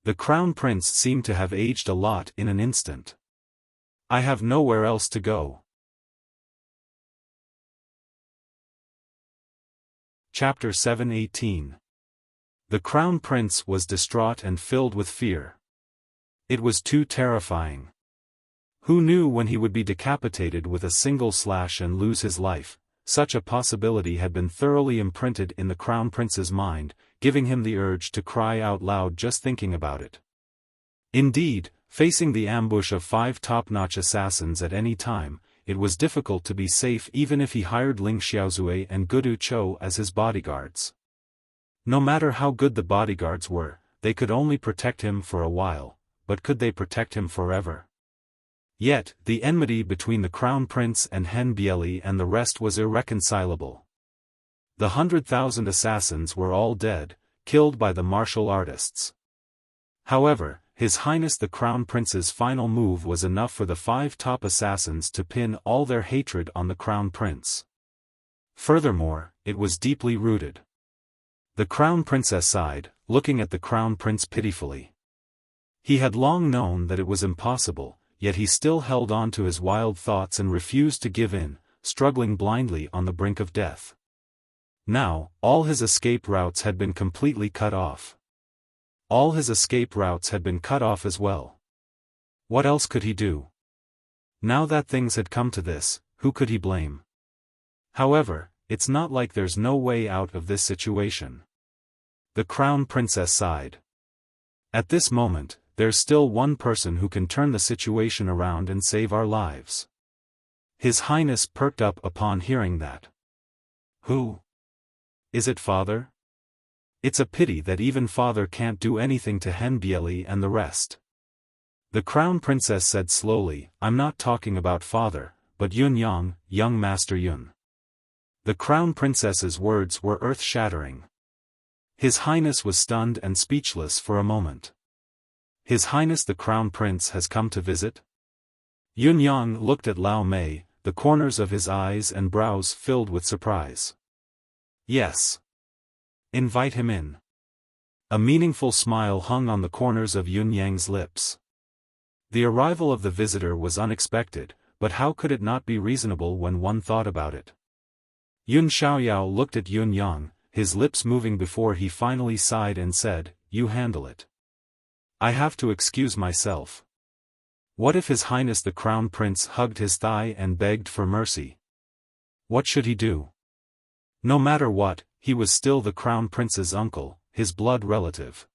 A: The Crown Prince seemed to have aged a lot in an instant. I have nowhere else to go. Chapter 7:18. The Crown Prince was distraught and filled with fear. It was too terrifying. Who knew when he would be decapitated with a single slash and lose his life? Such a possibility had been thoroughly imprinted in the Crown Prince's mind, giving him the urge to cry out loud just thinking about it. Indeed, facing the ambush of 5 top-notch assassins at any time, it was difficult to be safe even if he hired Ling Xiaozui and Gudu Chou as his bodyguards. No matter how good the bodyguards were, they could only protect him for a while, but could they protect him forever? Yet, the enmity between the Crown Prince and Hen Bieli and the rest was irreconcilable. The 100,000 assassins were all dead, killed by the martial artists. However, His Highness the Crown Prince's final move was enough for the 5 top assassins to pin all their hatred on the Crown Prince. Furthermore, it was deeply rooted. The Crown Princess sighed, looking at the Crown Prince pitifully. He had long known that it was impossible, yet he still held on to his wild thoughts and refused to give in, struggling blindly on the brink of death. Now, all his escape routes had been completely cut off. All his escape routes had been cut off as well. What else could he do? Now that things had come to this, who could he blame? However, it's not like there's no way out of this situation. The Crown Princess sighed. At this moment, there's still one person who can turn the situation around and save our lives. His Highness perked up upon hearing that. Who? Is it Father? It's a pity that even Father can't do anything to Hen Bieli and the rest. The Crown Princess said slowly, I'm not talking about Father, but Yun Yang, young Master Yun. The Crown Princess's words were earth-shattering. His Highness was stunned and speechless for a moment. His Highness the Crown Prince has come to visit? Yun Yang looked at Lao Mei, the corners of his eyes and brows filled with surprise. Yes. Invite him in. A meaningful smile hung on the corners of Yun Yang's lips. The arrival of the visitor was unexpected, but how could it not be reasonable when one thought about it? Yun Xiaoyao looked at Yun Yang, his lips moving before he finally sighed and said, You handle it. I have to excuse myself. What if His Highness the Crown Prince hugged his thigh and begged for mercy? What should he do? No matter what, he was still the Crown Prince's uncle, his blood relative.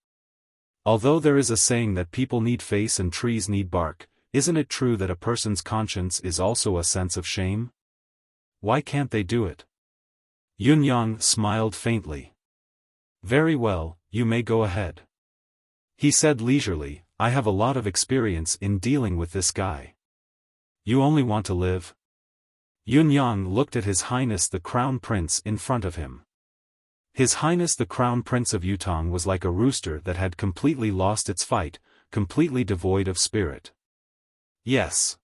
A: Although there is a saying that people need face and trees need bark, isn't it true that a person's conscience is also a sense of shame? Why can't they do it? Yun Yang smiled faintly. Very well, you may go ahead. He said leisurely, I have a lot of experience in dealing with this guy. You only want to live? Yunyang looked at His Highness the Crown Prince in front of him. His Highness the Crown Prince of Yutong was like a rooster that had completely lost its fight, completely devoid of spirit. Yes.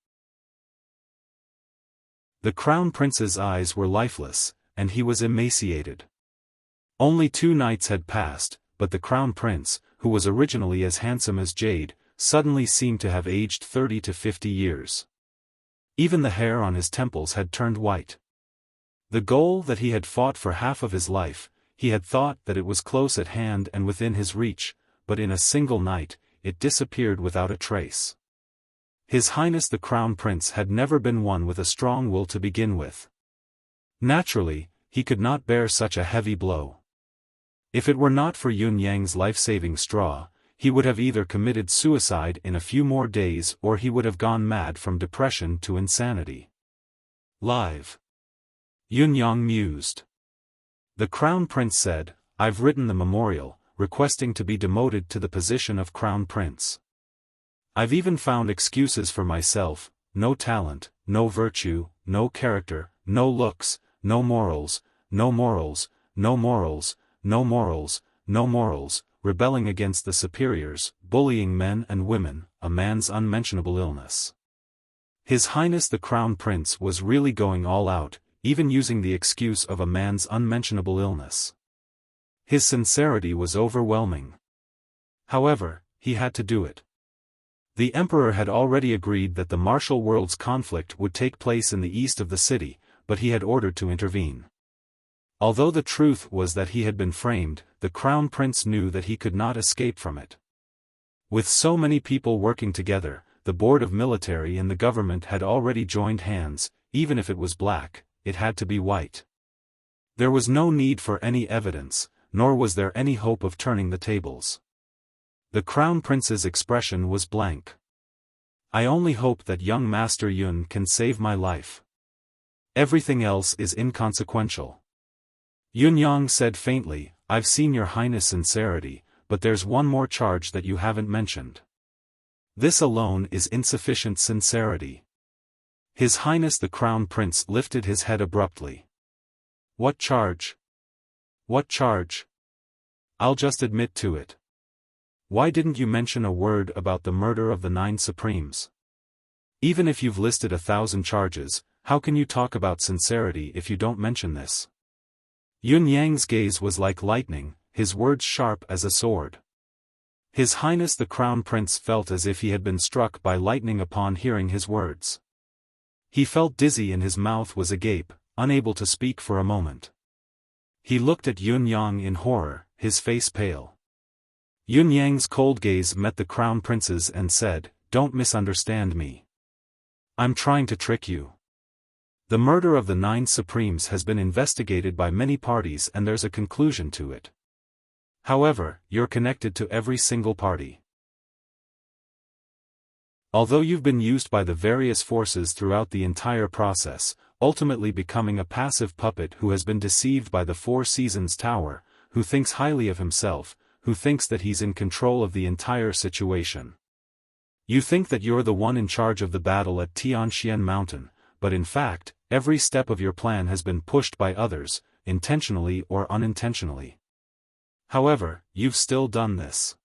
A: The Crown Prince's eyes were lifeless, and he was emaciated. Only 2 nights had passed, but the Crown Prince, who was originally as handsome as jade, suddenly seemed to have aged 30 to 50 years. Even the hair on his temples had turned white. The goal that he had fought for half of his life, he had thought that it was close at hand and within his reach, but in a single night, it disappeared without a trace. His Highness the Crown Prince had never been one with a strong will to begin with. Naturally, he could not bear such a heavy blow. If it were not for Yunyang's life-saving straw, he would have either committed suicide in a few more days or he would have gone mad from depression to insanity. Live. Yunyang mused. The Crown Prince said, I've written the memorial, requesting to be demoted to the position of Crown Prince. I've even found excuses for myself, no talent, no virtue, no character, no looks, no morals, no morals, no morals, no morals, no morals, rebelling against the superiors, bullying men and women, a man's unmentionable illness. His Highness the Crown Prince was really going all out, even using the excuse of a man's unmentionable illness. His sincerity was overwhelming. However, he had to do it. The Emperor had already agreed that the martial world's conflict would take place in the east of the city, but he had ordered to intervene. Although the truth was that he had been framed, the Crown Prince knew that he could not escape from it. With so many people working together, the Board of Military and the government had already joined hands. Even if it was black, it had to be white. There was no need for any evidence, nor was there any hope of turning the tables. The Crown Prince's expression was blank. I only hope that young Master Yun can save my life. Everything else is inconsequential. Yunyang said faintly, I've seen your Highness' sincerity, but there's one more charge that you haven't mentioned. This alone is insufficient sincerity. His Highness the Crown Prince lifted his head abruptly. What charge? What charge? I'll just admit to it. Why didn't you mention a word about the murder of the 9 Supremes? Even if you've listed 1,000 charges, how can you talk about sincerity if you don't mention this? Yunyang's gaze was like lightning, his words sharp as a sword. His Highness the Crown Prince felt as if he had been struck by lightning upon hearing his words. He felt dizzy and his mouth was agape, unable to speak for a moment. He looked at Yunyang in horror, his face pale. Yunyang's cold gaze met the Crown Prince's and said, Don't misunderstand me. I'm trying to trick you. The murder of the 9 Supremes has been investigated by many parties and there's a conclusion to it. However, you're connected to every single party. Although you've been used by the various forces throughout the entire process, ultimately becoming a passive puppet who has been deceived by the 4 Seasons Tower, who thinks highly of himself, who thinks that he's in control of the entire situation. You think that you're the one in charge of the battle at Tianxian Mountain, but in fact, every step of your plan has been pushed by others, intentionally or unintentionally. However, you've still done this.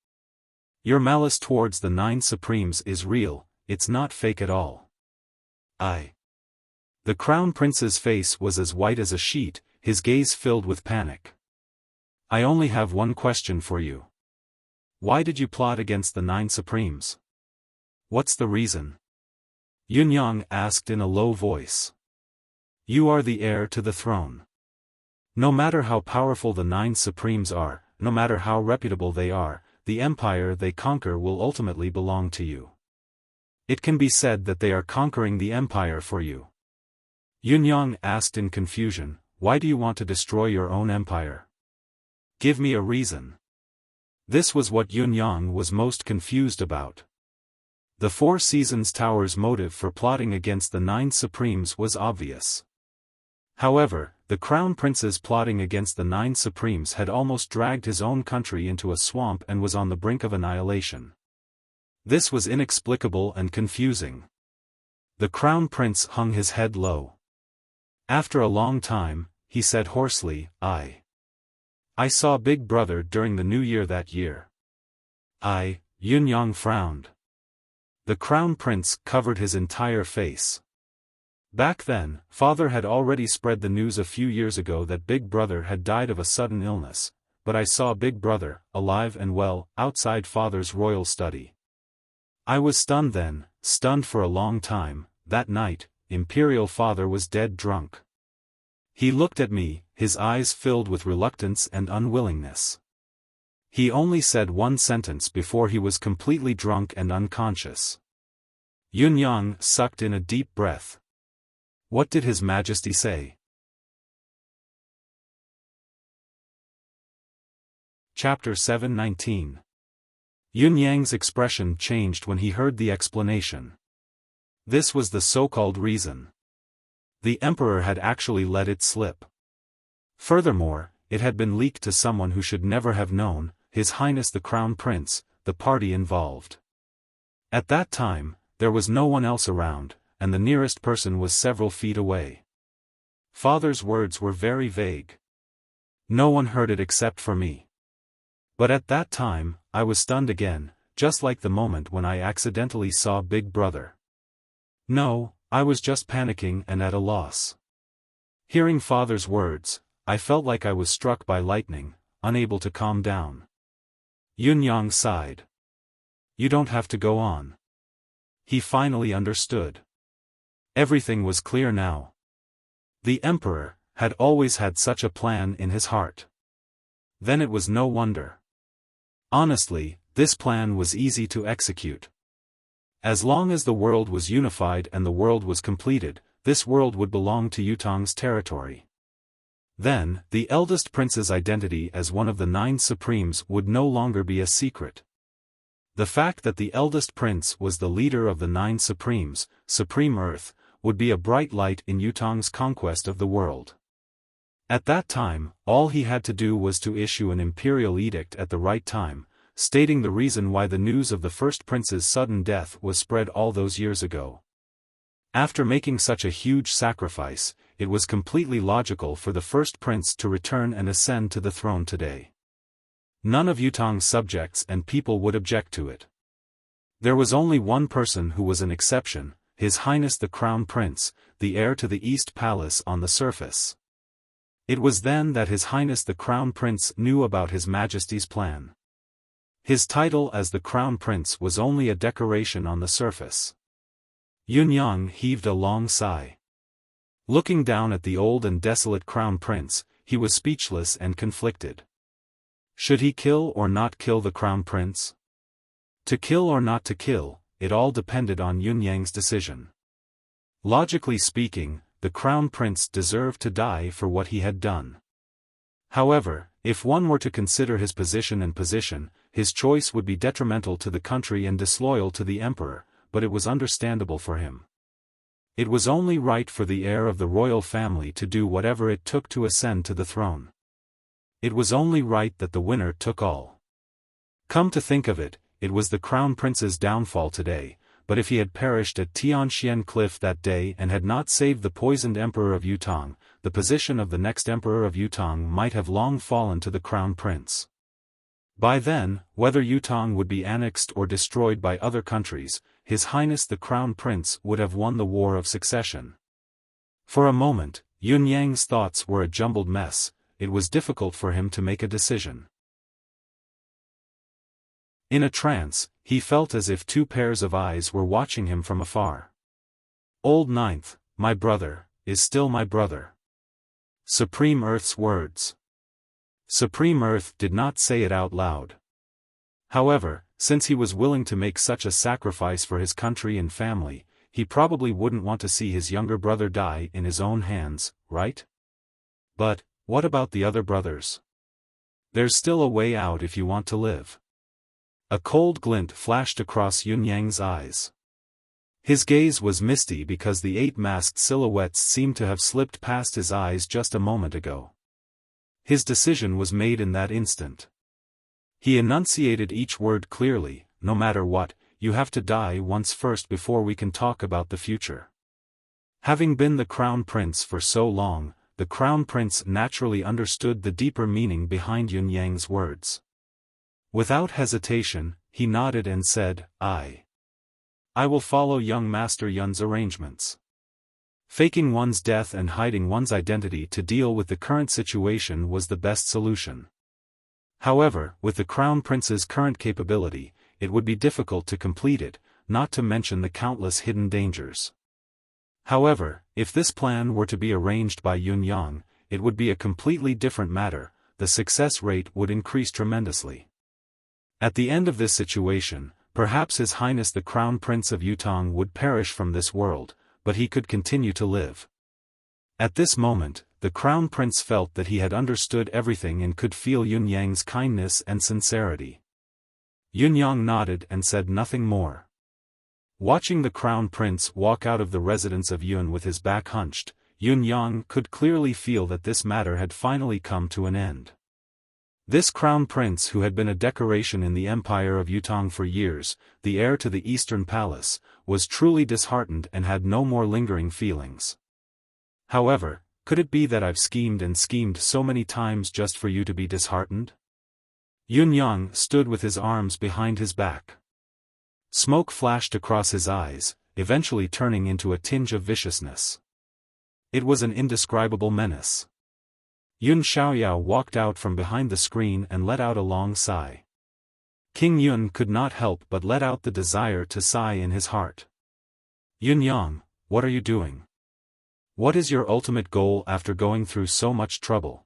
A: Your malice towards the 9 Supremes is real, it's not fake at all. The Crown Prince's face was as white as a sheet, his gaze filled with panic. I only have one question for you. Why did you plot against the 9 Supremes? What's the reason? Yunyang asked in a low voice. You are the heir to the throne. No matter how powerful the 9 Supremes are, no matter how reputable they are, the empire they conquer will ultimately belong to you. It can be said that they are conquering the empire for you. Yunyang asked in confusion, why do you want to destroy your own empire? Give me a reason. This was what Yunyang was most confused about. The 4 Seasons Tower's motive for plotting against the 9 Supremes was obvious. However, the crown prince's plotting against the 9 supremes had almost dragged his own country into a swamp and was on the brink of annihilation. This was inexplicable and confusing. The crown prince hung his head low. After a long time, he said hoarsely, I saw Big Brother during the New Year that year. Yunyang frowned. The crown prince covered his entire face. Back then, father had already spread the news a few years ago that Big Brother had died of a sudden illness, but I saw Big Brother, alive and well, outside father's royal study. I was stunned then, stunned for a long time. That night, imperial father was dead drunk. He looked at me, his eyes filled with reluctance and unwillingness. He only said one sentence before he was completely drunk and unconscious. Yunyang sucked in a deep breath. What did His Majesty say? Chapter 7:19. Yunyang's expression changed when he heard the explanation. This was the so-called reason. The emperor had actually let it slip. Furthermore, it had been leaked to someone who should never have known, His Highness the Crown Prince, the party involved. At that time, there was no one else around, and the nearest person was several feet away. Father's words were very vague. No one heard it except for me. But at that time, I was stunned again, just like the moment when I accidentally saw Big Brother. No, I was just panicking and at a loss. Hearing father's words, I felt like I was struck by lightning, unable to calm down. Yunyang sighed. You don't have to go on. He finally understood. Everything was clear now. The emperor had always had such a plan in his heart. Then it was no wonder. Honestly, this plan was easy to execute. As long as the world was unified and the world was completed, this world would belong to Yutong's territory. Then, the eldest prince's identity as one of the 9 supremes would no longer be a secret. The fact that the eldest prince was the leader of the 9 supremes, Supreme Earth, would be a bright light in Yutong's conquest of the world. At that time, all he had to do was to issue an imperial edict at the right time, stating the reason why the news of the first prince's sudden death was spread all those years ago. After making such a huge sacrifice, it was completely logical for the first prince to return and ascend to the throne today. None of Yutong's subjects and people would object to it. There was only one person who was an exception, His Highness the Crown Prince, the heir to the East Palace on the surface. It was then that His Highness the Crown Prince knew about His Majesty's plan. His title as the Crown Prince was only a decoration on the surface. Yunyang heaved a long sigh. Looking down at the old and desolate Crown Prince, he was speechless and conflicted. Should he kill or not kill the Crown Prince? To kill or not to kill, it all depended on Yunyang's decision. Logically speaking, the Crown Prince deserved to die for what he had done. However, if one were to consider his position and position, his choice would be detrimental to the country and disloyal to the emperor, but it was understandable for him. It was only right for the heir of the royal family to do whatever it took to ascend to the throne. It was only right that the winner took all. Come to think of it, it was the Crown Prince's downfall today, but if he had perished at Tianxian Cliff that day and had not saved the poisoned Emperor of Yutong, the position of the next Emperor of Yutong might have long fallen to the Crown Prince. By then, whether Yutong would be annexed or destroyed by other countries, His Highness the Crown Prince would have won the War of Succession. For a moment, Yunyang's thoughts were a jumbled mess. It was difficult for him to make a decision. In a trance, he felt as if 2 pairs of eyes were watching him from afar. Old Ninth, my brother, is still my brother. Supreme Earth's words. Supreme Earth did not say it out loud. However, since he was willing to make such a sacrifice for his country and family, he probably wouldn't want to see his younger brother die in his own hands, right? But, what about the other brothers? There's still a way out if you want to live. A cold glint flashed across Yunyang's eyes. His gaze was misty because the 8 masked silhouettes seemed to have slipped past his eyes just a moment ago. His decision was made in that instant. He enunciated each word clearly, no matter what, you have to die once first before we can talk about the future. Having been the Crown Prince for so long, the Crown Prince naturally understood the deeper meaning behind Yun Yang's words. Without hesitation, he nodded and said, I will follow young Master Yun's arrangements. Faking one's death and hiding one's identity to deal with the current situation was the best solution. However, with the Crown Prince's current capability, it would be difficult to complete it, not to mention the countless hidden dangers. However, if this plan were to be arranged by Yun Yang, it would be a completely different matter, the success rate would increase tremendously. At the end of this situation, perhaps His Highness the Crown Prince of Yutong would perish from this world, but he could continue to live. At this moment, the Crown Prince felt that he had understood everything and could feel Yun Yang's kindness and sincerity. Yun Yang nodded and said nothing more. Watching the Crown Prince walk out of the residence of Yun with his back hunched, Yun Yang could clearly feel that this matter had finally come to an end. This Crown Prince who had been a decoration in the Empire of Yutong for years, the heir to the Eastern Palace, was truly disheartened and had no more lingering feelings. However, could it be that I've schemed and schemed so many times just for you to be disheartened? Yun Yang stood with his arms behind his back. Smoke flashed across his eyes, eventually turning into a tinge of viciousness. It was an indescribable menace. Yun Xiaoyao walked out from behind the screen and let out a long sigh. King Yun could not help but let out the desire to sigh in his heart. Yun Yang, what are you doing? What is your ultimate goal after going through so much trouble?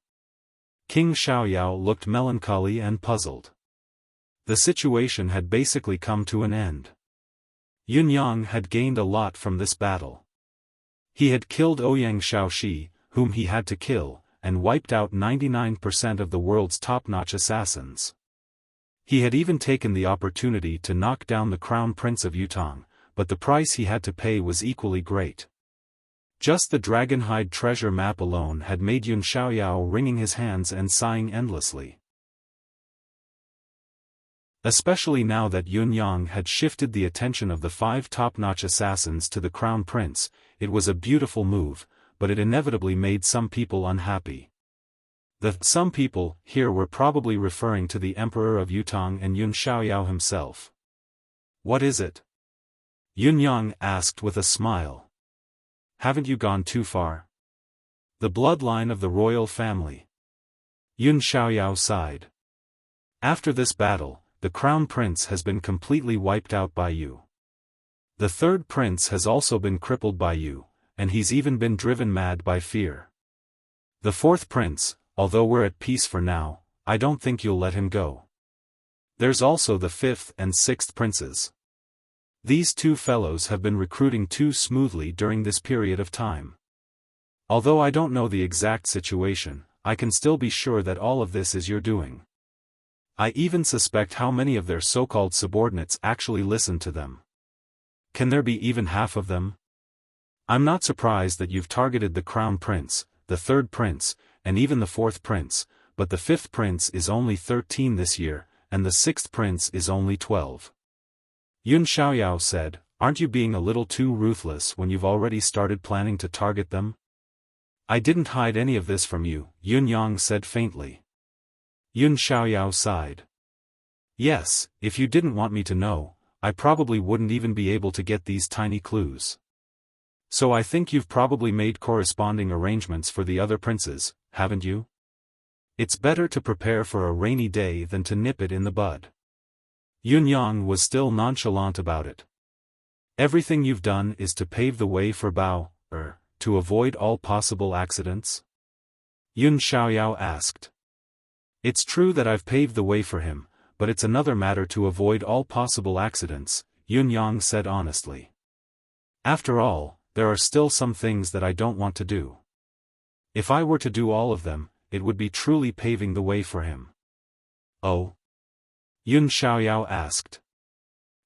A: King Xiaoyao looked melancholy and puzzled. The situation had basically come to an end. Yun Yang had gained a lot from this battle. He had killed Ouyang Shaoxi, whom he had to kill, and wiped out 99% of the world's top-notch assassins. He had even taken the opportunity to knock down the Crown Prince of Yutong, but the price he had to pay was equally great. Just the Dragonhide treasure map alone had made Yun Xiaoyao wringing his hands and sighing endlessly. Especially now that Yun Yang had shifted the attention of the 5 top-notch assassins to the Crown Prince, it was a beautiful move, but it inevitably made some people unhappy. The some people here were probably referring to the Emperor of Yutong and Yun Xiaoyao himself. What is it? Yun Yang asked with a smile. Haven't you gone too far? The bloodline of the royal family. Yun Xiaoyao sighed. After this battle, the Crown Prince has been completely wiped out by you. The 3rd prince has also been crippled by you, and he's even been driven mad by fear. The 4th prince, although we're at peace for now, I don't think you'll let him go. There's also the 5th and 6th princes. These 2 fellows have been recruiting too smoothly during this period of time. Although I don't know the exact situation, I can still be sure that all of this is your doing. I even suspect how many of their so-called subordinates actually listen to them. Can there be even half of them? I'm not surprised that you've targeted the Crown Prince, the 3rd prince, and even the 4th prince, but the 5th prince is only 13 this year, and the 6th prince is only 12. Yun Xiaoyao said, aren't you being a little too ruthless when you've already started planning to target them? I didn't hide any of this from you, Yun Yang said faintly. Yun Xiaoyao sighed. Yes, if you didn't want me to know, I probably wouldn't even be able to get these tiny clues. So I think you've probably made corresponding arrangements for the other princes, haven't you? It's better to prepare for a rainy day than to nip it in the bud. Yun Yang was still nonchalant about it. Everything you've done is to pave the way for to avoid all possible accidents? Yun Xiaoyao asked. It's true that I've paved the way for him, but it's another matter to avoid all possible accidents, Yun Yang said honestly. After all, there are still some things that I don't want to do. If I were to do all of them, it would be truly paving the way for him. Oh? Yun Xiaoyao asked.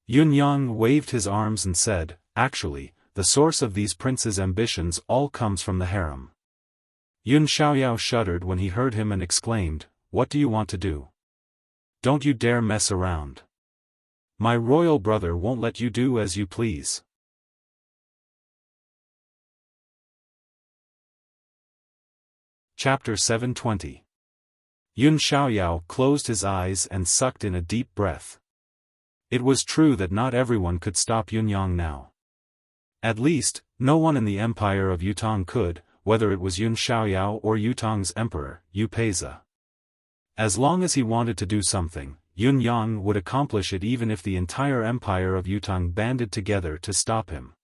A: Yun Yang waved his arms and said, Actually, the source of these princes' ambitions all comes from the harem. Yun Xiaoyao shuddered when he heard him and exclaimed, "What do you want to do? Don't you dare mess around. My royal brother won't let you do as you please." Chapter 720. Yun Xiaoyao closed his eyes and sucked in a deep breath. It was true that not everyone could stop Yun Yang now. At least, no one in the empire of Yutong could, whether it was Yun Xiaoyao or Yutong's emperor, Yu Peiza. As long as he wanted to do something, Yun Yang would accomplish it even if the entire empire of Yutong banded together to stop him.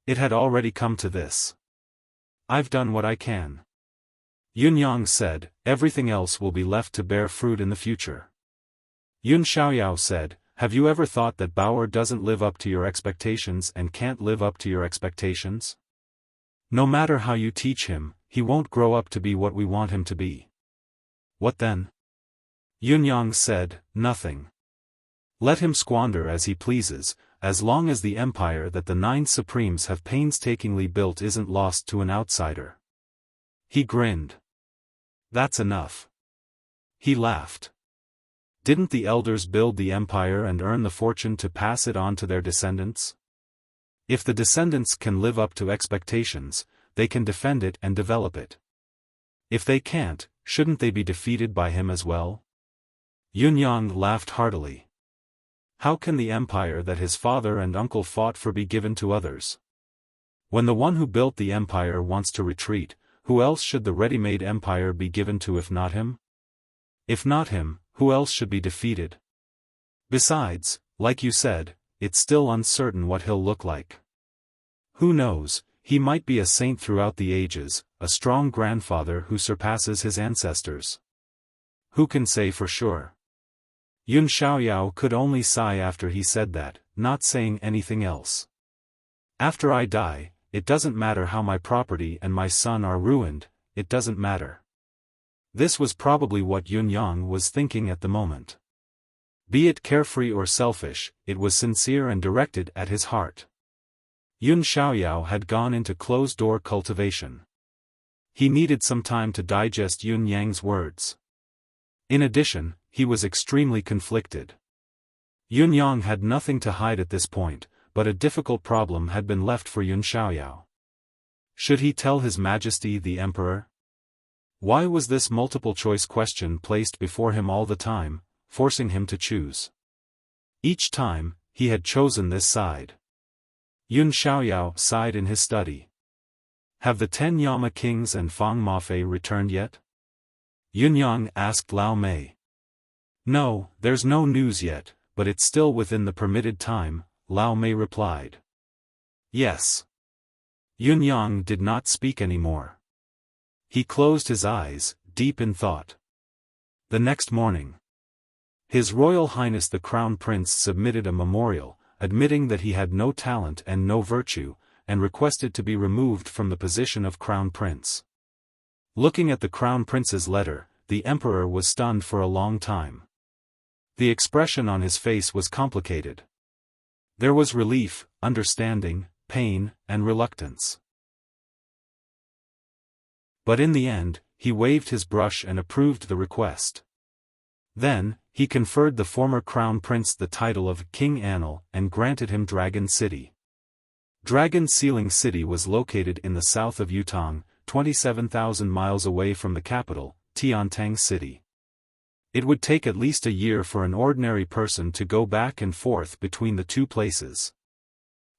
A: It had already come to this. "I've done what I can," Yun Yang said, "everything else will be left to bear fruit in the future." Yun Xiaoyao said, "Have you ever thought that Bauer doesn't live up to your expectations and can't live up to your expectations? No matter how you teach him, he won't grow up to be what we want him to be." "What then?" Yun Yang said, "Nothing. Let him squander as he pleases, as long as the empire that the 9 supremes have painstakingly built isn't lost to an outsider." He grinned. "That's enough." He laughed. "Didn't the elders build the empire and earn the fortune to pass it on to their descendants? If the descendants can live up to expectations, they can defend it and develop it. If they can't, shouldn't they be defeated by him as well?" Yun Yang laughed heartily. "How can the empire that his father and uncle fought for be given to others? When the one who built the empire wants to retreat, who else should the ready-made empire be given to if not him? If not him, who else should be defeated? Besides, like you said, it's still uncertain what he'll look like. Who knows, he might be a saint throughout the ages, a strong grandfather who surpasses his ancestors. Who can say for sure?" Yun Xiaoyao could only sigh after he said that, not saying anything else. "After I die, it doesn't matter how my property and my son are ruined, it doesn't matter." This was probably what Yun Yang was thinking at the moment. Be it carefree or selfish, it was sincere and directed at his heart. Yun Xiaoyao had gone into closed-door cultivation. He needed some time to digest Yun Yang's words. In addition, he was extremely conflicted. Yun Yang had nothing to hide at this point, but a difficult problem had been left for Yun Xiaoyao. Should he tell His Majesty the Emperor? Why was this multiple-choice question placed before him all the time, forcing him to choose? Each time, he had chosen this side. Yun Xiaoyao sighed in his study. "Have the 10 Yama kings and Fang Mafei returned yet?" Yun Yang asked Lao Mei. "No, there's no news yet, but it's still within the permitted time," Lao Mei replied. "Yes." Yun Yang did not speak anymore. He closed his eyes, deep in thought. The next morning, His Royal Highness the Crown Prince submitted a memorial, admitting that he had no talent and no virtue, and requested to be removed from the position of Crown Prince. Looking at the Crown Prince's letter, the Emperor was stunned for a long time. The expression on his face was complicated. There was relief, understanding, pain, and reluctance. But in the end, he waved his brush and approved the request. Then, he conferred the former Crown Prince the title of King Anil and granted him Dragon City. Dragon Sealing City was located in the south of Yutong, 27,000 miles away from the capital, Tiantang City. It would take at least a year for an ordinary person to go back and forth between the two places.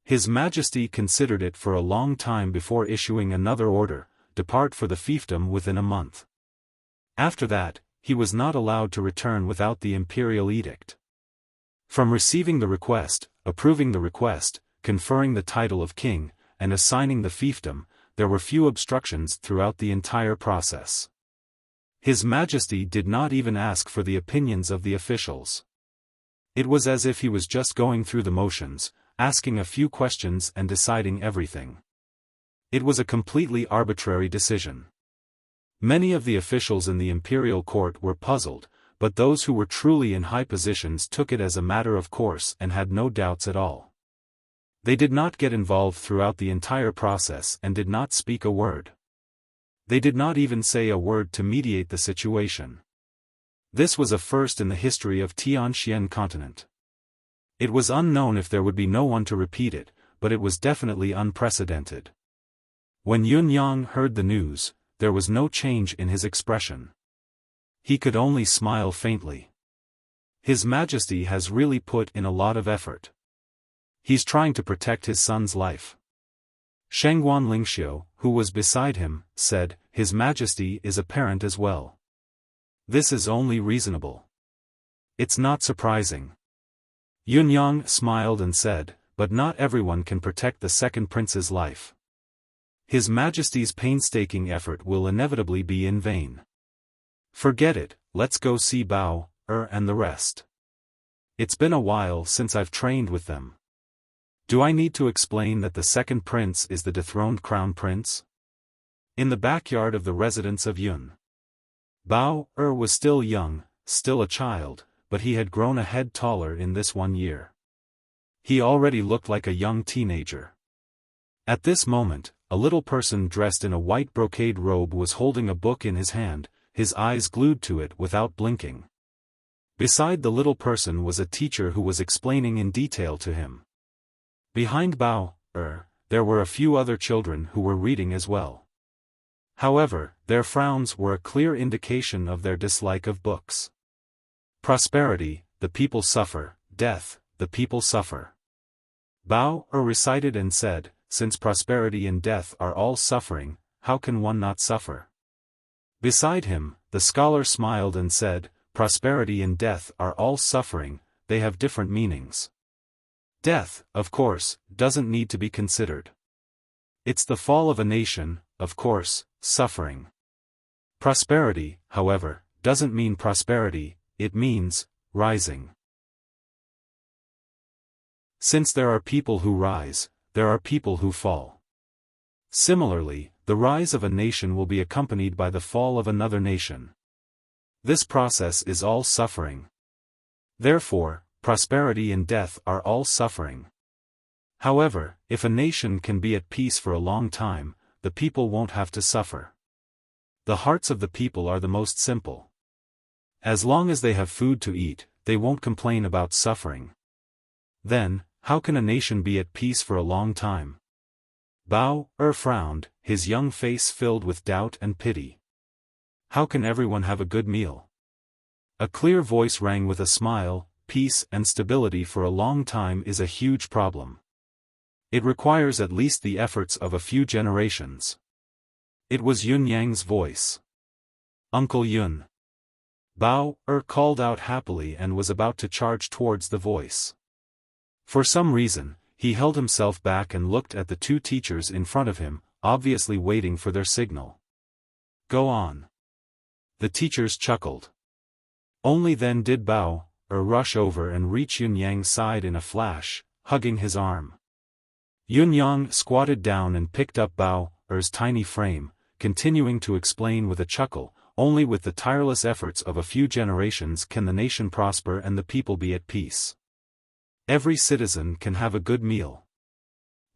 A: His Majesty considered it for a long time before issuing another order: depart for the fiefdom within a month. After that, he was not allowed to return without the imperial edict. From receiving the request, approving the request, conferring the title of king, and assigning the fiefdom, there were few obstructions throughout the entire process. His Majesty did not even ask for the opinions of the officials. It was as if he was just going through the motions, asking a few questions and deciding everything. It was a completely arbitrary decision. Many of the officials in the imperial court were puzzled, but those who were truly in high positions took it as a matter of course and had no doubts at all. They did not get involved throughout the entire process and did not speak a word. They did not even say a word to mediate the situation. This was a first in the history of Tianxian continent. It was unknown if there would be no one to repeat it, but it was definitely unprecedented. When Yun Yang heard the news, there was no change in his expression. He could only smile faintly. His Majesty has really put in a lot of effort. He's trying to protect his son's life. Shengguan Lingxiu, who was beside him, said, His Majesty is a parent as well. This is only reasonable. It's not surprising. Yun Yang smiled and said, But not everyone can protect the second prince's life. His Majesty's painstaking effort will inevitably be in vain. Forget it, let's go see Bao, and the rest. It's been a while since I've trained with them. Do I need to explain that the second prince is the dethroned crown prince? In the backyard of the residence of Yun. Bao was still young, still a child, but he had grown a head taller in this 1 year. He already looked like a young teenager. At this moment, a little person dressed in a white brocade robe was holding a book in his hand, his eyes glued to it without blinking. Beside the little person was a teacher who was explaining in detail to him. Behind Bao, there were a few other children who were reading as well. However, their frowns were a clear indication of their dislike of books. Prosperity, the people suffer; death, the people suffer. Bao recited and said, Since prosperity and death are all suffering, how can one not suffer? Beside him, the scholar smiled and said, Prosperity and death are all suffering, they have different meanings. Death, of course, doesn't need to be considered. It's the fall of a nation, of course, suffering. Prosperity, however, doesn't mean prosperity, it means rising. Since there are people who rise, there are people who fall. Similarly, the rise of a nation will be accompanied by the fall of another nation. This process is all suffering. Therefore, prosperity and death are all suffering. However, if a nation can be at peace for a long time, the people won't have to suffer. The hearts of the people are the most simple. As long as they have food to eat, they won't complain about suffering. Then, how can a nation be at peace for a long time? Bao frowned, his young face filled with doubt and pity. How can everyone have a good meal? A clear voice rang with a smile, Peace and stability for a long time is a huge problem. It requires at least the efforts of a few generations. It was Yun Yang's voice. Uncle Yun. Bao called out happily and was about to charge towards the voice. For some reason, he held himself back and looked at the two teachers in front of him, obviously waiting for their signal. Go on. The teachers chuckled. Only then did Bao rush over and reach Yun Yang's side in a flash, hugging his arm. Yun Yang squatted down and picked up Bao's tiny frame, continuing to explain with a chuckle, only with the tireless efforts of a few generations can the nation prosper and the people be at peace. Every citizen can have a good meal.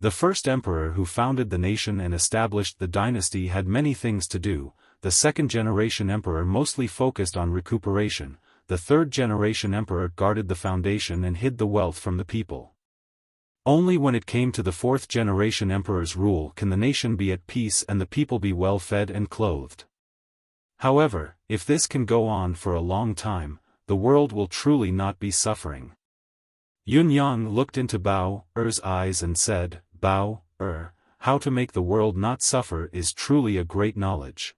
A: The first emperor who founded the nation and established the dynasty had many things to do. The second-generation emperor mostly focused on recuperation, the third-generation emperor guarded the foundation and hid the wealth from the people. Only when it came to the fourth-generation emperor's rule can the nation be at peace and the people be well fed and clothed. However, if this can go on for a long time, the world will truly not be suffering. Yun Yang looked into Bao's eyes and said, Bao, how to make the world not suffer is truly a great knowledge.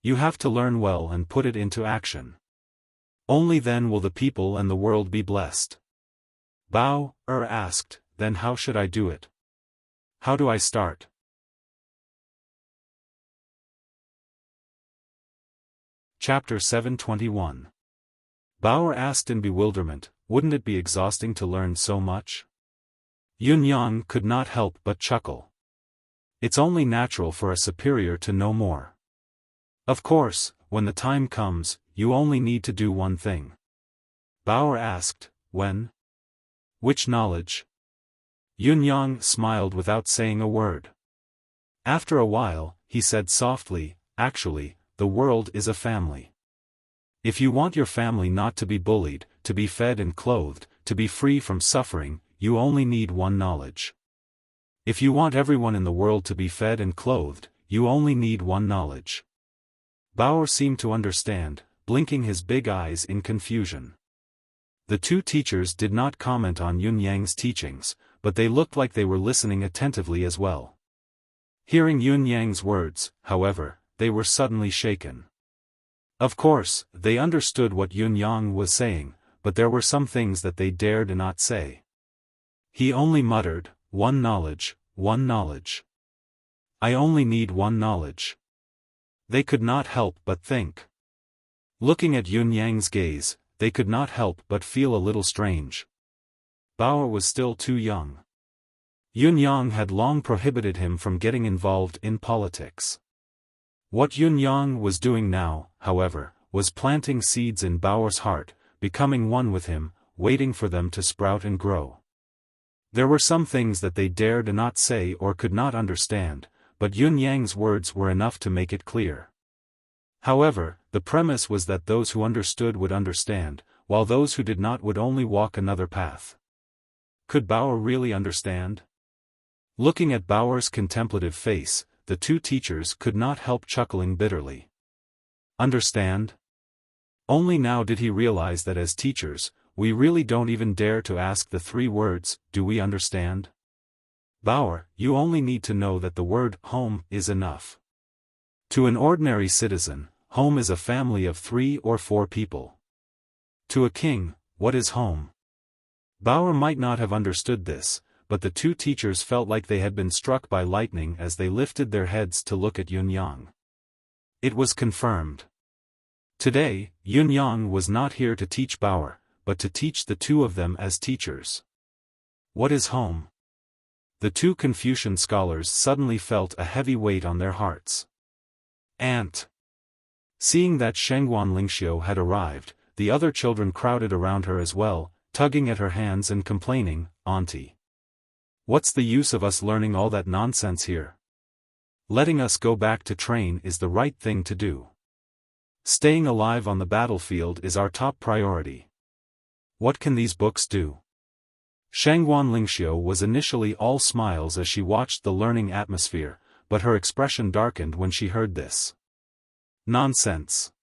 A: You have to learn well and put it into action. Only then will the people and the world be blessed. Bao asked, then how should I do it? How do I start? Chapter 721. Bao asked in bewilderment, wouldn't it be exhausting to learn so much? Yun Yang could not help but chuckle. It's only natural for a superior to know more. Of course, when the time comes, you only need to do one thing. Bao asked, when? Which knowledge? Yunyang smiled without saying a word. After a while, he said softly, "Actually, the world is a family. If you want your family not to be bullied, to be fed and clothed, to be free from suffering, you only need one knowledge. If you want everyone in the world to be fed and clothed, you only need one knowledge." Bauer seemed to understand, blinking his big eyes in confusion. The two teachers did not comment on Yunyang's teachings, but they looked like they were listening attentively as well. Hearing Yunyang's words, however, they were suddenly shaken. Of course, they understood what Yunyang was saying, but there were some things that they dared not say. He only muttered, "One knowledge, one knowledge. I only need one knowledge." They could not help but think. Looking at Yunyang's gaze, they could not help but feel a little strange. Bauer was still too young. Yunyang had long prohibited him from getting involved in politics. What Yunyang was doing now, however, was planting seeds in Bauer's heart, becoming one with him, waiting for them to sprout and grow. There were some things that they dared not say or could not understand, but Yunyang's words were enough to make it clear. However, the premise was that those who understood would understand, while those who did not would only walk another path. Could Bauer really understand? Looking at Bauer's contemplative face, the two teachers could not help chuckling bitterly. Understand? Only now did he realize that as teachers, we really don't even dare to ask the three words, "Do we understand?" Bauer, you only need to know that the word home is enough. To an ordinary citizen, home is a family of 3 or 4 people. To a king, what is home? Bauer might not have understood this, but the two teachers felt like they had been struck by lightning as they lifted their heads to look at Yunyang. It was confirmed. Today, Yunyang was not here to teach Bauer, but to teach the two of them as teachers. What is home? The two Confucian scholars suddenly felt a heavy weight on their hearts. Aunt. Seeing that Shengguan Lingxiu had arrived, the other children crowded around her as well, tugging at her hands and complaining, "Auntie. What's the use of us learning all that nonsense here? Letting us go back to train is the right thing to do. Staying alive on the battlefield is our top priority. What can these books do?" Shengguan Lingxiu was initially all smiles as she watched the learning atmosphere, but her expression darkened when she heard this. Nonsense.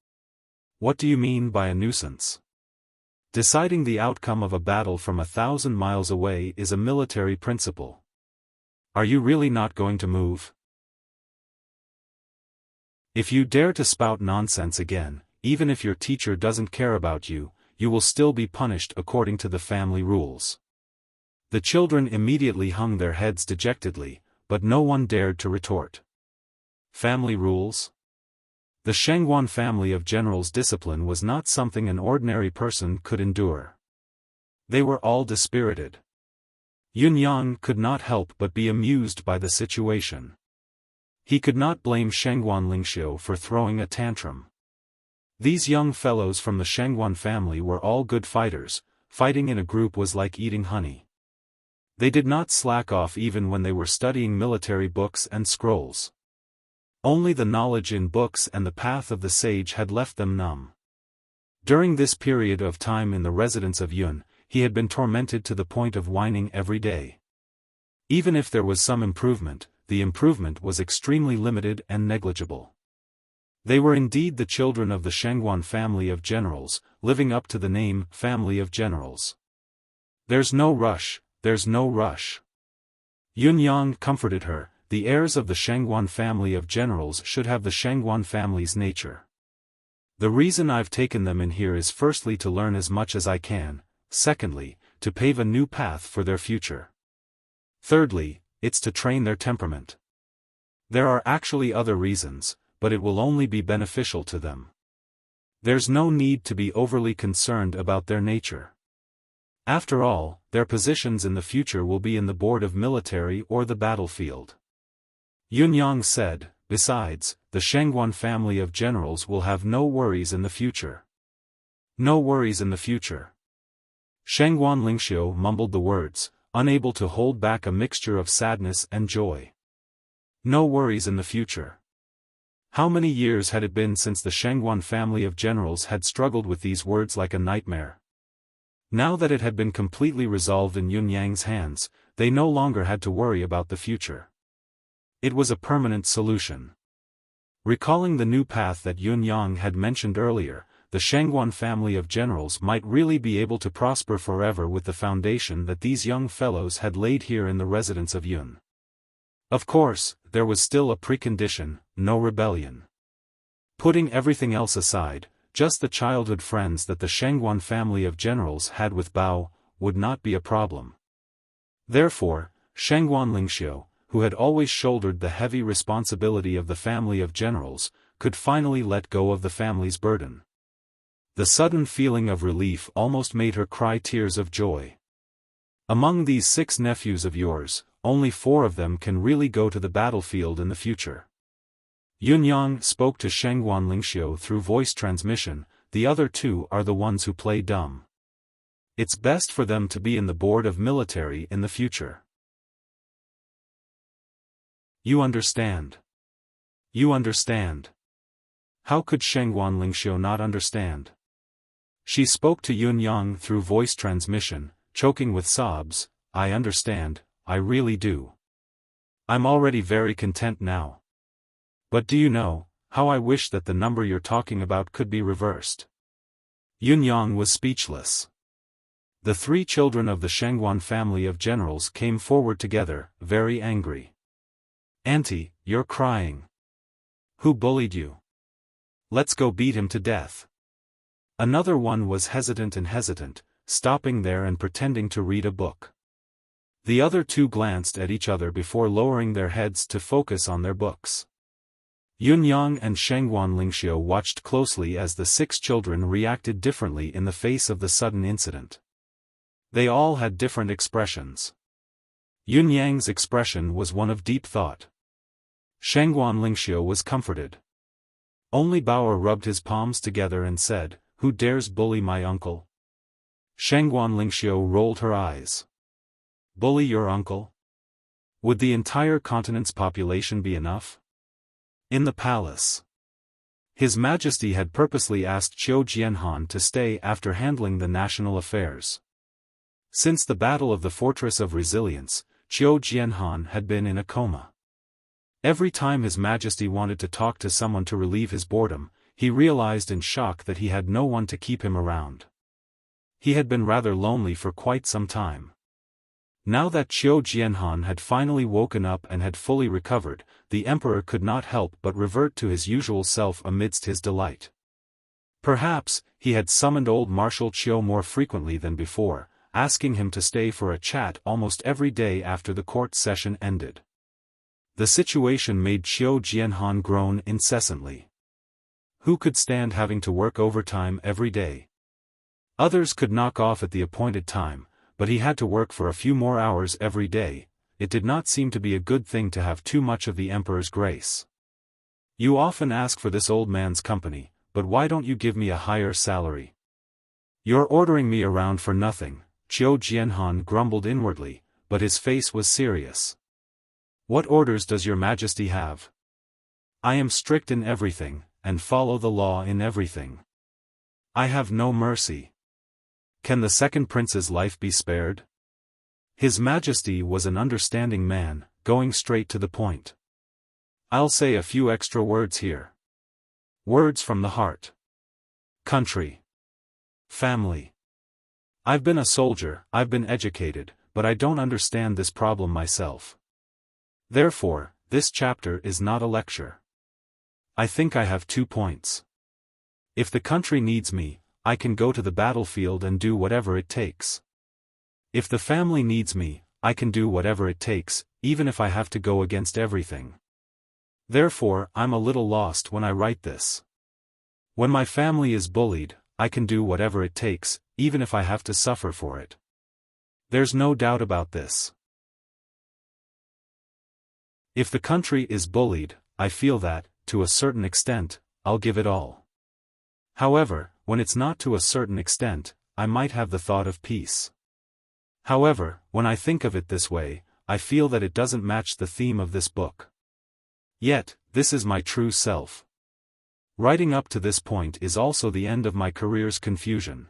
A: What do you mean by a nuisance? Deciding the outcome of a battle from 1,000 miles away is a military principle. Are you really not going to move? If you dare to spout nonsense again, even if your teacher doesn't care about you, you will still be punished according to the family rules. The children immediately hung their heads dejectedly, but no one dared to retort. Family rules? The Shengguan family of generals' discipline was not something an ordinary person could endure. They were all dispirited. Yunyang could not help but be amused by the situation. He could not blame Shengguan Lingxiu for throwing a tantrum. These young fellows from the Shengguan family were all good fighters. Fighting in a group was like eating honey. They did not slack off even when they were studying military books and scrolls. Only the knowledge in books and the path of the sage had left them numb. During this period of time in the residence of Yun, he had been tormented to the point of whining every day. Even if there was some improvement, the improvement was extremely limited and negligible. They were indeed the children of the Shengguan family of generals, living up to the name family of generals. There's no rush. There's no rush. Yunyang comforted her. The heirs of the Shengguan family of generals should have the Shengguan family's nature. The reason I've taken them in here is firstly to learn as much as I can, secondly, to pave a new path for their future. Thirdly, it's to train their temperament. There are actually other reasons, but it will only be beneficial to them. There's no need to be overly concerned about their nature. After all, their positions in the future will be in the board of military or the battlefield. Yunyang said, besides, the Shengguan family of generals will have no worries in the future. No worries in the future. Shengguan Lingxiu mumbled the words, unable to hold back a mixture of sadness and joy. No worries in the future. How many years had it been since the Shangguan family of generals had struggled with these words like a nightmare? Now that it had been completely resolved in Yun Yang's hands, they no longer had to worry about the future. It was a permanent solution. Recalling the new path that Yun Yang had mentioned earlier, the Shangguan family of generals might really be able to prosper forever with the foundation that these young fellows had laid here in the residence of Yun. Of course, there was still a precondition: no rebellion. Putting everything else aside, just the childhood friends that the Shangguan family of generals had with Bao would not be a problem. Therefore, Shangguan Lingxiu, who had always shouldered the heavy responsibility of the family of generals, could finally let go of the family's burden. The sudden feeling of relief almost made her cry tears of joy. Among these 6 nephews of yours, only 4 of them can really go to the battlefield in the future. Yun Yang spoke to Shangguan Lingxiu through voice transmission. The other 2 are the ones who play dumb. It's best for them to be in the board of military in the future. You understand. You understand. How could Shangguan Lingxiu not understand? She spoke to Yun Yang through voice transmission, choking with sobs. I understand, I really do. I'm already very content now. But do you know, how I wish that the number you're talking about could be reversed. Yun Yang was speechless. The 3 children of the Shangguan family of generals came forward together, very angry. Auntie, you're crying. Who bullied you? Let's go beat him to death. Another one was hesitant, stopping there and pretending to read a book. The other 2 glanced at each other before lowering their heads to focus on their books. Yun Yang and Shangguan Lingxiu watched closely as the 6 children reacted differently in the face of the sudden incident. They all had different expressions. Yun Yang's expression was one of deep thought. Shangguan Lingxiu was comforted. Only Bao rubbed his palms together and said, "Who dares bully my uncle?" Shangguan Lingxiu rolled her eyes. Bully your uncle? Would the entire continent's population be enough? In the palace, His Majesty had purposely asked Qiu Jianhan to stay after handling the national affairs. Since the Battle of the Fortress of Resilience, Qiu Jianhan had been in a coma. Every time His Majesty wanted to talk to someone to relieve his boredom, he realized in shock that he had no one to keep him around. He had been rather lonely for quite some time. Now that Qiu Jianhan had finally woken up and had fully recovered, the emperor could not help but revert to his usual self amidst his delight. Perhaps, he had summoned old Marshal Qiu more frequently than before, asking him to stay for a chat almost every day after the court session ended. The situation made Qiu Jianhan groan incessantly. Who could stand having to work overtime every day? Others could knock off at the appointed time, but he had to work for a few more hours every day. It did not seem to be a good thing to have too much of the emperor's grace. You often ask for this old man's company, but why don't you give me a higher salary? You're ordering me around for nothing, Qiu Jianhan grumbled inwardly, but his face was serious. What orders does your majesty have? I am strict in everything, and follow the law in everything. I have no mercy. Can the second prince's life be spared? His Majesty was an understanding man, going straight to the point. I'll say a few extra words here. Words from the heart. Country. Family. I've been a soldier, I've been educated, but I don't understand this problem myself. Therefore, this chapter is not a lecture. I think I have 2 points. If the country needs me, I can go to the battlefield and do whatever it takes. If the family needs me, I can do whatever it takes, even if I have to go against everything. Therefore, I'm a little lost when I write this. When my family is bullied, I can do whatever it takes, even if I have to suffer for it. There's no doubt about this. If the country is bullied, I feel that, to a certain extent, I'll give it all. However, when it's not to a certain extent, I might have the thought of peace. However, when I think of it this way, I feel that it doesn't match the theme of this book. Yet, this is my true self. Writing up to this point is also the end of my career's confusion.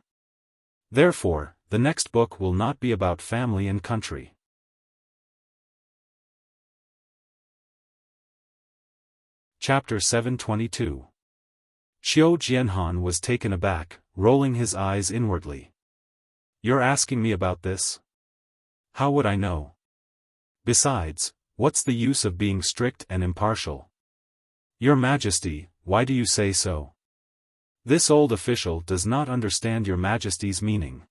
A: Therefore, the next book will not be about family and country. Chapter 722. Xiao Jianhan was taken aback, rolling his eyes inwardly. You're asking me about this? How would I know? Besides, what's the use of being strict and impartial? Your Majesty, why do you say so? This old official does not understand your Majesty's meaning.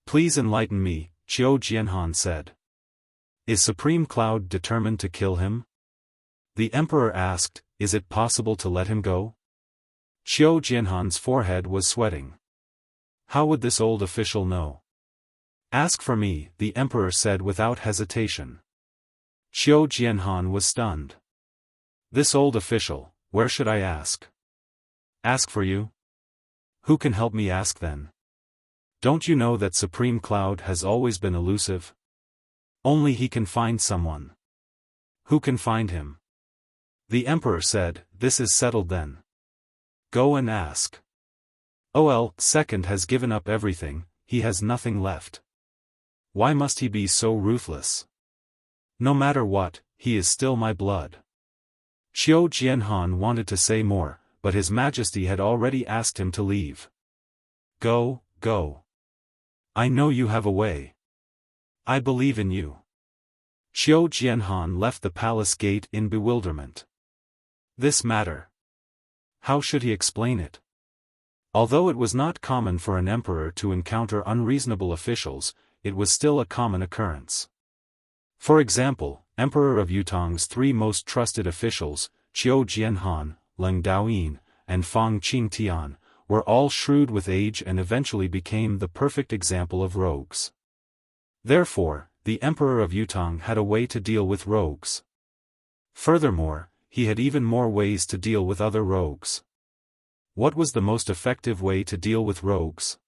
A: Please enlighten me, Xiao Jianhan said. Is Supreme Cloud determined to kill him? The emperor asked, is it possible to let him go? Xiao Jianhan's forehead was sweating. How would this old official know? Ask for me, the emperor said without hesitation. Xiao Jianhan was stunned. This old official, where should I ask? Ask for you? Who can help me ask then? Don't you know that Supreme Cloud has always been elusive? Only he can find someone. Who can find him? The emperor said, this is settled then. Go and ask. OL II has given up everything, he has nothing left. Why must he be so ruthless? No matter what, he is still my blood. Xiao Jianhan wanted to say more, but His Majesty had already asked him to leave. Go, go. I know you have a way. I believe in you. Xiao Jianhan left the palace gate in bewilderment. This matter. How should he explain it? Although it was not common for an emperor to encounter unreasonable officials, it was still a common occurrence. For example, Emperor of Yutong's three most trusted officials, Qiu Jianhan, Leng Daoyin, and Fang Qingtian, were all shrewd with age and eventually became the perfect example of rogues. Therefore, the Emperor of Yutong had a way to deal with rogues. Furthermore, he had even more ways to deal with other rogues. What was the most effective way to deal with rogues?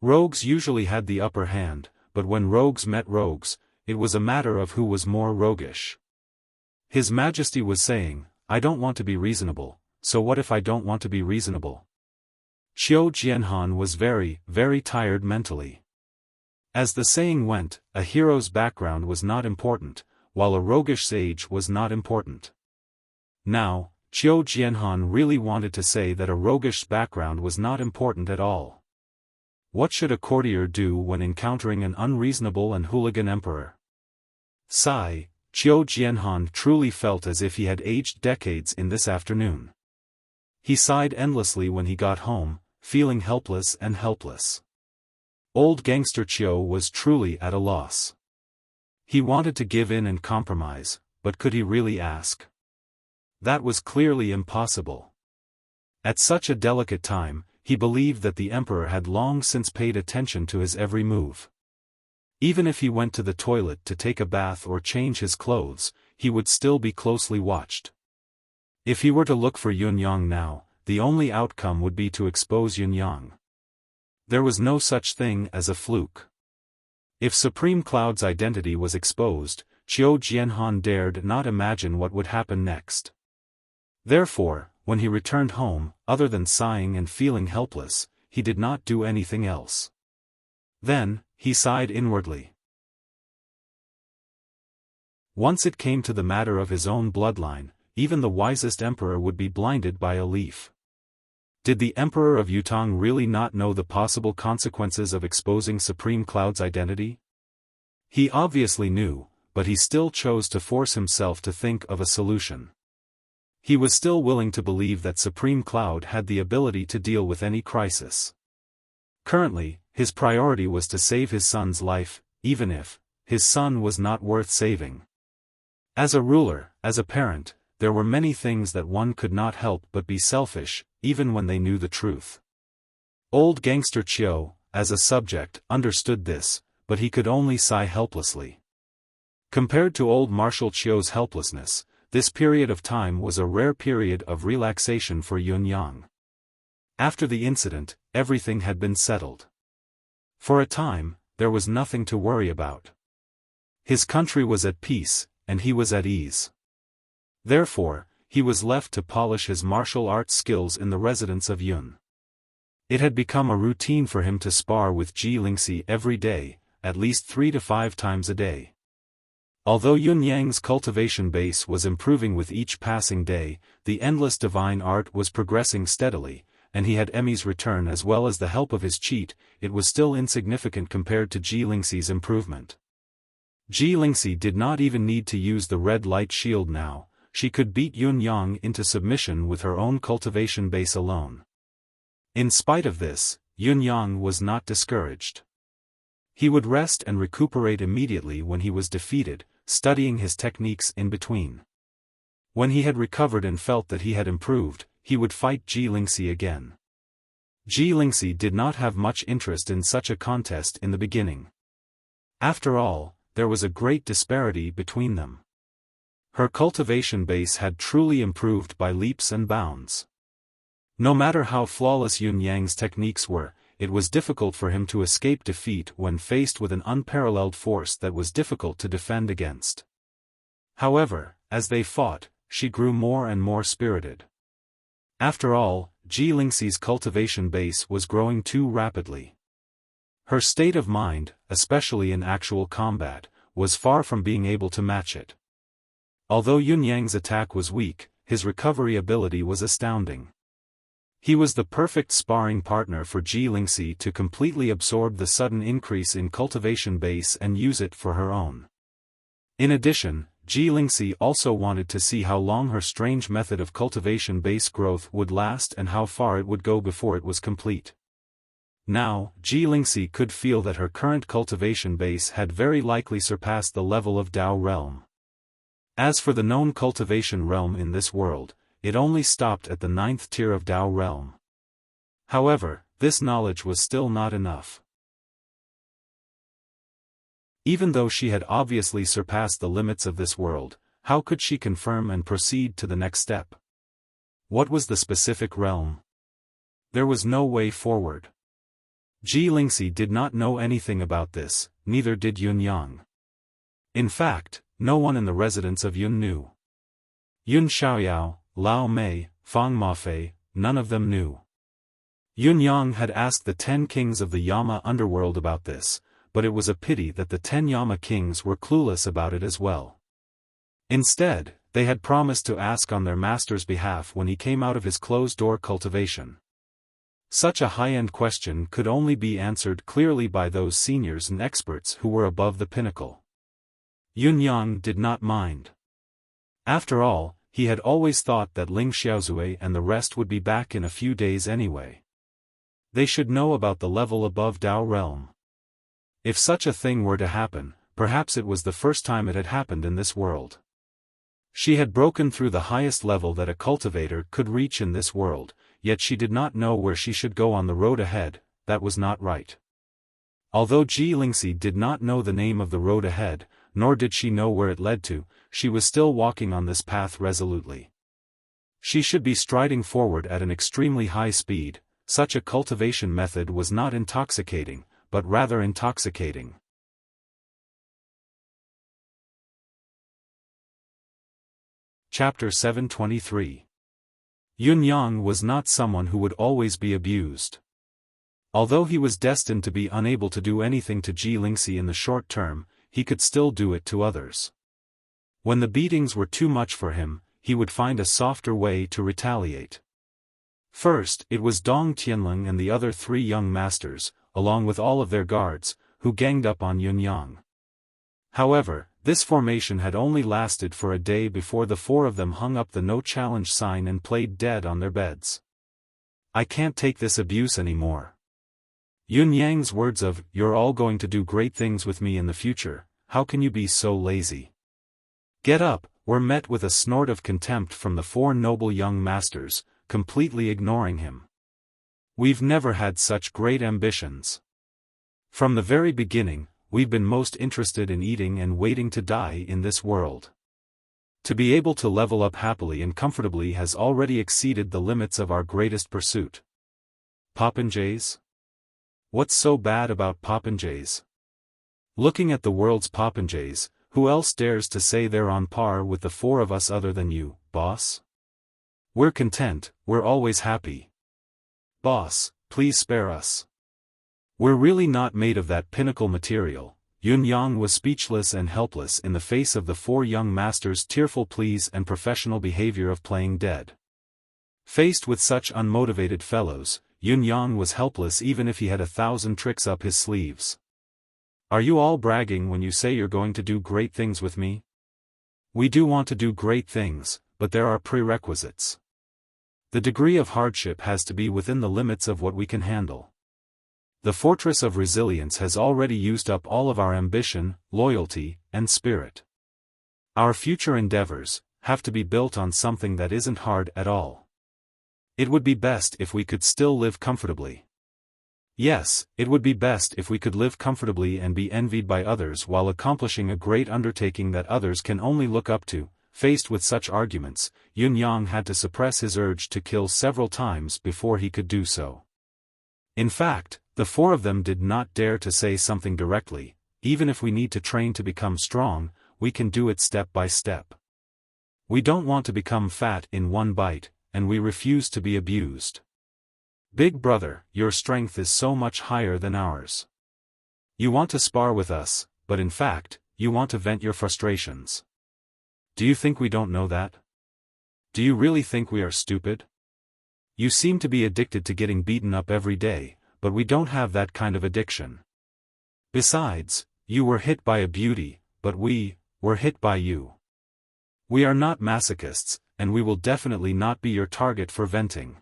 A: Rogues usually had the upper hand, but when rogues met rogues, it was a matter of who was more roguish. His Majesty was saying, I don't want to be reasonable, so what if I don't want to be reasonable? Xiao Jianhan was very, very tired mentally. As the saying went, a hero's background was not important, while a roguish sage was not important. Now, Xiao Jianhan really wanted to say that a roguish background was not important at all. What should a courtier do when encountering an unreasonable and hooligan emperor? Sigh, Xiao Jianhan truly felt as if he had aged decades in this afternoon. He sighed endlessly when he got home, feeling helpless and helpless. Old gangster Qiu was truly at a loss. He wanted to give in and compromise, but could he really ask? That was clearly impossible. At such a delicate time, he believed that the emperor had long since paid attention to his every move. Even if he went to the toilet to take a bath or change his clothes, he would still be closely watched. If he were to look for Yun Yang now, the only outcome would be to expose Yun Yang. There was no such thing as a fluke. If Supreme Cloud's identity was exposed, Qiu Jianhan dared not imagine what would happen next. Therefore, when he returned home, other than sighing and feeling helpless, he did not do anything else. Then, he sighed inwardly. Once it came to the matter of his own bloodline, even the wisest emperor would be blinded by a leaf. Did the Emperor of Yutong really not know the possible consequences of exposing Supreme Cloud's identity? He obviously knew, but he still chose to force himself to think of a solution. He was still willing to believe that Supreme Cloud had the ability to deal with any crisis. Currently, his priority was to save his son's life, even if his son was not worth saving. As a ruler, as a parent, there were many things that one could not help but be selfish, even when they knew the truth. Old gangster Qiu, as a subject, understood this, but he could only sigh helplessly. Compared to old Marshal Qiu's helplessness, this period of time was a rare period of relaxation for Yun Yang. After the incident, everything had been settled. For a time, there was nothing to worry about. His country was at peace, and he was at ease. Therefore, he was left to polish his martial arts skills in the residence of Yun. It had become a routine for him to spar with Ji Lingxi every day, at least 3 to 5 times a day. Although Yun Yang's cultivation base was improving with each passing day, the endless divine art was progressing steadily, and he had Emmy's return as well as the help of his cheat. It was still insignificant compared to Ji Lingxi's improvement. Ji Lingxi did not even need to use the red light shield now, she could beat Yun Yang into submission with her own cultivation base alone. In spite of this, Yun Yang was not discouraged. He would rest and recuperate immediately when he was defeated, studying his techniques in between. When he had recovered and felt that he had improved, he would fight Ji Lingxi again. Ji Lingxi did not have much interest in such a contest in the beginning. After all, there was a great disparity between them. Her cultivation base had truly improved by leaps and bounds. No matter how flawless Yun Yang's techniques were, it was difficult for him to escape defeat when faced with an unparalleled force that was difficult to defend against. However, as they fought, she grew more and more spirited. After all, Ji Lingxi's cultivation base was growing too rapidly. Her state of mind, especially in actual combat, was far from being able to match it. Although Yun Yang's attack was weak, his recovery ability was astounding. He was the perfect sparring partner for Ji Lingxi to completely absorb the sudden increase in cultivation base and use it for her own. In addition, Ji Lingxi also wanted to see how long her strange method of cultivation base growth would last and how far it would go before it was complete. Now, Ji Lingxi could feel that her current cultivation base had very likely surpassed the level of Dao realm. As for the known cultivation realm in this world, it only stopped at the 9th tier of Dao realm. However, this knowledge was still not enough. Even though she had obviously surpassed the limits of this world, how could she confirm and proceed to the next step? What was the specific realm? There was no way forward. Ji Lingxi did not know anything about this, neither did Yun Yang. In fact, no one in the residence of Yun knew. Yun Xiaoyao, Lao Mei, Fang Mafei, none of them knew. Yun Yang had asked the 10 kings of the Yama underworld about this, but it was a pity that the 10 Yama kings were clueless about it as well. Instead, they had promised to ask on their master's behalf when he came out of his closed-door cultivation. Such a high-end question could only be answered clearly by those seniors and experts who were above the pinnacle. Yun Yang did not mind. After all, he had always thought that Ling Xiaozui and the rest would be back in a few days anyway. They should know about the level above Dao realm. If such a thing were to happen, perhaps it was the first time it had happened in this world. She had broken through the highest level that a cultivator could reach in this world, yet she did not know where she should go on the road ahead. That was not right. Although Ji Lingxi did not know the name of the road ahead, nor did she know where it led to, she was still walking on this path resolutely. She should be striding forward at an extremely high speed. Such a cultivation method was not intoxicating, but rather intoxicating. Chapter 723. Yun Yang was not someone who would always be abused. Although he was destined to be unable to do anything to Ji Lingxi in the short term, he could still do it to others. When the beatings were too much for him, he would find a softer way to retaliate. First, it was Dong Tianling and the other 3 young masters, along with all of their guards, who ganged up on Yun Yang. However, this formation had only lasted for a day before the 4 of them hung up the no-challenge sign and played dead on their beds. "I can't take this abuse anymore." Yun Yang's words of, "You're all going to do great things with me in the future, how can you be so lazy? Get up," were met with a snort of contempt from the 4 noble young masters, completely ignoring him. "We've never had such great ambitions. From the very beginning, we've been most interested in eating and waiting to die in this world. To be able to level up happily and comfortably has already exceeded the limits of our greatest pursuit. Popinjays? What's so bad about popinjays? Looking at the world's popinjays, who else dares to say they're on par with the four of us other than you, boss? We're content, we're always happy. Boss, please spare us. We're really not made of that pinnacle material. Yun Yang was speechless and helpless in the face of the four young masters' tearful pleas and professional behavior of playing dead. Faced with such unmotivated fellows, Yun Yang was helpless even if he had 1,000 tricks up his sleeves. Are you all bragging when you say you're going to do great things with me? We do want to do great things, but there are prerequisites. The degree of hardship has to be within the limits of what we can handle. The fortress of resilience has already used up all of our ambition, loyalty, and spirit. Our future endeavors have to be built on something that isn't hard at all. It would be best if we could still live comfortably. Yes, it would be best if we could live comfortably and be envied by others while accomplishing a great undertaking that others can only look up to. Faced with such arguments, Yun Yang had to suppress his urge to kill several times before he could do so. In fact, the four of them did not dare to say something directly. Even if we need to train to become strong, we can do it step by step. We don't want to become fat in one bite, and we refuse to be abused. Big brother, your strength is so much higher than ours. You want to spar with us, but in fact, you want to vent your frustrations. Do you think we don't know that? Do you really think we are stupid? You seem to be addicted to getting beaten up every day, but we don't have that kind of addiction. Besides, you were hit by a beauty, but we were hit by you. We are not masochists, and we will definitely not be your target for venting.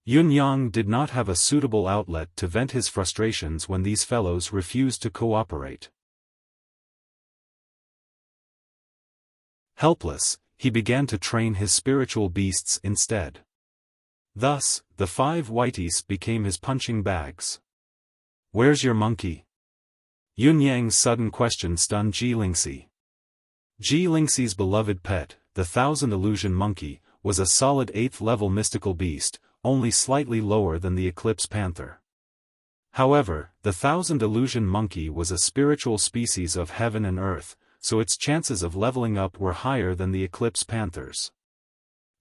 A: Yun Yang did not have a suitable outlet to vent his frustrations when these fellows refused to cooperate. Helpless, he began to train his spiritual beasts instead. Thus, the 5 whiteys became his punching bags. Where's your monkey? Yun Yang's sudden question stunned Ji Lingxi. Ji Lingxi's beloved pet, the 1,000 illusion monkey, was a solid 8th level mystical beast, only slightly lower than the Eclipse Panther. However, the 1,000 illusion monkey was a spiritual species of heaven and earth, so its chances of leveling up were higher than the Eclipse Panther's.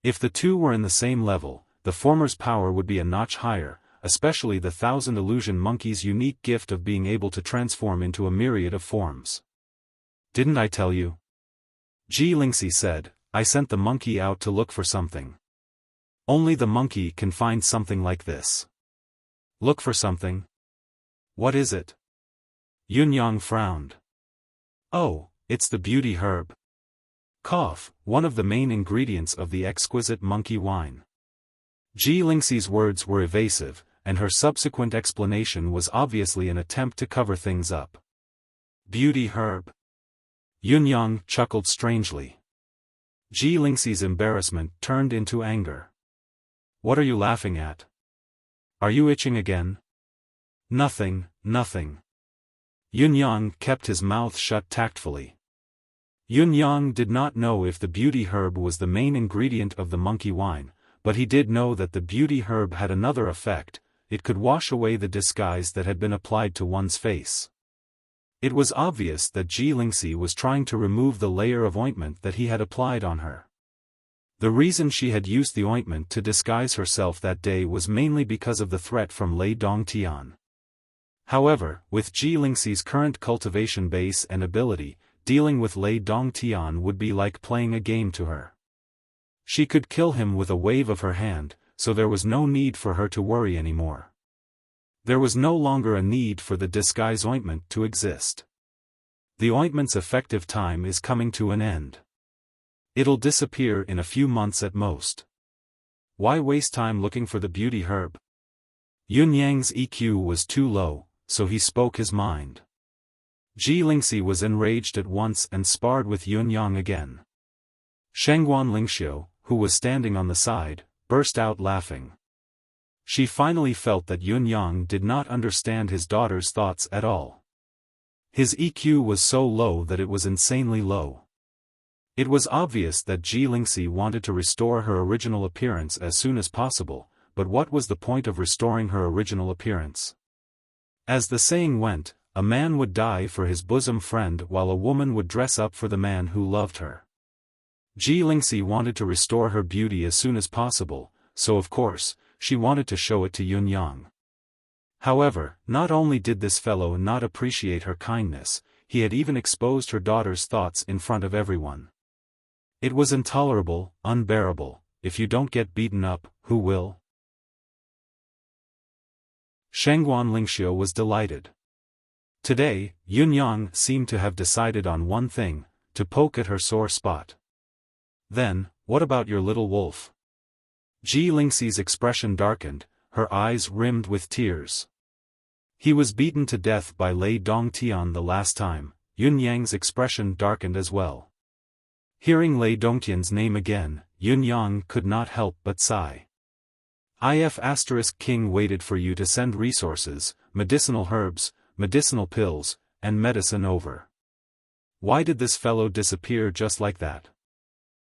A: If the two were in the same level, the former's power would be a notch higher, especially the 1,000 illusion monkey's unique gift of being able to transform into a myriad of forms. Didn't I tell you? Ji Lingxi said, I sent the monkey out to look for something. Only the monkey can find something like this. Look for something? What is it? Yun Yang frowned. Oh, it's the beauty herb. Cough, one of the main ingredients of the exquisite monkey wine. Ji Lingxi's words were evasive, and her subsequent explanation was obviously an attempt to cover things up. Beauty herb. Yun Yang chuckled strangely. Ji Lingxi's embarrassment turned into anger. What are you laughing at? Are you itching again? Nothing, nothing. Yun Yang kept his mouth shut tactfully. Yun Yang did not know if the beauty herb was the main ingredient of the monkey wine, but he did know that the beauty herb had another effect. It could wash away the disguise that had been applied to one's face. It was obvious that Ji Lingxi was trying to remove the layer of ointment that he had applied on her. The reason she had used the ointment to disguise herself that day was mainly because of the threat from Lei Dongtian. However, with Ji Lingxi's current cultivation base and ability, dealing with Lei Dongtian would be like playing a game to her. She could kill him with a wave of her hand, so there was no need for her to worry anymore. There was no longer a need for the disguise ointment to exist. The ointment's effective time is coming to an end. It'll disappear in a few months at most. Why waste time looking for the beauty herb? Yun Yang's EQ was too low, so he spoke his mind. Ji Lingxi was enraged at once and sparred with Yun Yang again. Shengguan Lingxiu, who was standing on the side, burst out laughing. She finally felt that Yun Yang did not understand his daughter's thoughts at all. His EQ was so low that it was insanely low. It was obvious that Ji Lingxi wanted to restore her original appearance as soon as possible, but what was the point of restoring her original appearance? As the saying went, a man would die for his bosom friend while a woman would dress up for the man who loved her. Ji Lingxi wanted to restore her beauty as soon as possible, so of course, she wanted to show it to Yunyang. However, not only did this fellow not appreciate her kindness, he had even exposed her daughter's thoughts in front of everyone. It was intolerable, unbearable. If you don't get beaten up, who will? Shengguan Lingxiu was delighted. Today, Yunyang seemed to have decided on one thing, to poke at her sore spot. Then, what about your little wolf? Ji Lingxi's expression darkened, her eyes rimmed with tears. He was beaten to death by Lei Dongtian the last time. Yunyang's expression darkened as well. Hearing Lei Dongtian's name again, Yunyang could not help but sigh. King waited for you to send resources, medicinal herbs, medicinal pills, and medicine over. Why did this fellow disappear just like that?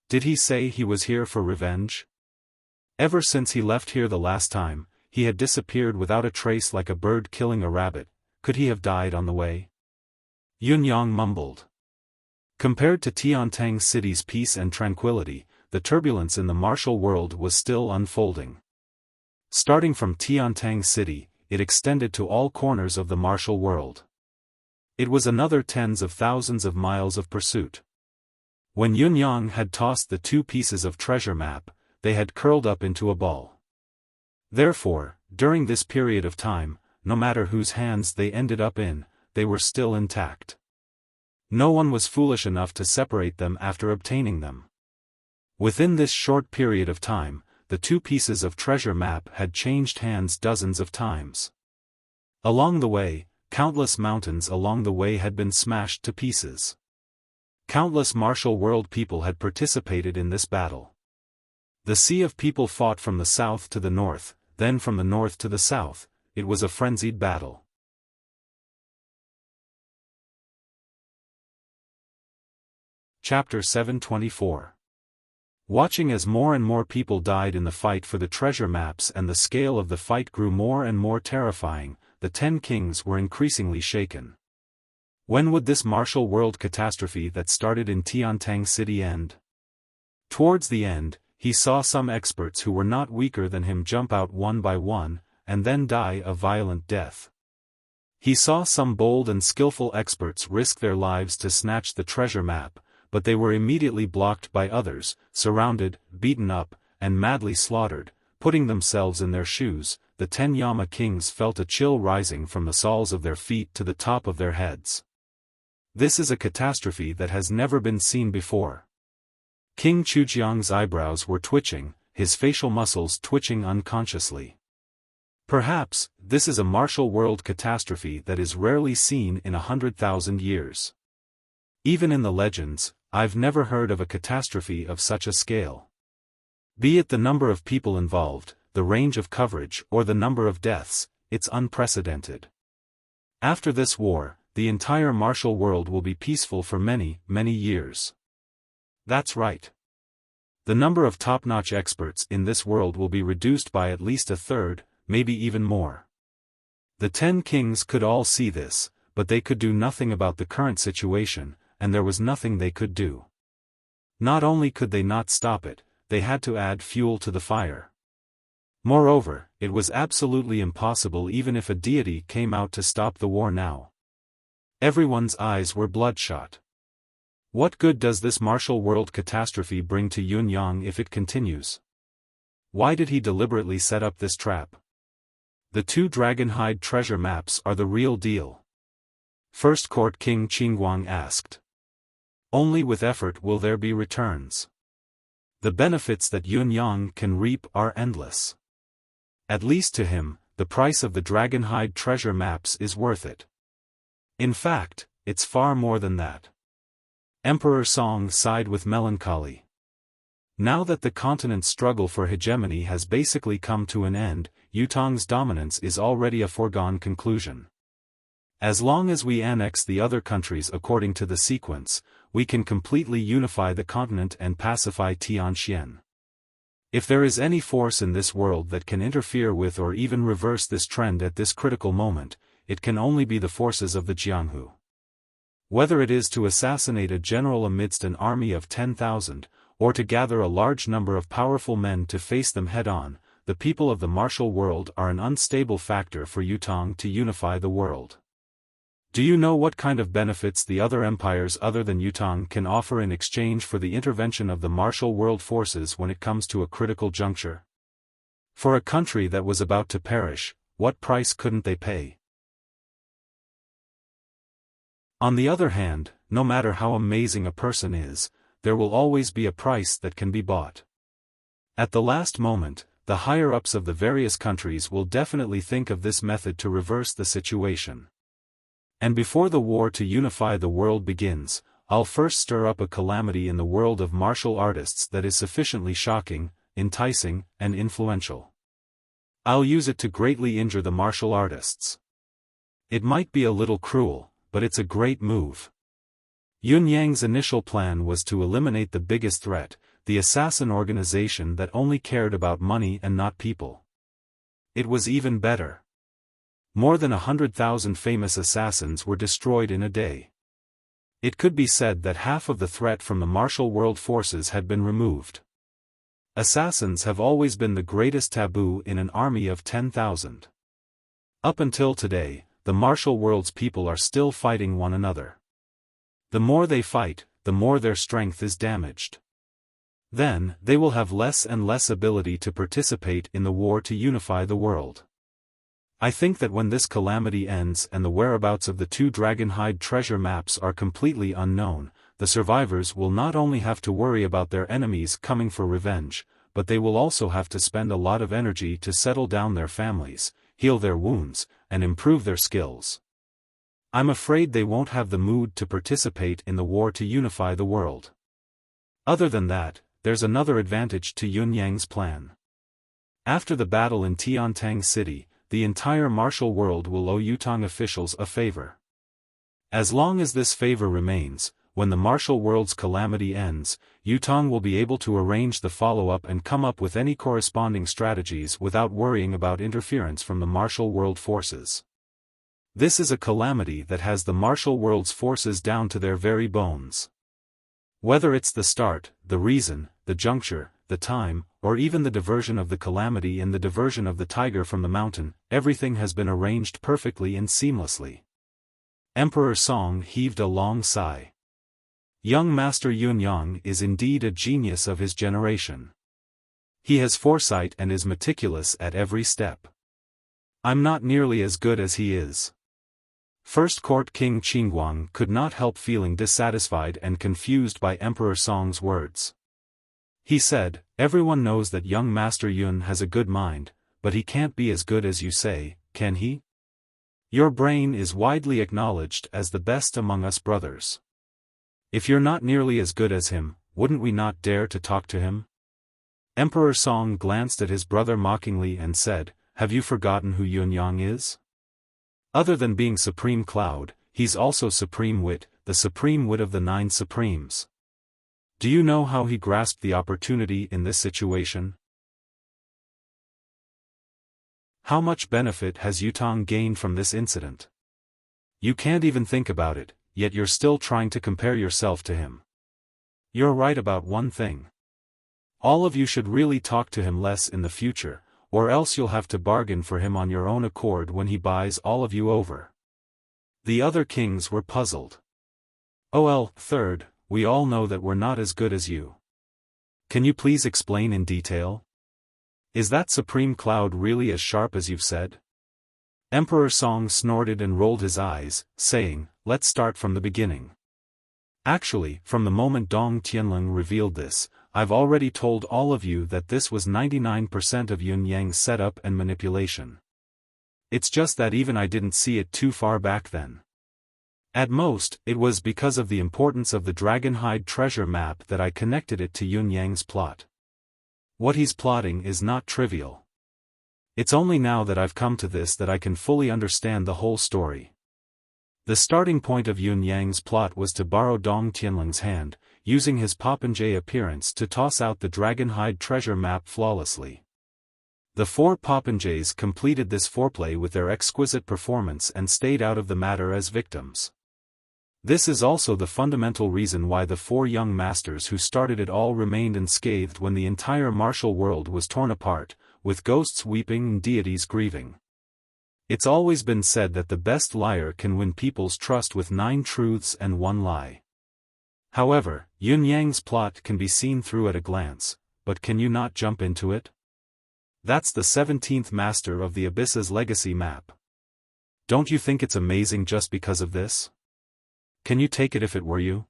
A: Did he say he was here for revenge? Ever since he left here the last time, he had disappeared without a trace like a bird killing a rabbit. Could he have died on the way? Yunyang mumbled. Compared to Tiantang City's peace and tranquility, the turbulence in the martial world was still unfolding. Starting from Tiantang City, it extended to all corners of the martial world. It was another tens of thousands of miles of pursuit. When Yunyang had tossed the 2 pieces of treasure map, they had curled up into a ball. Therefore, during this period of time, no matter whose hands they ended up in, they were still intact. No one was foolish enough to separate them after obtaining them. Within this short period of time, the 2 pieces of treasure map had changed hands dozens of times. Along the way, countless mountains along the way had been smashed to pieces. Countless martial world people had participated in this battle. The sea of people fought from the south to the north, then from the north to the south. It was a frenzied battle. Chapter 724. Watching as more and more people died in the fight for the treasure maps and the scale of the fight grew more and more terrifying, the 10 kings were increasingly shaken. When would this martial world catastrophe that started in Tiantang City end? Towards the end, he saw some experts who were not weaker than him jump out one by one, and then die a violent death. He saw some bold and skillful experts risk their lives to snatch the treasure map, but they were immediately blocked by others, surrounded, beaten up, and madly slaughtered. Putting themselves in their shoes, the 10 Yama kings felt a chill rising from the soles of their feet to the top of their heads. This is a catastrophe that has never been seen before. King Chujiang's eyebrows were twitching, his facial muscles twitching unconsciously. Perhaps, this is a martial world catastrophe that is rarely seen in 100,000 years. Even in the legends, I've never heard of a catastrophe of such a scale. Be it the number of people involved, the range of coverage, or the number of deaths, it's unprecedented. After this war, the entire martial world will be peaceful for many, many years. That's right. The number of top-notch experts in this world will be reduced by at least a third, maybe even more. The 10 kings could all see this, but they could do nothing about the current situation, and there was nothing they could do. Not only could they not stop it, they had to add fuel to the fire. Moreover, it was absolutely impossible even if a deity came out to stop the war now. Everyone's eyes were bloodshot. What good does this martial world catastrophe bring to Yunyang if it continues? Why did he deliberately set up this trap? The 2 dragonhide treasure maps are the real deal. First Court King Qingguang asked. Only with effort will there be returns. The benefits that Yunyang can reap are endless. At least to him, the price of the dragonhide treasure maps is worth it. In fact, it's far more than that. Emperor Song sighed with melancholy. Now that the continent's struggle for hegemony has basically come to an end, Yutong's dominance is already a foregone conclusion. As long as we annex the other countries according to the sequence, we can completely unify the continent and pacify Tianxian. If there is any force in this world that can interfere with or even reverse this trend at this critical moment, it can only be the forces of the Jianghu. Whether it is to assassinate a general amidst an army of 10,000, or to gather a large number of powerful men to face them head-on, the people of the martial world are an unstable factor for Yutong to unify the world. Do you know what kind of benefits the other empires other than Yutong can offer in exchange for the intervention of the martial world forces when it comes to a critical juncture? For a country that was about to perish, what price couldn't they pay? On the other hand, no matter how amazing a person is, there will always be a price that can be bought. At the last moment, the higher-ups of the various countries will definitely think of this method to reverse the situation. And before the war to unify the world begins, I'll first stir up a calamity in the world of martial artists that is sufficiently shocking, enticing, and influential. I'll use it to greatly injure the martial artists. It might be a little cruel, but it's a great move. Yun Yang's initial plan was to eliminate the biggest threat, the assassin organization that only cared about money and not people. It was even better. More than 100,000 famous assassins were destroyed in a day. It could be said that half of the threat from the martial world forces had been removed. Assassins have always been the greatest taboo in an army of 10,000. Up until today, the martial world's people are still fighting one another. The more they fight, the more their strength is damaged. Then, they will have less and less ability to participate in the war to unify the world. I think that when this calamity ends and the whereabouts of the two dragonhide treasure maps are completely unknown, the survivors will not only have to worry about their enemies coming for revenge, but they will also have to spend a lot of energy to settle down their families, heal their wounds, and improve their skills. I'm afraid they won't have the mood to participate in the war to unify the world. Other than that, there's another advantage to Yun Yang's plan. After the battle in Tiantang City, the entire martial world will owe Yutong officials a favor. As long as this favor remains, when the martial world's calamity ends, Yutong will be able to arrange the follow-up and come up with any corresponding strategies without worrying about interference from the martial world forces. This is a calamity that has the martial world's forces down to their very bones. Whether it's the start, the reason, the juncture, the time, or even the diversion of the calamity and the diversion of the tiger from the mountain, everything has been arranged perfectly and seamlessly. Emperor Song heaved a long sigh. Young Master Yun Yang is indeed a genius of his generation. He has foresight and is meticulous at every step. I'm not nearly as good as he is. First Court King Qingguang could not help feeling dissatisfied and confused by Emperor Song's words. He said, "Everyone knows that young Master Yun has a good mind, but he can't be as good as you say, can he? Your brain is widely acknowledged as the best among us brothers. If you're not nearly as good as him, wouldn't we not dare to talk to him?" Emperor Song glanced at his brother mockingly and said, "Have you forgotten who Yun Yang is? Other than being Supreme Cloud, he's also Supreme Wit, the Supreme Wit of the Nine Supremes. Do you know how he grasped the opportunity in this situation? How much benefit has Yutong gained from this incident? You can't even think about it, yet you're still trying to compare yourself to him. You're right about one thing. All of you should really talk to him less in the future, or else you'll have to bargain for him on your own accord when he buys all of you over." The other kings were puzzled. "Oh, third, we all know that we're not as good as you. Can you please explain in detail? Is that Supreme Cloud really as sharp as you've said?" Emperor Song snorted and rolled his eyes, saying, "Let's start from the beginning. Actually, from the moment Dong Tianlong revealed this, I've already told all of you that this was 99% of Yun Yang's setup and manipulation. It's just that even I didn't see it too far back then. At most, it was because of the importance of the Dragonhide treasure map that I connected it to Yun Yang's plot. What he's plotting is not trivial. It's only now that I've come to this that I can fully understand the whole story. The starting point of Yun Yang's plot was to borrow Dong Tianlong's hand, using his popinjay appearance to toss out the Dragonhide treasure map flawlessly. The four popinjays completed this foreplay with their exquisite performance and stayed out of the matter as victims. This is also the fundamental reason why the four young masters who started it all remained unscathed when the entire martial world was torn apart, with ghosts weeping and deities grieving. It's always been said that the best liar can win people's trust with 9 truths and 1 lie. However, Yun Yang's plot can be seen through at a glance, but can you not jump into it? That's the 17th master of the Abyss's legacy map. Don't you think it's amazing just because of this? Can you take it if it were you?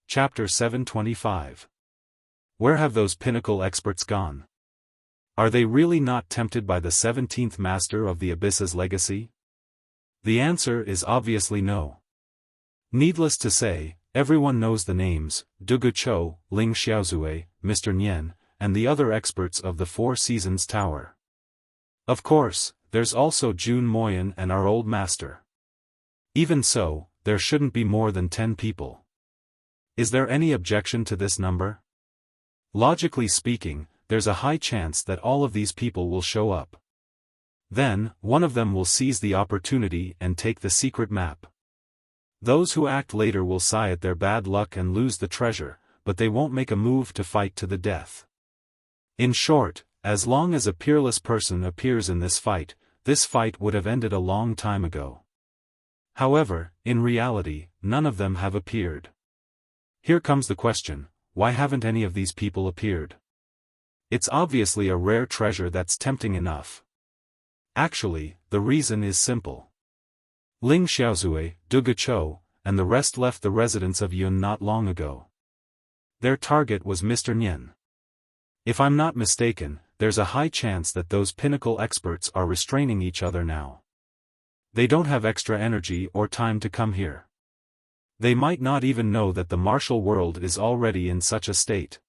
A: Chapter 725. Where have those pinnacle experts gone? Are they really not tempted by the 17th master of the Abyss's legacy? The answer is obviously no. Needless to say, everyone knows the names, Dugu Chou, Ling Xiaozue, Mr. Nian, and the other experts of the Four Seasons Tower. Of course, there's also Jun Moyan and our old master. Even so, there shouldn't be more than 10 people. Is there any objection to this number? Logically speaking, there's a high chance that all of these people will show up. Then, one of them will seize the opportunity and take the secret map. Those who act later will sigh at their bad luck and lose the treasure, but they won't make a move to fight to the death. In short, as long as a peerless person appears in this fight would have ended a long time ago. However, in reality, none of them have appeared. Here comes the question, why haven't any of these people appeared? It's obviously a rare treasure that's tempting enough. Actually, the reason is simple. Ling Xiaozue, Dugu Chou, and the rest left the residence of Yun not long ago. Their target was Mr. Nian. If I'm not mistaken, there's a high chance that those pinnacle experts are restraining each other now. They don't have extra energy or time to come here. They might not even know that the martial world is already in such a state.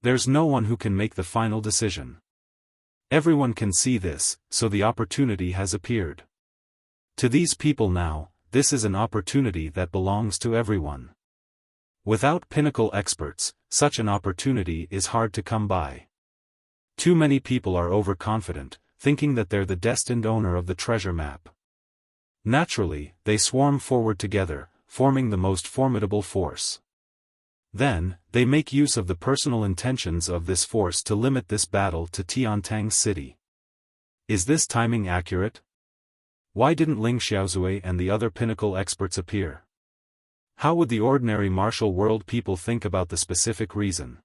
A: There's no one who can make the final decision. Everyone can see this, so the opportunity has appeared. To these people now, this is an opportunity that belongs to everyone. Without pinnacle experts, such an opportunity is hard to come by. Too many people are overconfident, thinking that they're the destined owner of the treasure map. Naturally, they swarm forward together, forming the most formidable force. Then, they make use of the personal intentions of this force to limit this battle to Tiantang City. Is this timing accurate? Why didn't Ling Xiaozue and the other pinnacle experts appear? How would the ordinary martial world people think about the specific reason?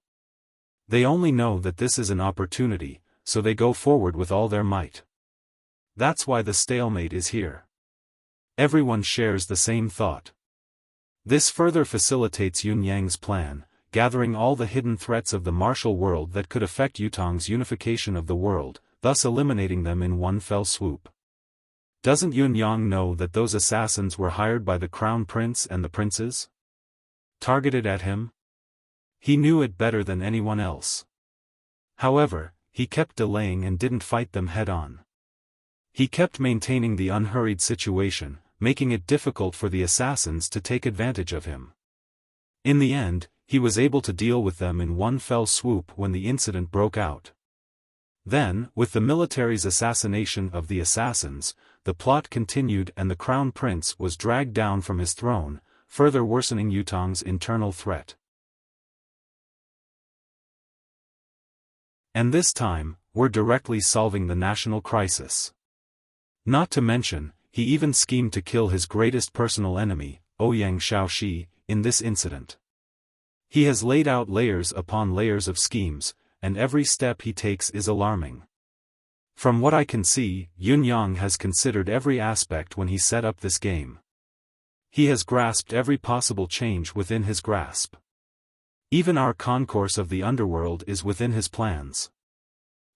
A: They only know that this is an opportunity, so they go forward with all their might. That's why the stalemate is here. Everyone shares the same thought. This further facilitates Yun Yang's plan, gathering all the hidden threats of the martial world that could affect Yutong's unification of the world, thus eliminating them in one fell swoop. Doesn't Yun Yang know that those assassins were hired by the Crown Prince and the princes? Targeted at him? He knew it better than anyone else. However, he kept delaying and didn't fight them head-on. He kept maintaining the unhurried situation, making it difficult for the assassins to take advantage of him. In the end, he was able to deal with them in one fell swoop when the incident broke out. Then, with the military's assassination of the assassins, the plot continued and the Crown Prince was dragged down from his throne, further worsening Yutong's internal threat. And this time, we're directly solving the national crisis. Not to mention, he even schemed to kill his greatest personal enemy, Ouyang Shaoxi, in this incident. He has laid out layers upon layers of schemes, and every step he takes is alarming. From what I can see, Yun Yang has considered every aspect when he set up this game. He has grasped every possible change within his grasp. Even our concourse of the underworld is within his plans.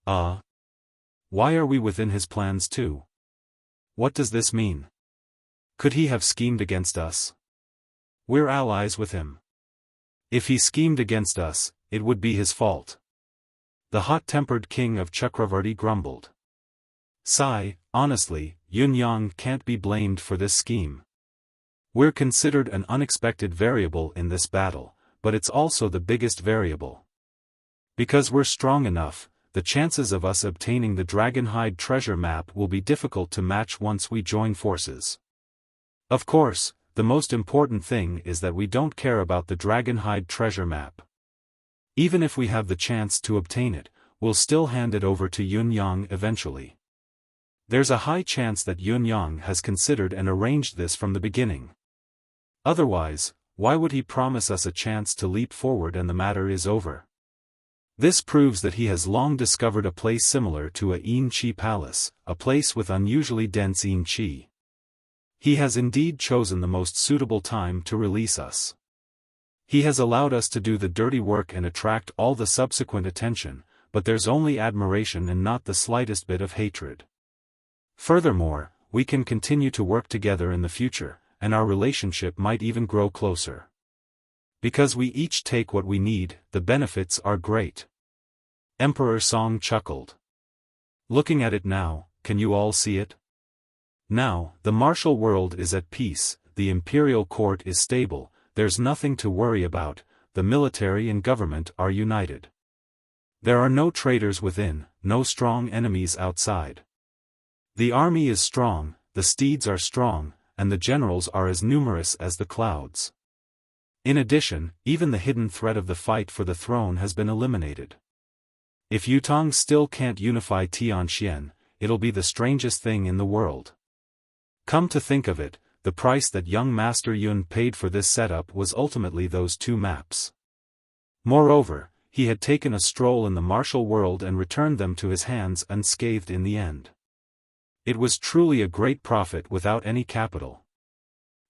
A: Why are we within his plans too? What does this mean? Could he have schemed against us? We're allies with him. If he schemed against us, it would be his fault. The hot-tempered king of Chakravarti grumbled. Sigh, honestly, Yun Yang can't be blamed for this scheme. We're considered an unexpected variable in this battle, but it's also the biggest variable. Because we're strong enough, the chances of us obtaining the Dragonhide treasure map will be difficult to match once we join forces. Of course, the most important thing is that we don't care about the Dragonhide treasure map. Even if we have the chance to obtain it, we'll still hand it over to Yun Yang eventually. There's a high chance that Yun Yang has considered and arranged this from the beginning. Otherwise, why would he promise us a chance to leap forward and the matter is over? This proves that he has long discovered a place similar to a Yin Qi palace, a place with unusually dense Yin Qi. He has indeed chosen the most suitable time to release us. He has allowed us to do the dirty work and attract all the subsequent attention, but there's only admiration and not the slightest bit of hatred. Furthermore, we can continue to work together in the future, and our relationship might even grow closer. Because we each take what we need, the benefits are great. Emperor Song chuckled. Looking at it now, can you all see it? Now, the martial world is at peace, the imperial court is stable, there's nothing to worry about, the military and government are united. There are no traitors within, no strong enemies outside. The army is strong, the steeds are strong, and the generals are as numerous as the clouds. In addition, even the hidden threat of the fight for the throne has been eliminated. If Yutong still can't unify Tianxian, it'll be the strangest thing in the world. Come to think of it, the price that young Master Yun paid for this setup was ultimately those 2 maps. Moreover, he had taken a stroll in the martial world and returned them to his hands unscathed in the end. It was truly a great profit without any capital.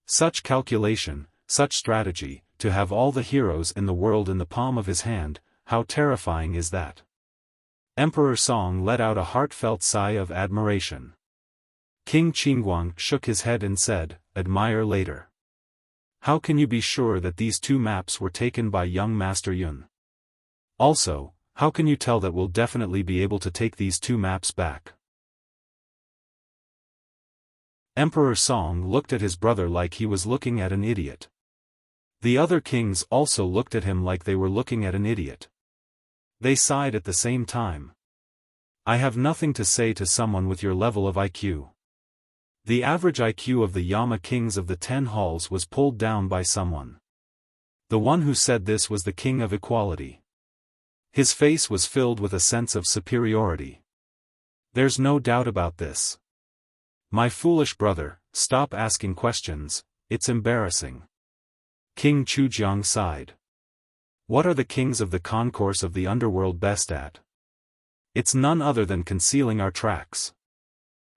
A: Such calculation, such strategy, to have all the heroes in the world in the palm of his hand, how terrifying is that? Emperor Song let out a heartfelt sigh of admiration. King Qingguang shook his head and said, "Admire later. How can you be sure that these 2 maps were taken by young Master Yun? Also, how can you tell that we'll definitely be able to take these 2 maps back?" Emperor Song looked at his brother like he was looking at an idiot. The other kings also looked at him like they were looking at an idiot. They sighed at the same time. I have nothing to say to someone with your level of IQ. The average IQ of the Yama kings of the 10 halls was pulled down by someone. The one who said this was the king of equality. His face was filled with a sense of superiority. There's no doubt about this. My foolish brother, stop asking questions, it's embarrassing. King Chujiang sighed. What are the kings of the concourse of the underworld best at? It's none other than concealing our tracks.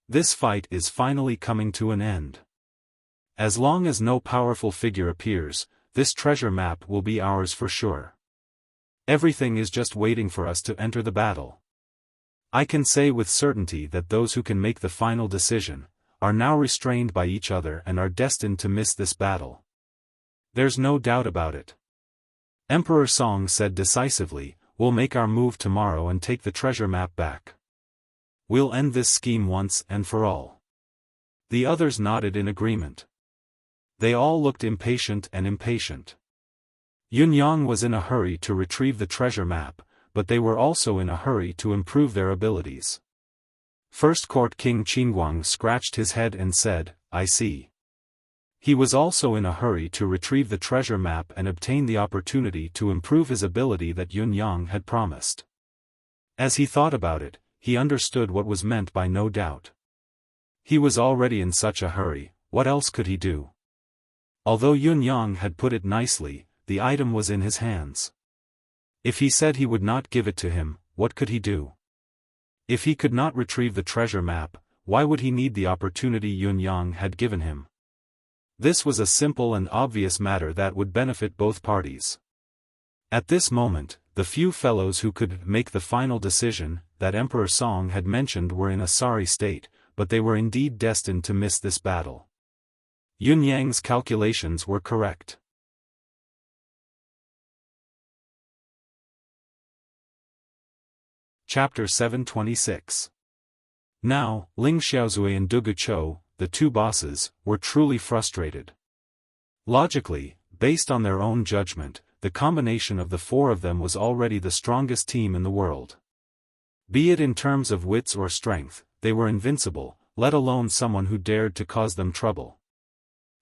A: This fight is finally coming to an end. As long as no powerful figure appears, this treasure map will be ours for sure. Everything is just waiting for us to enter the battle. I can say with certainty that those who can make the final decision are now restrained by each other and are destined to miss this battle. There's no doubt about it. Emperor Song said decisively, "We'll make our move tomorrow and take the treasure map back. We'll end this scheme once and for all." The others nodded in agreement. They all looked impatient. Yun Yang was in a hurry to retrieve the treasure map, but they were also in a hurry to improve their abilities. First Court King Qingguang scratched his head and said, "I see." He was also in a hurry to retrieve the treasure map and obtain the opportunity to improve his ability that Yun Yang had promised. As he thought about it, he understood what was meant by no doubt. He was already in such a hurry, what else could he do? Although Yun Yang had put it nicely, the item was in his hands. If he said he would not give it to him, what could he do? If he could not retrieve the treasure map, why would he need the opportunity Yun Yang had given him? This was a simple and obvious matter that would benefit both parties. At this moment, the few fellows who could make the final decision that Emperor Song had mentioned were in a sorry state, but they were indeed destined to miss this battle. Yun Yang's calculations were correct. Chapter 726. Now, Ling Xiaozui and Dugu Chou, the 2 bosses, were truly frustrated. Logically, based on their own judgment, the combination of the four of them was already the strongest team in the world. Be it in terms of wits or strength, they were invincible, let alone someone who dared to cause them trouble.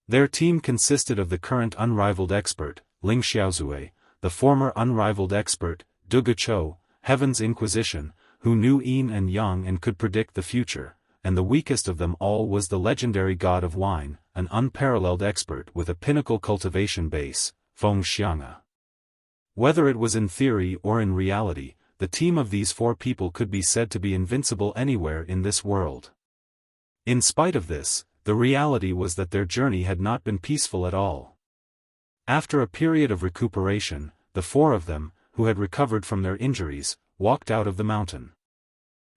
A: Their team consisted of the current unrivaled expert, Ling Xiaozui, the former unrivaled expert, Dugu Chou, Heaven's Inquisition, who knew yin and yang and could predict the future, and the weakest of them all was the legendary god of wine, an unparalleled expert with a pinnacle cultivation base, Feng Xiang'e. Whether it was in theory or in reality, the team of these four people could be said to be invincible anywhere in this world. In spite of this, the reality was that their journey had not been peaceful at all. After a period of recuperation, the four of them, who had recovered from their injuries, walked out of the mountain.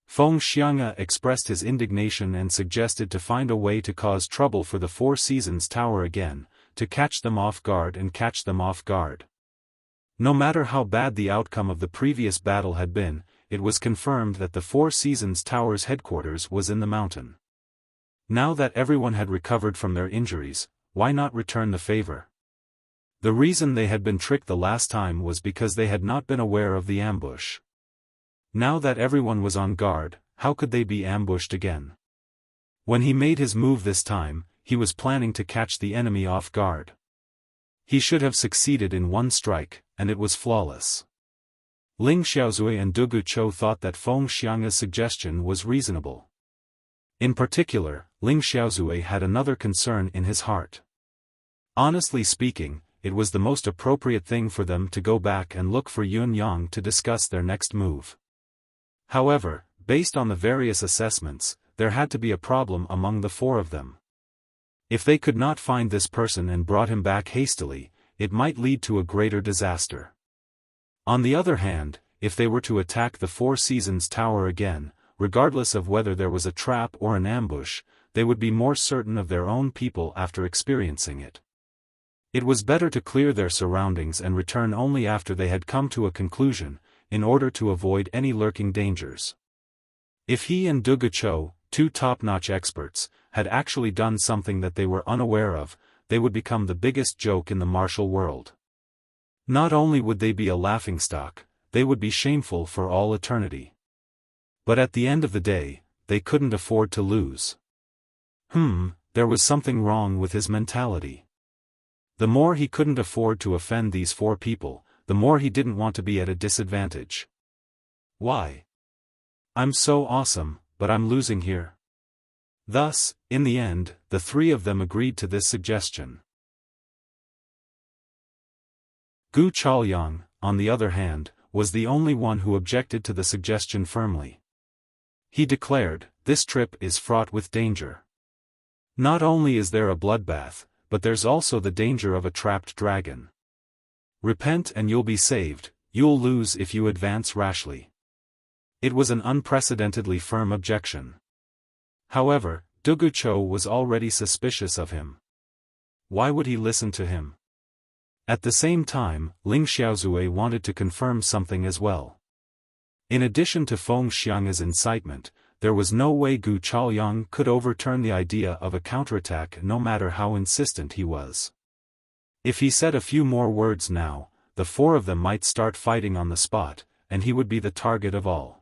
A: Feng Xiang'e expressed his indignation and suggested to find a way to cause trouble for the Four Seasons Tower again, to catch them off guard and catch them off guard. No matter how bad the outcome of the previous battle had been, it was confirmed that the Four Seasons Tower's headquarters was in the mountain. Now that everyone had recovered from their injuries, why not return the favor? The reason they had been tricked the last time was because they had not been aware of the ambush. Now that everyone was on guard, how could they be ambushed again? When he made his move this time, he was planning to catch the enemy off guard. He should have succeeded in one strike, and it was flawless. Ling Xiaozui and Dugu Chou thought that Feng Xiang'e's suggestion was reasonable. In particular, Ling Xiaozui had another concern in his heart. Honestly speaking, it was the most appropriate thing for them to go back and look for Yun Yang to discuss their next move. However, based on the various assessments, there had to be a problem among the four of them. If they could not find this person and brought him back hastily, it might lead to a greater disaster. On the other hand, if they were to attack the Four Seasons Tower again, regardless of whether there was a trap or an ambush, they would be more certain of their own people after experiencing it. It was better to clear their surroundings and return only after they had come to a conclusion, in order to avoid any lurking dangers. If he and Dugu Chou, two top-notch experts, had actually done something that they were unaware of, they would become the biggest joke in the martial world. Not only would they be a laughingstock, they would be shameful for all eternity. But at the end of the day, they couldn't afford to lose. There was something wrong with his mentality. The more he couldn't afford to offend these four people, the more he didn't want to be at a disadvantage. Why? I'm so awesome, but I'm losing here. Thus, in the end, the three of them agreed to this suggestion. Gu Chaoyang, on the other hand, was the only one who objected to the suggestion firmly. He declared, "This trip is fraught with danger. Not only is there a bloodbath, but there's also the danger of a trapped dragon. Repent and you'll be saved, you'll lose if you advance rashly." It was an unprecedentedly firm objection. However, Dugu Chou was already suspicious of him. Why would he listen to him? At the same time, Ling Xiaozui wanted to confirm something as well. In addition to Feng Xiang'e's incitement, there was no way Gu Chaoyang could overturn the idea of a counterattack no matter how insistent he was. If he said a few more words now, the four of them might start fighting on the spot, and he would be the target of all.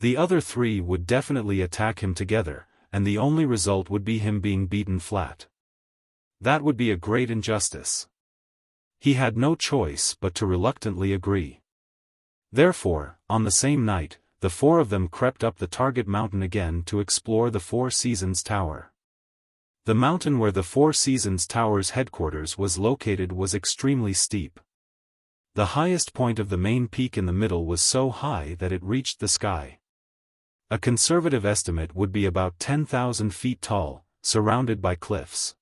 A: The other three would definitely attack him together, and the only result would be him being beaten flat. That would be a great injustice. He had no choice but to reluctantly agree. Therefore, on the same night, the four of them crept up the target mountain again to explore the Four Seasons Tower. The mountain where the Four Seasons Tower's headquarters was located was extremely steep. The highest point of the main peak in the middle was so high that it reached the sky. A conservative estimate would be about 10,000 feet tall, surrounded by cliffs.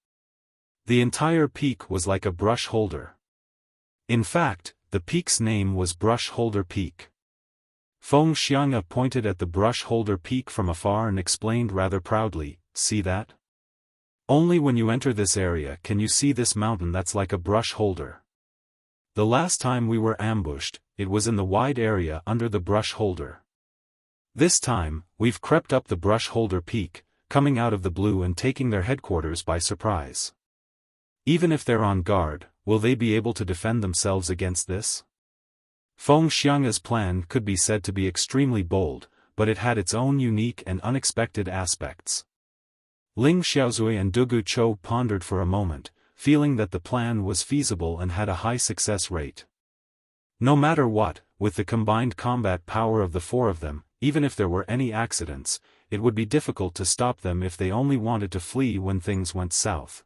A: The entire peak was like a brush holder. In fact, the peak's name was Brush Holder Peak. Feng Xiang'e pointed at the Brush Holder Peak from afar and explained rather proudly, "See that? Only when you enter this area can you see this mountain that's like a brush holder. The last time we were ambushed, it was in the wide area under the brush holder. This time, we've crept up the Brush Holder Peak, coming out of the blue and taking their headquarters by surprise. Even if they're on guard, will they be able to defend themselves against this? Feng Xiang's plan could be said to be extremely bold, but it had its own unique and unexpected aspects. Ling Xiaozui and Dugu Chou pondered for a moment, feeling that the plan was feasible and had a high success rate. No matter what, with the combined combat power of the four of them, even if there were any accidents, it would be difficult to stop them if they only wanted to flee when things went south.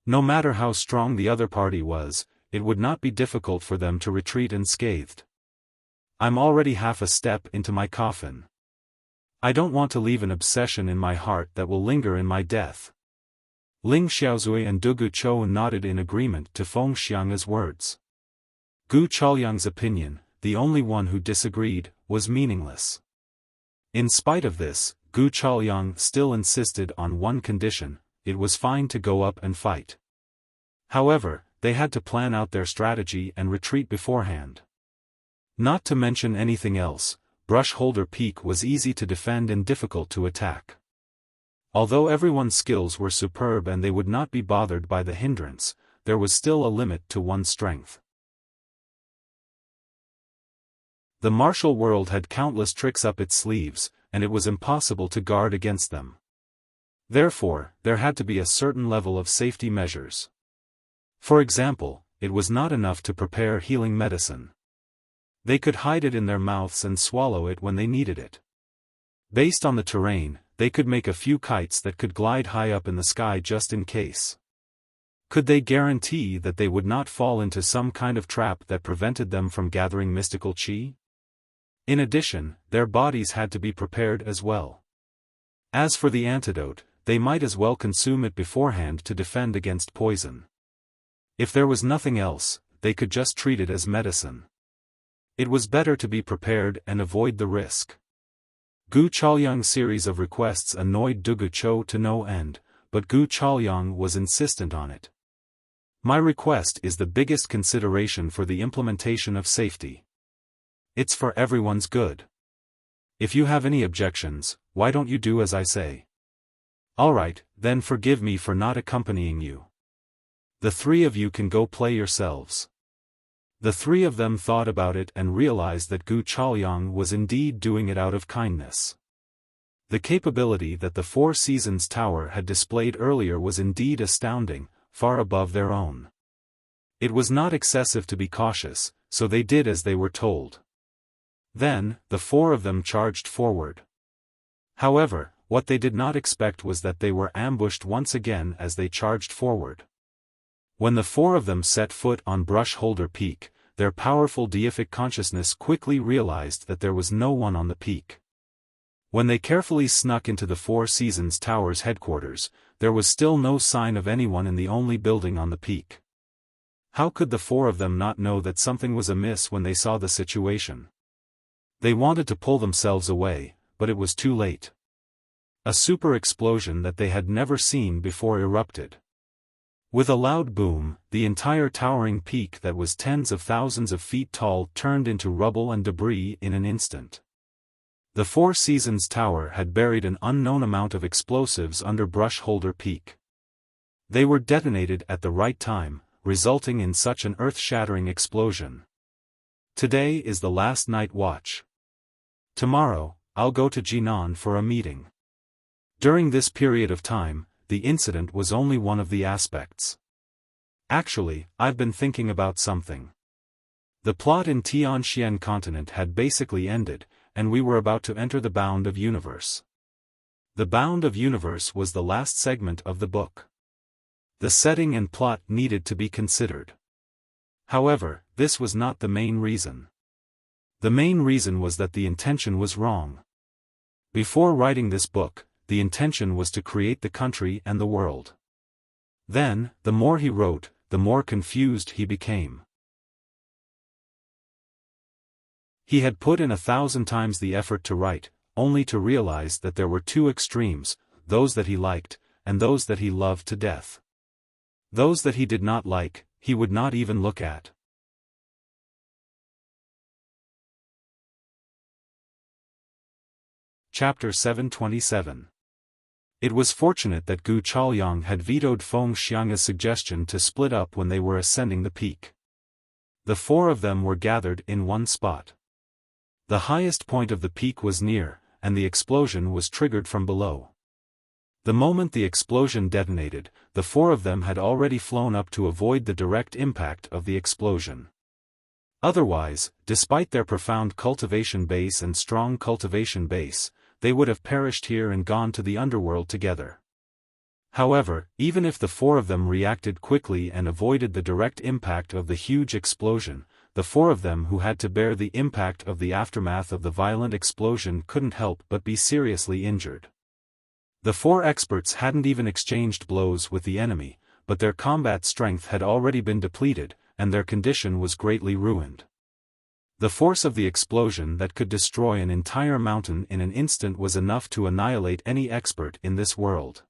A: No matter how strong the other party was, it would not be difficult for them to retreat unscathed. I'm already half a step into my coffin. I don't want to leave an obsession in my heart that will linger in my death. Ling Xiaozui and Dugu Chou nodded in agreement to Feng Xiang's words. Gu Chaoyang's opinion, the only one who disagreed, was meaningless. In spite of this, Gu Chaoyang still insisted on one condition: it was fine to go up and fight. However, they had to plan out their strategy and retreat beforehand. Not to mention anything else, Brush Holder Peak was easy to defend and difficult to attack. Although everyone's skills were superb and they would not be bothered by the hindrance, there was still a limit to one's strength. The martial world had countless tricks up its sleeves, and it was impossible to guard against them. Therefore, there had to be a certain level of safety measures. For example, it was not enough to prepare healing medicine. They could hide it in their mouths and swallow it when they needed it. Based on the terrain, they could make a few kites that could glide high up in the sky just in case. Could they guarantee that they would not fall into some kind of trap that prevented them from gathering mystical qi? In addition, their bodies had to be prepared as well. As for the antidote, they might as well consume it beforehand to defend against poison. If there was nothing else, they could just treat it as medicine. It was better to be prepared and avoid the risk. Gu Chaoyang's series of requests annoyed Dugu Chou to no end, but Gu Chaoyang was insistent on it. My request is the biggest consideration for the implementation of safety. It's for everyone's good. If you have any objections, why don't you do as I say? Alright, then forgive me for not accompanying you. The three of you can go play yourselves. The three of them thought about it and realized that Gu Chaoyang was indeed doing it out of kindness. The capability that the Four Seasons Tower had displayed earlier was indeed astounding, far above their own. It was not excessive to be cautious, so they did as they were told. Then, the four of them charged forward. However, what they did not expect was that they were ambushed once again as they charged forward. When the four of them set foot on Brush Holder Peak, their powerful deific consciousness quickly realized that there was no one on the peak. When they carefully snuck into the Four Seasons Tower's headquarters, there was still no sign of anyone in the only building on the peak. How could the four of them not know that something was amiss when they saw the situation? They wanted to pull themselves away, but it was too late. A super explosion that they had never seen before erupted. With a loud boom, the entire towering peak that was tens of thousands of feet tall turned into rubble and debris in an instant. The Four Seasons Tower had buried an unknown amount of explosives under Brush Holder Peak. They were detonated at the right time, resulting in such an earth-shattering explosion. Today is the last night watch. Tomorrow, I'll go to Jinan for a meeting. During this period of time, the incident was only one of the aspects. Actually, I've been thinking about something. The plot in Tianxian continent had basically ended, and we were about to enter the Bound of Universe. The Bound of Universe was the last segment of the book. The setting and plot needed to be considered. However, this was not the main reason. The main reason was that the intention was wrong. Before writing this book, the intention was to create the country and the world. Then, the more he wrote, the more confused he became. He had put in 1,000 times the effort to write, only to realize that there were two extremes, those that he liked, and those that he loved to death. Those that he did not like, he would not even look at. Chapter 727. It was fortunate that Gu Chaoyang had vetoed Feng Xiang's suggestion to split up when they were ascending the peak. The four of them were gathered in one spot. The highest point of the peak was near, and the explosion was triggered from below. The moment the explosion detonated, the four of them had already flown up to avoid the direct impact of the explosion. Otherwise, despite their profound cultivation base and strong cultivation base, they would have perished here and gone to the underworld together. However, even if the four of them reacted quickly and avoided the direct impact of the huge explosion, the four of them who had to bear the impact of the aftermath of the violent explosion couldn't help but be seriously injured. The four experts hadn't even exchanged blows with the enemy, but their combat strength had already been depleted, and their condition was greatly ruined. The force of the explosion that could destroy an entire mountain in an instant was enough to annihilate any expert in this world.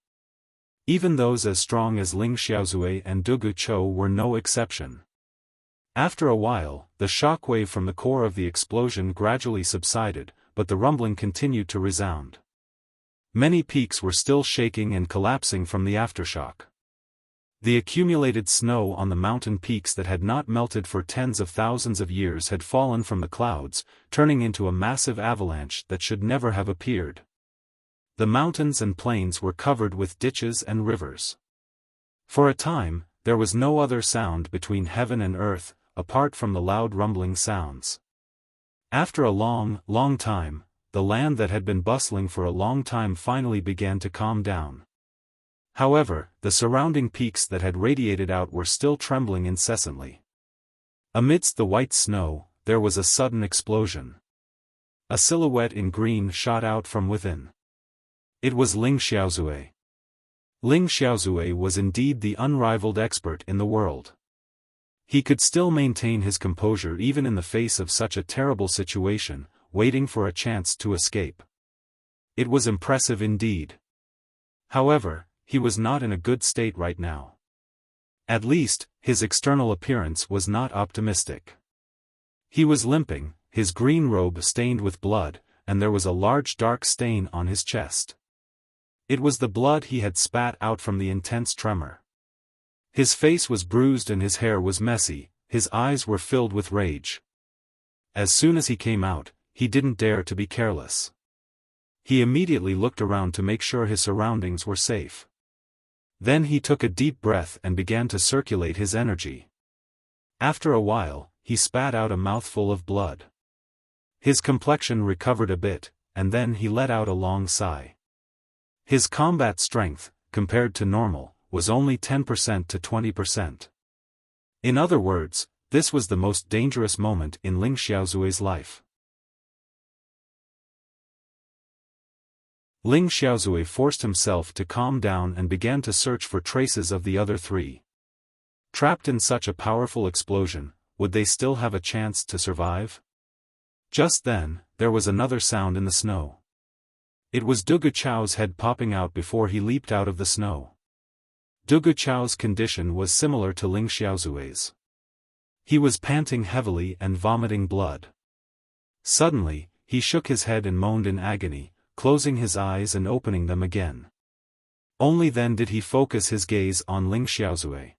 A: Even those as strong as Ling Xiaozui and Dugu Chou were no exception. After a while, the shockwave from the core of the explosion gradually subsided, but the rumbling continued to resound. Many peaks were still shaking and collapsing from the aftershock. The accumulated snow on the mountain peaks that had not melted for tens of thousands of years had fallen from the clouds, turning into a massive avalanche that should never have appeared. The mountains and plains were covered with ditches and rivers. For a time, there was no other sound between heaven and earth, apart from the loud rumbling sounds. After a long, long time, the land that had been bustling for a long time finally began to calm down. However, the surrounding peaks that had radiated out were still trembling incessantly. Amidst the white snow, there was a sudden explosion. A silhouette in green shot out from within. It was Ling Xiaozui. Ling Xiaozui was indeed the unrivaled expert in the world. He could still maintain his composure even in the face of such a terrible situation, waiting for a chance to escape. It was impressive indeed. However, he was not in a good state right now. At least, his external appearance was not optimistic. He was limping, his green robe stained with blood, and there was a large dark stain on his chest. It was the blood he had spat out from the intense tremor. His face was bruised and his hair was messy, his eyes were filled with rage. As soon as he came out, he didn't dare to be careless. He immediately looked around to make sure his surroundings were safe. Then he took a deep breath and began to circulate his energy. After a while, he spat out a mouthful of blood. His complexion recovered a bit, and then he let out a long sigh. His combat strength, compared to normal, was only 10% to 20%. In other words, this was the most dangerous moment in Ling Xiaozui's life. Ling Xiaozui forced himself to calm down and began to search for traces of the other three. Trapped in such a powerful explosion, would they still have a chance to survive? Just then, there was another sound in the snow. It was Dugu Chao's head popping out before he leaped out of the snow. Dugu Chao's condition was similar to Ling Xiaozui's. He was panting heavily and vomiting blood. Suddenly, he shook his head and moaned in agony, closing his eyes and opening them again. Only then did he focus his gaze on Ling Xiaozui.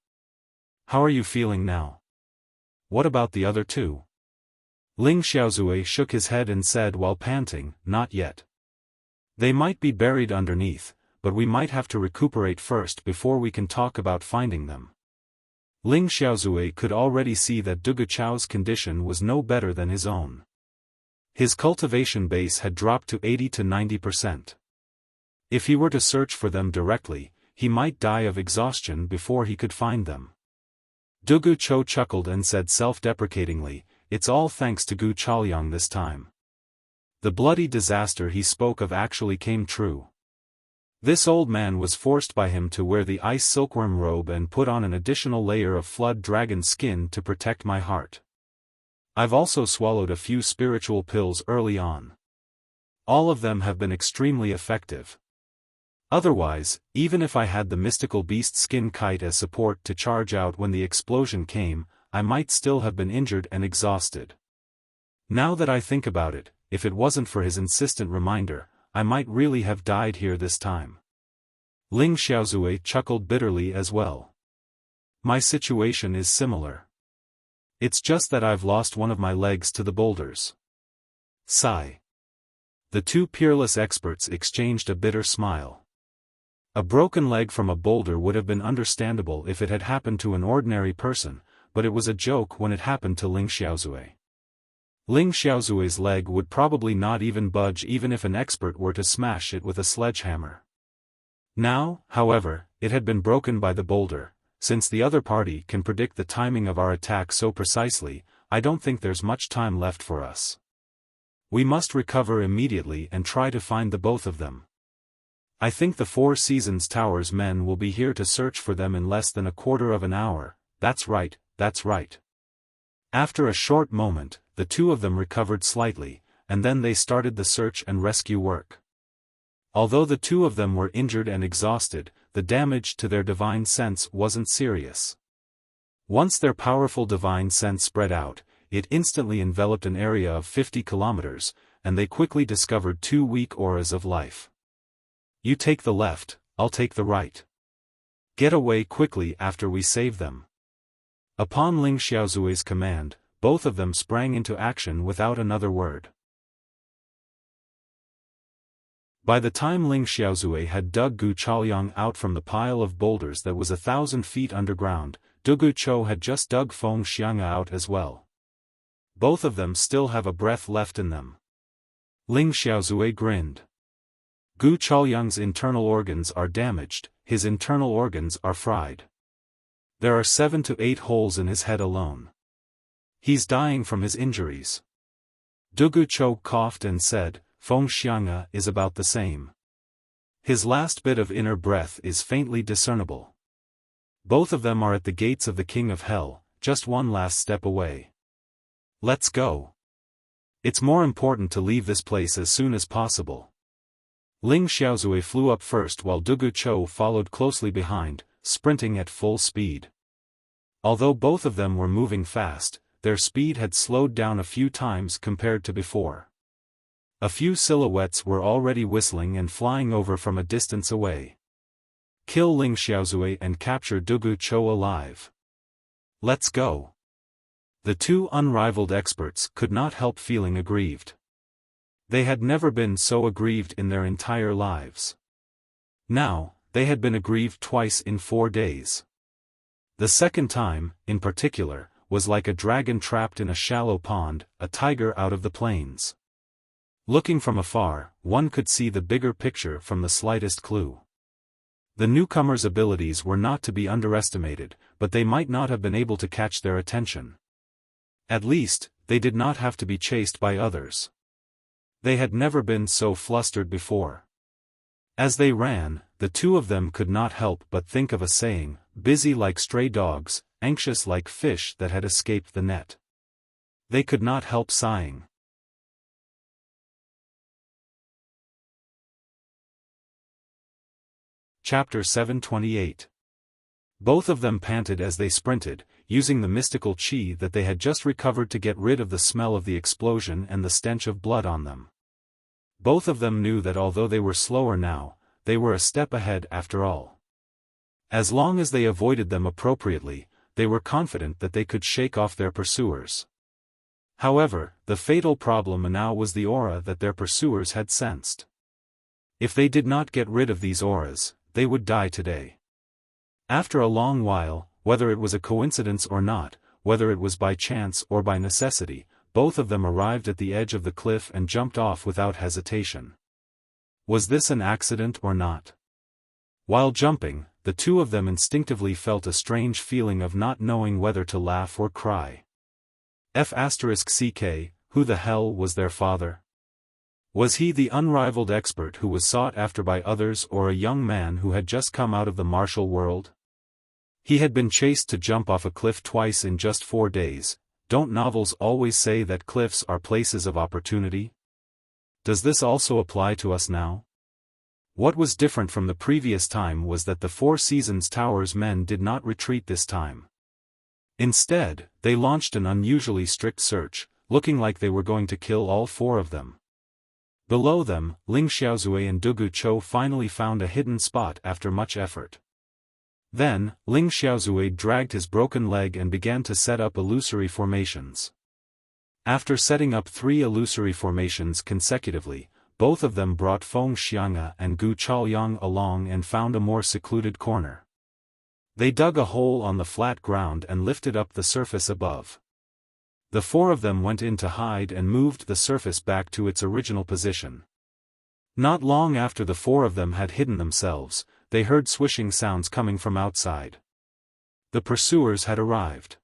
A: "How are you feeling now? What about the other two?" Ling Xiaozui shook his head and said while panting, "Not yet. They might be buried underneath, but we might have to recuperate first before we can talk about finding them." Ling Xiaozui could already see that Dugu Chao's condition was no better than his own. His cultivation base had dropped to 80 to 90%. If he were to search for them directly, he might die of exhaustion before he could find them. Dugu Chou chuckled and said self-deprecatingly, "It's all thanks to Gu Chaoyang this time." The bloody disaster he spoke of actually came true. This old man was forced by him to wear the ice silkworm robe and put on an additional layer of flood dragon skin to protect my heart. I've also swallowed a few spiritual pills early on. All of them have been extremely effective. Otherwise, even if I had the mystical beast skin kite as support to charge out when the explosion came, I might still have been injured and exhausted. Now that I think about it, if it wasn't for his insistent reminder, I might really have died here this time. Ling Xiaozue chuckled bitterly as well. My situation is similar. It's just that I've lost one of my legs to the boulders. Sigh. The two peerless experts exchanged a bitter smile. A broken leg from a boulder would have been understandable if it had happened to an ordinary person, but it was a joke when it happened to Ling Xiaozue. Ling Xiaozue's leg would probably not even budge even if an expert were to smash it with a sledgehammer. Now, however, it had been broken by the boulder. Since the other party can predict the timing of our attack so precisely, I don't think there's much time left for us. We must recover immediately and try to find the both of them. I think the Four Seasons Tower's men will be here to search for them in less than a quarter of an hour. That's right, that's right. After a short moment, the two of them recovered slightly, and then they started the search and rescue work. Although the two of them were injured and exhausted, the damage to their divine sense wasn't serious. Once their powerful divine sense spread out, it instantly enveloped an area of 50 kilometers, and they quickly discovered two weak auras of life. You take the left, I'll take the right. Get away quickly after we save them. Upon Ling Xiaozue's command, both of them sprang into action without another word. By the time Ling Xiaozue had dug Gu Chaoyang out from the pile of boulders that was 1,000 feet underground, Du Guchou had just dug Feng Xiang out as well. Both of them still have a breath left in them. Ling Xiaozue grinned. Gu Chaoyang's internal organs are damaged, his internal organs are fried. There are 7 to 8 holes in his head alone. He's dying from his injuries. Du Guchou coughed and said, Feng Xiang is about the same. His last bit of inner breath is faintly discernible. Both of them are at the gates of the King of Hell, just one last step away. Let's go. It's more important to leave this place as soon as possible. Ling Xiaozue flew up first while Du Guchou followed closely behind, sprinting at full speed. Although both of them were moving fast, their speed had slowed down a few times compared to before. A few silhouettes were already whistling and flying over from a distance away. Kill Ling Xiaozue and capture Du Guchou alive. Let's go. The two unrivaled experts could not help feeling aggrieved. They had never been so aggrieved in their entire lives. Now, they had been aggrieved twice in 4 days. The second time, in particular, was like a dragon trapped in a shallow pond, a tiger out of the plains. Looking from afar, one could see the bigger picture from the slightest clue. The newcomers' abilities were not to be underestimated, but they might not have been able to catch their attention. At least, they did not have to be chased by others. They had never been so flustered before. As they ran, the two of them could not help but think of a saying, busy like stray dogs, anxious like fish that had escaped the net. They could not help sighing. Chapter 728. Both of them panted as they sprinted, using the mystical chi that they had just recovered to get rid of the smell of the explosion and the stench of blood on them. Both of them knew that although they were slower now, they were a step ahead after all. As long as they avoided them appropriately, they were confident that they could shake off their pursuers. However, the fatal problem now was the aura that their pursuers had sensed. If they did not get rid of these auras, they would die today. After a long while, whether it was a coincidence or not, whether it was by chance or by necessity, both of them arrived at the edge of the cliff and jumped off without hesitation. Was this an accident or not? While jumping, the two of them instinctively felt a strange feeling of not knowing whether to laugh or cry. F***ck, who the hell was their father? Was he the unrivaled expert who was sought after by others or a young man who had just come out of the martial world? He had been chased to jump off a cliff twice in just 4 days. Don't novels always say that cliffs are places of opportunity? Does this also apply to us now? What was different from the previous time was that the Four Seasons Tower's men did not retreat this time. Instead, they launched an unusually strict search, looking like they were going to kill all 4 of them. Below them, Ling Xiaozui and Dugu Chou finally found a hidden spot after much effort. Then, Ling Xiaozui dragged his broken leg and began to set up illusory formations. After setting up 3 illusory formations consecutively, both of them brought Feng Xiang'e and Gu Chaoyang along and found a more secluded corner. They dug a hole on the flat ground and lifted up the surface above. The 4 of them went in to hide and moved the surface back to its original position. Not long after the 4 of them had hidden themselves, they heard swishing sounds coming from outside. The pursuers had arrived.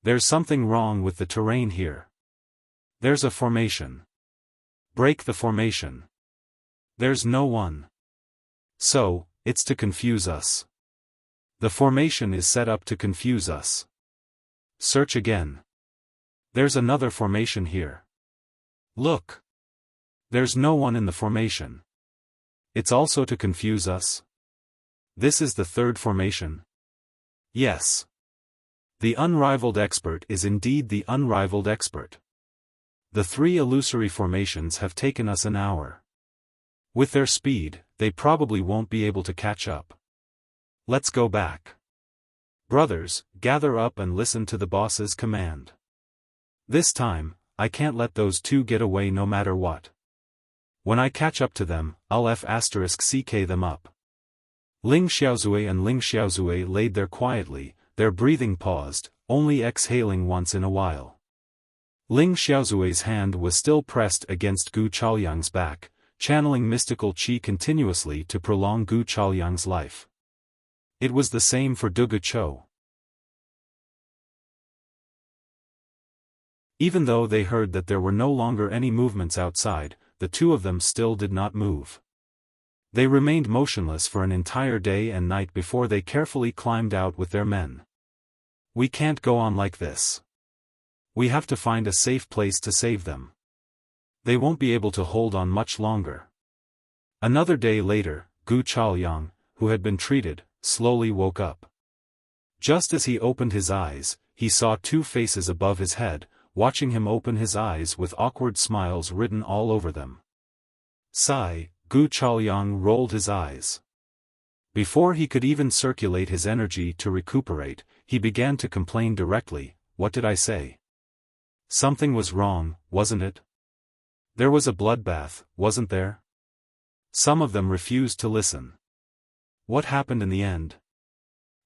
A: There's something wrong with the terrain here. There's a formation. Break the formation. There's no one. So, it's to confuse us. The formation is set up to confuse us. Search again. There's another formation here. Look. There's no one in the formation. It's also to confuse us. This is the 3rd formation. Yes. The unrivaled expert is indeed the unrivaled expert. The 3 illusory formations have taken us an hour. With their speed, they probably won't be able to catch up. Let's go back. Brothers, gather up and listen to the boss's command. This time, I can't let those 2 get away no matter what. When I catch up to them, I'll *CK them up. Ling Xiaozui and Ling Xiaozui laid there quietly, their breathing paused, only exhaling once in a while. Ling Xiaozui's hand was still pressed against Gu Chaoyang's back, channeling mystical qi continuously to prolong Gu Chaoyang's life. It was the same for Dugu Chou. Even though they heard that there were no longer any movements outside, the 2 of them still did not move. They remained motionless for an entire day and night before they carefully climbed out with their men. We can't go on like this. We have to find a safe place to save them. They won't be able to hold on much longer. Another day later, Gu Chaoyang, who had been treated, slowly woke up. Just as he opened his eyes, he saw 2 faces above his head, watching him open his eyes with awkward smiles written all over them. Sigh, Gu Chaoyang rolled his eyes. Before he could even circulate his energy to recuperate, he began to complain directly. What did I say? Something was wrong, wasn't it? There was a bloodbath, wasn't there? Some of them refused to listen. What happened in the end?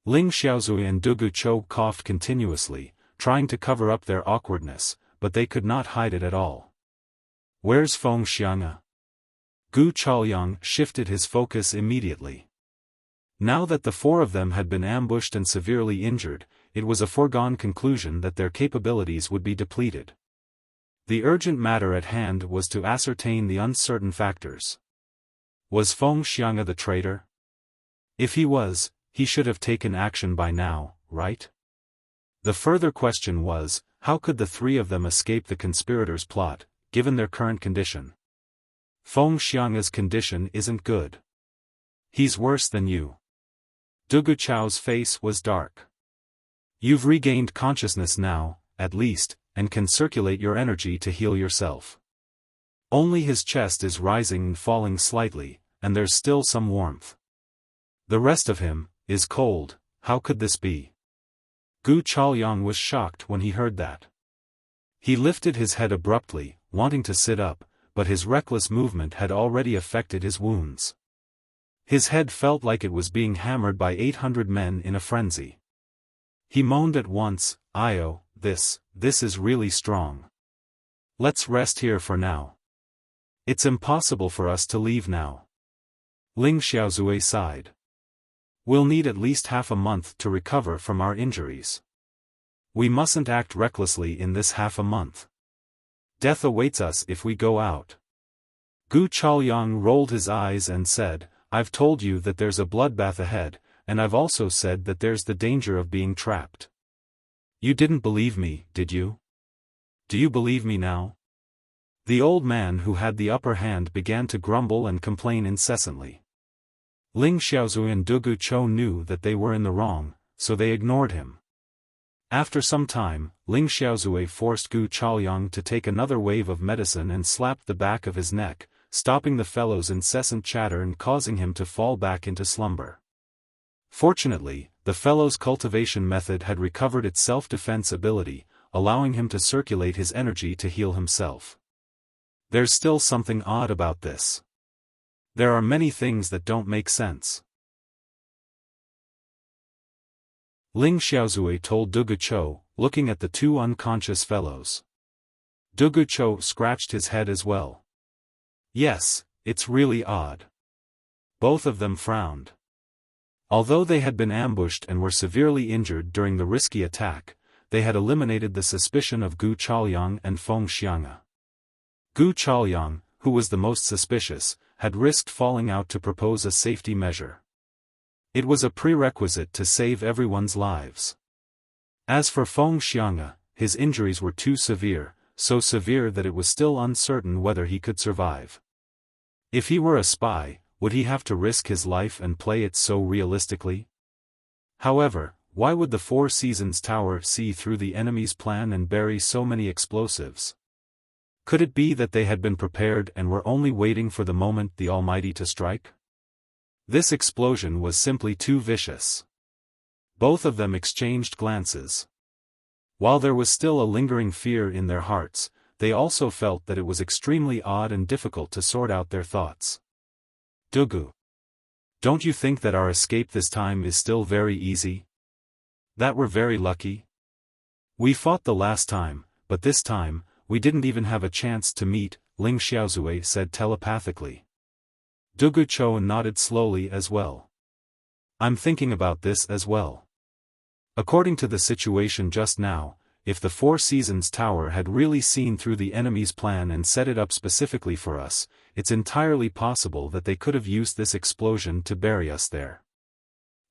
A: Ling Xiaozui and Dugu Chou coughed continuously, trying to cover up their awkwardness, but they could not hide it at all. Where's Feng Xiang'e? Gu Chaoyang shifted his focus immediately. Now that the 4 of them had been ambushed and severely injured, it was a foregone conclusion that their capabilities would be depleted. The urgent matter at hand was to ascertain the uncertain factors. Was Feng Xiang'e the traitor? If he was, he should have taken action by now, right? The further question was, how could the 3 of them escape the conspirators' plot, given their current condition? Feng Xiang'e's condition isn't good. He's worse than you. Dugu Chou's face was dark. You've regained consciousness now, at least, and can circulate your energy to heal yourself. Only his chest is rising and falling slightly, and there's still some warmth. The rest of him is cold. How could this be? Gu Chaoyang was shocked when he heard that. He lifted his head abruptly, wanting to sit up, but his reckless movement had already affected his wounds. His head felt like it was being hammered by 800 men in a frenzy. He moaned at once, "Io, this is really strong. Let's rest here for now. It's impossible for us to leave now." Ling Xiaozui sighed. We'll need at least half a month to recover from our injuries. We mustn't act recklessly in this half a month. Death awaits us if we go out. Gu Chaoyang rolled his eyes and said, I've told you that there's a bloodbath ahead, and I've also said that there's the danger of being trapped. You didn't believe me, did you? Do you believe me now? The old man who had the upper hand began to grumble and complain incessantly. Ling Xiaozui and Dugu Chou knew that they were in the wrong, so they ignored him. After some time, Ling Xiaozui forced Gu Chaoyang to take another wave of medicine and slapped the back of his neck, stopping the fellow's incessant chatter and causing him to fall back into slumber. Fortunately, the fellow's cultivation method had recovered its self-defense ability, allowing him to circulate his energy to heal himself. There's still something odd about this. There are many things that don't make sense. Ling Xiaozui told Duguchou, looking at the two unconscious fellows. Duguchou scratched his head as well. Yes, it's really odd. Both of them frowned. Although they had been ambushed and were severely injured during the risky attack, they had eliminated the suspicion of Gu Chaoyang and Feng Xiang'e. Gu Chaoyang, who was the most suspicious, had risked falling out to propose a safety measure. It was a prerequisite to save everyone's lives. As for Feng Xiang'e, his injuries were too severe, so severe that it was still uncertain whether he could survive. If he were a spy, would he have to risk his life and play it so realistically? However, why would the Four Seasons Tower see through the enemy's plan and bury so many explosives? Could it be that they had been prepared and were only waiting for the moment the Almighty to strike? This explosion was simply too vicious. Both of them exchanged glances. While there was still a lingering fear in their hearts, they also felt that it was extremely odd and difficult to sort out their thoughts. Dugu, don't you think that our escape this time is still very easy? That we're very lucky? We fought the last time, but this time, we didn't even have a chance to meet, Ling Xiaozui said telepathically. Duguchou nodded slowly as well. I'm thinking about this as well. According to the situation just now, if the Four Seasons Tower had really seen through the enemy's plan and set it up specifically for us, it's entirely possible that they could have used this explosion to bury us there.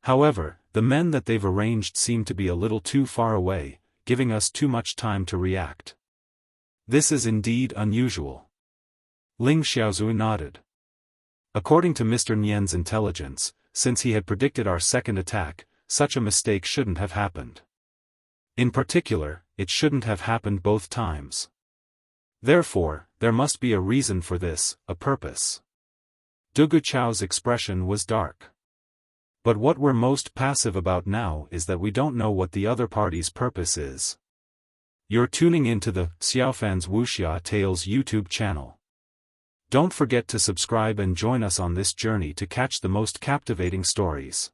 A: However, the men that they've arranged seem to be a little too far away, giving us too much time to react. This is indeed unusual. Ling Xiaozui nodded. According to Mr. Nian's intelligence, since he had predicted our second attack, such a mistake shouldn't have happened. In particular, it shouldn't have happened both times. Therefore, there must be a reason for this, a purpose. Duguchou's expression was dark. But what we're most passive about now is that we don't know what the other party's purpose is. You're tuning into the Xiaofan's Wuxia Tales YouTube channel. Don't forget to subscribe and join us on this journey to catch the most captivating stories.